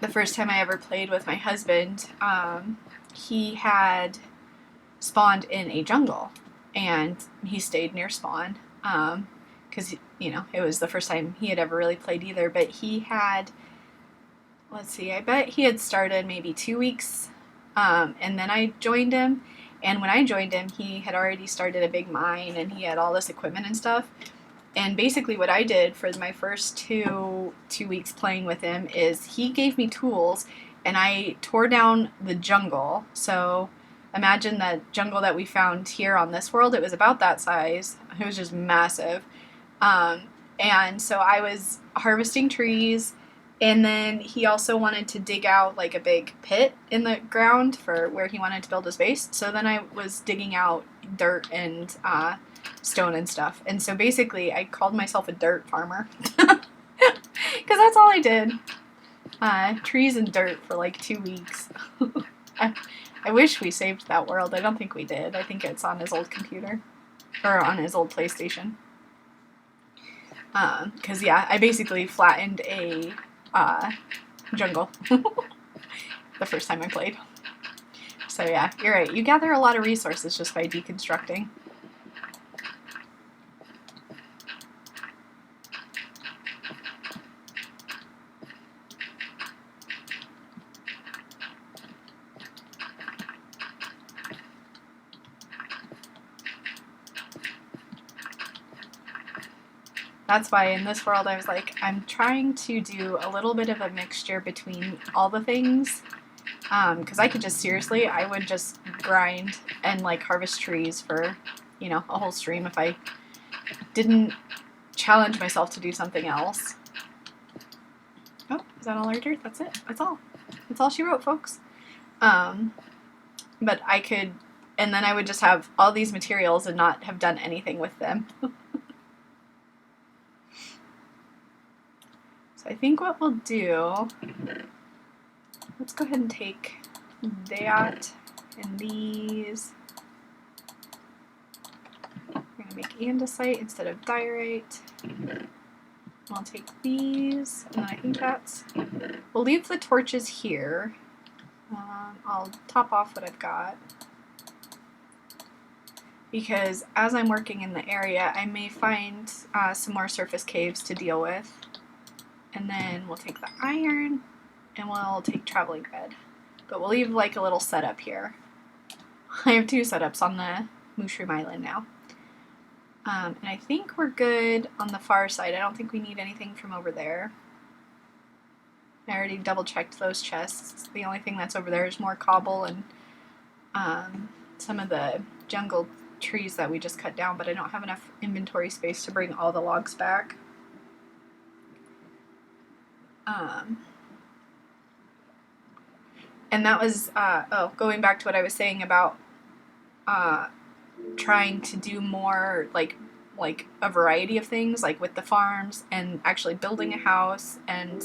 The first time I ever played with my husband, he had spawned in a jungle, and he stayed near spawn because it was the first time he had ever really played either. But he had, let's see, I bet he had started maybe 2 weeks, and then I joined him. And when I joined him, he had already started a big mine, and he had all this equipment and stuff. And basically what I did for my first two weeks playing with him is he gave me tools, and I tore down the jungle. So imagine that jungle that we found here on this world. It was about that size. It was just massive. And so I was harvesting trees, and then he also wanted to dig out like a big pit in the ground for where he wanted to build his base. So then I was digging out dirt and stone and stuff. And so basically I called myself a dirt farmer because that's all I did. Trees and dirt for like 2 weeks. I wish we saved that world. I don't think we did. I think it's on his old computer or on his old PlayStation. Because yeah, I basically flattened a jungle the first time I played. So yeah, you're right. You gather a lot of resources just by deconstructing. That's why in this world I was like, I'm trying to do a little bit of a mixture between all the things. Because I could just, seriously, I would just grind and like harvest trees for, a whole stream if I didn't challenge myself to do something else. Oh, is that all our dirt? That's it. That's all. That's all she wrote, folks. But I could, and then I would just have all these materials and not have done anything with them. So I think what we'll do, let's go ahead and take that and these. We're going to make andesite instead of diorite. I'll take these, and I think we'll leave the torches here. I'll top off what I've got. because as I'm working in the area, I may find some more surface caves to deal with. And then we'll take the iron, and we'll take traveling bed. But we'll leave like a little setup here. I have 2 setups on the MOOshroom Island now. And I think we're good on the far side. I don't think we need anything from over there. I already double checked those chests. The only thing that's over there is more cobble and some of the jungle trees that we just cut down, but I don't have enough inventory space to bring all the logs back. And that was, going back to what I was saying about trying to do more, like a variety of things, like with the farms and actually building a house and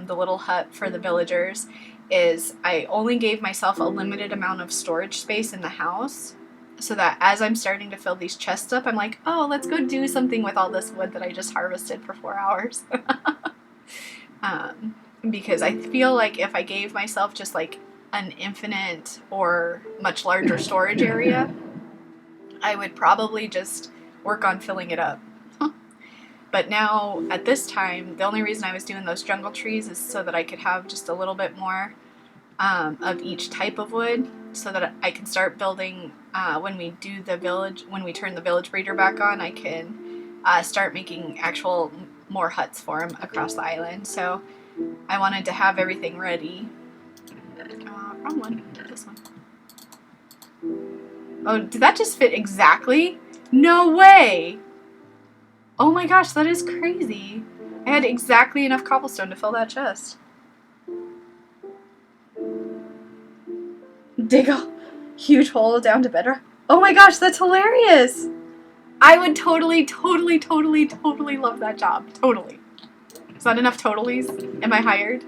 the little hut for the villagers, is I only gave myself a limited amount of storage space in the house, so that as I'm starting to fill these chests up, I'm like, oh, let's go do something with all this wood that I just harvested for 4 hours. Because I feel like if I gave myself just like an infinite or much larger storage area, I would probably just work on filling it up. But now, at this time, the only reason I was doing those jungle trees is so that I could have just a little bit more of each type of wood, so that I can start building, when we turn the village breeder back on, I can start making actual more huts for him across the island. So I wanted to have everything ready. Wrong one. This one. Oh, did that just fit exactly? No way! Oh my gosh, that is crazy. I had exactly enough cobblestone to fill that chest. Dig a huge hole down to bedrock. Oh my gosh, that's hilarious! I would totally love that job. Totally. Is that enough totallys? Am I hired?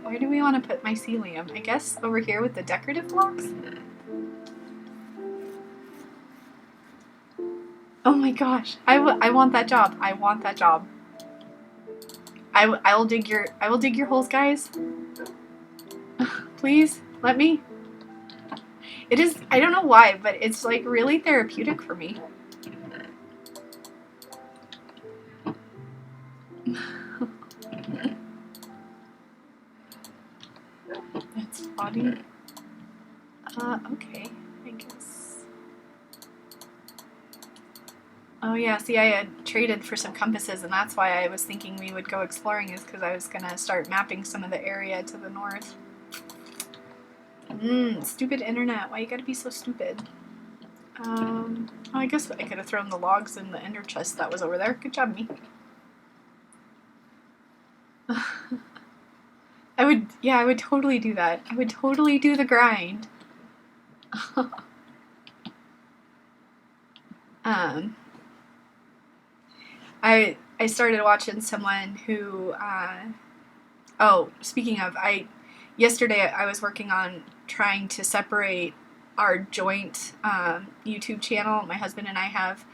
Where do we want to put mycelium? I guess over here with the decorative blocks? Oh my gosh. I want that job. I want that job. I will dig your holes, guys. Please, let me. It is, I don't know why, but it's like really therapeutic for me. That's funny. Okay, I guess. Oh yeah, see, I had traded for some compasses, and that's why I was thinking we would go exploring, is because I was gonna start mapping some of the area to the north. Stupid internet. Why you gotta be so stupid? Oh, I guess I could have thrown the logs in the ender chest that was over there. Good job, me. I would totally do that. I would totally do the grind. I started watching someone who, speaking of, yesterday I was working on trying to separate our joint YouTube channel my husband and I have,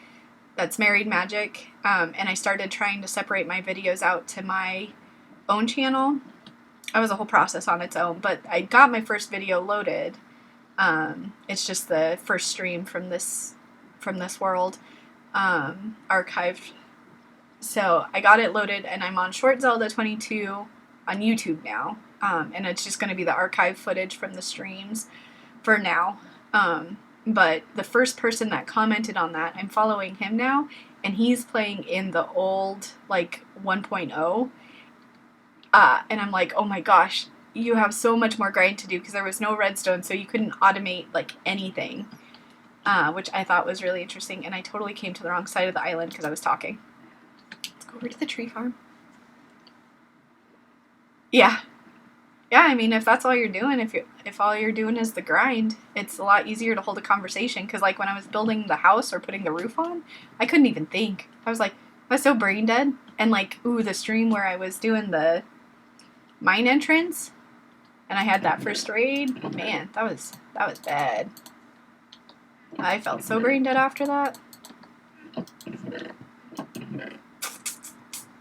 that's Married Magic, and I started trying to separate my videos out to my own channel. It was a whole process on its own, but I got my first video loaded. It's just the first stream from this world, archived. So I got it loaded, and I'm on Short Zelda 22 on YouTube now, and it's just going to be the archive footage from the streams for now. But the first person that commented on that, I'm following him now, and he's playing in the old, like, 1.0. And I'm like, oh my gosh, you have so much more grind to do, because there was no redstone, so you couldn't automate, like, anything, which I thought was really interesting, and I totally came to the wrong side of the island because I was talking. Let's go over to the tree farm. Yeah. Yeah, I mean, if that's all you're doing, if all you're doing is the grind, it's a lot easier to hold a conversation, because, like, when I was building the house or putting the roof on, I couldn't even think. I was like, I was so brain dead, and, like, the stream where I was doing the mine entrance, and I had that first raid, man, that was bad. I felt so brain dead after that.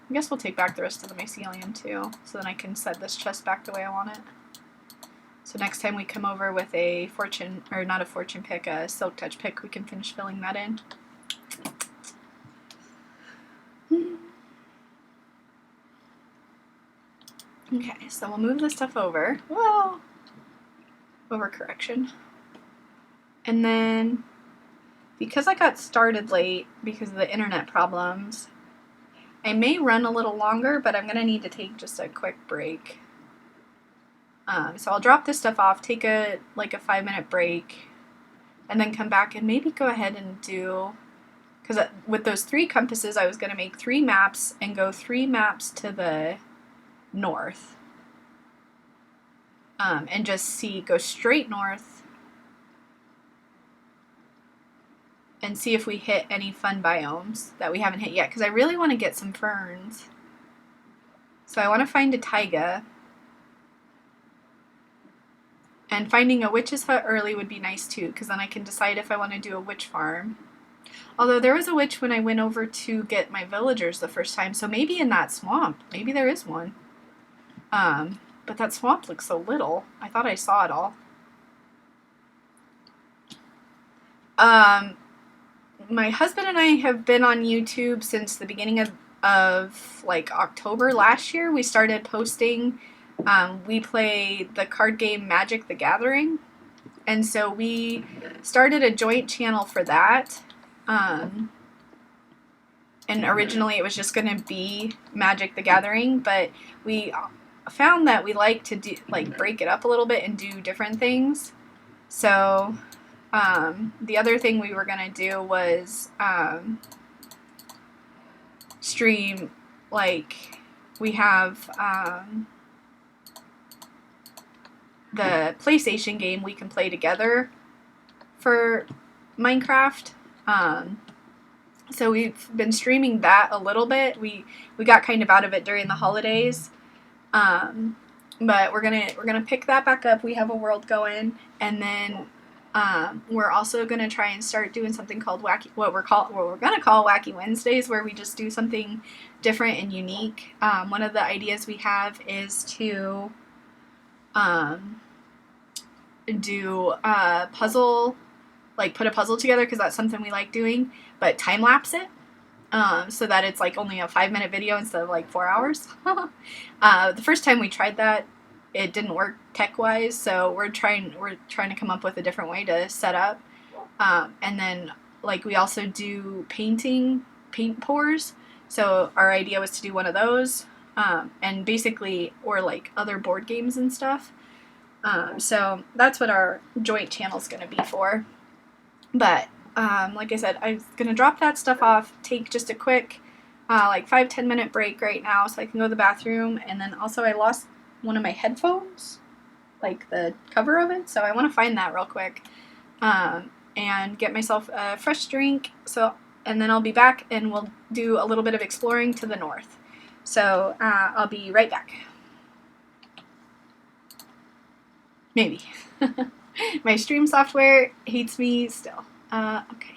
I guess we'll take back the rest of the mycelium too, so then I can set this chest back the way I want it. So next time we come over with a fortune, or not a fortune pick, a silk touch pick, we can finish filling that in. Okay, so we'll move this stuff over. Whoa! Overcorrection. And then, because I got started late because of the internet problems, I may run a little longer, but I'm going to need to take just a quick break. So I'll drop this stuff off, take a 5-minute break, and then come back and maybe go ahead and do, because with those 3 compasses, I was going to make 3 maps and go 3 maps to the north. And just go straight north and see if we hit any fun biomes that we haven't hit yet, because I really want to get some ferns. So I want to find a taiga. And finding a witch's hut early would be nice too, because then I can decide if I want to do a witch farm. Although there was a witch when I went over to get my villagers the first time, so maybe in that swamp. Maybe there is one. But that swamp looks so little. I thought I saw it all. My husband and I have been on YouTube since the beginning of like October last year. We started posting. We play the card game Magic the Gathering. And so we started a joint channel for that. And originally it was just going to be Magic the Gathering, but we found that we like to do, break it up a little bit and do different things. So the other thing we were going to do was stream, we have the PlayStation game we can play together for Minecraft. So we've been streaming that a little bit. We got kind of out of it during the holidays. But we're gonna pick that back up. We have a world going, and then we're also gonna try and start doing something called what we're gonna call Wacky Wednesdays, where we just do something different and unique. One of the ideas we have is to do a puzzle, put a puzzle together, because that's something we like doing, but time lapse it. So that it's only a 5-minute video instead of 4 hours. The first time we tried that, it didn't work tech-wise, so we're trying to come up with a different way to set up. And then we also do paint pours. So our idea was to do one of those, and basically, or other board games and stuff. So that's what our joint channel is going to be for. But like I said, I'm going to drop that stuff off, take just a quick 5-10 minute break right now so I can go to the bathroom. And then also I lost one of my headphones, the cover of it, so I want to find that real quick and get myself a fresh drink. And then I'll be back and we'll do a little bit of exploring to the north. So I'll be right back. Maybe. My stream software hates me still. Okay.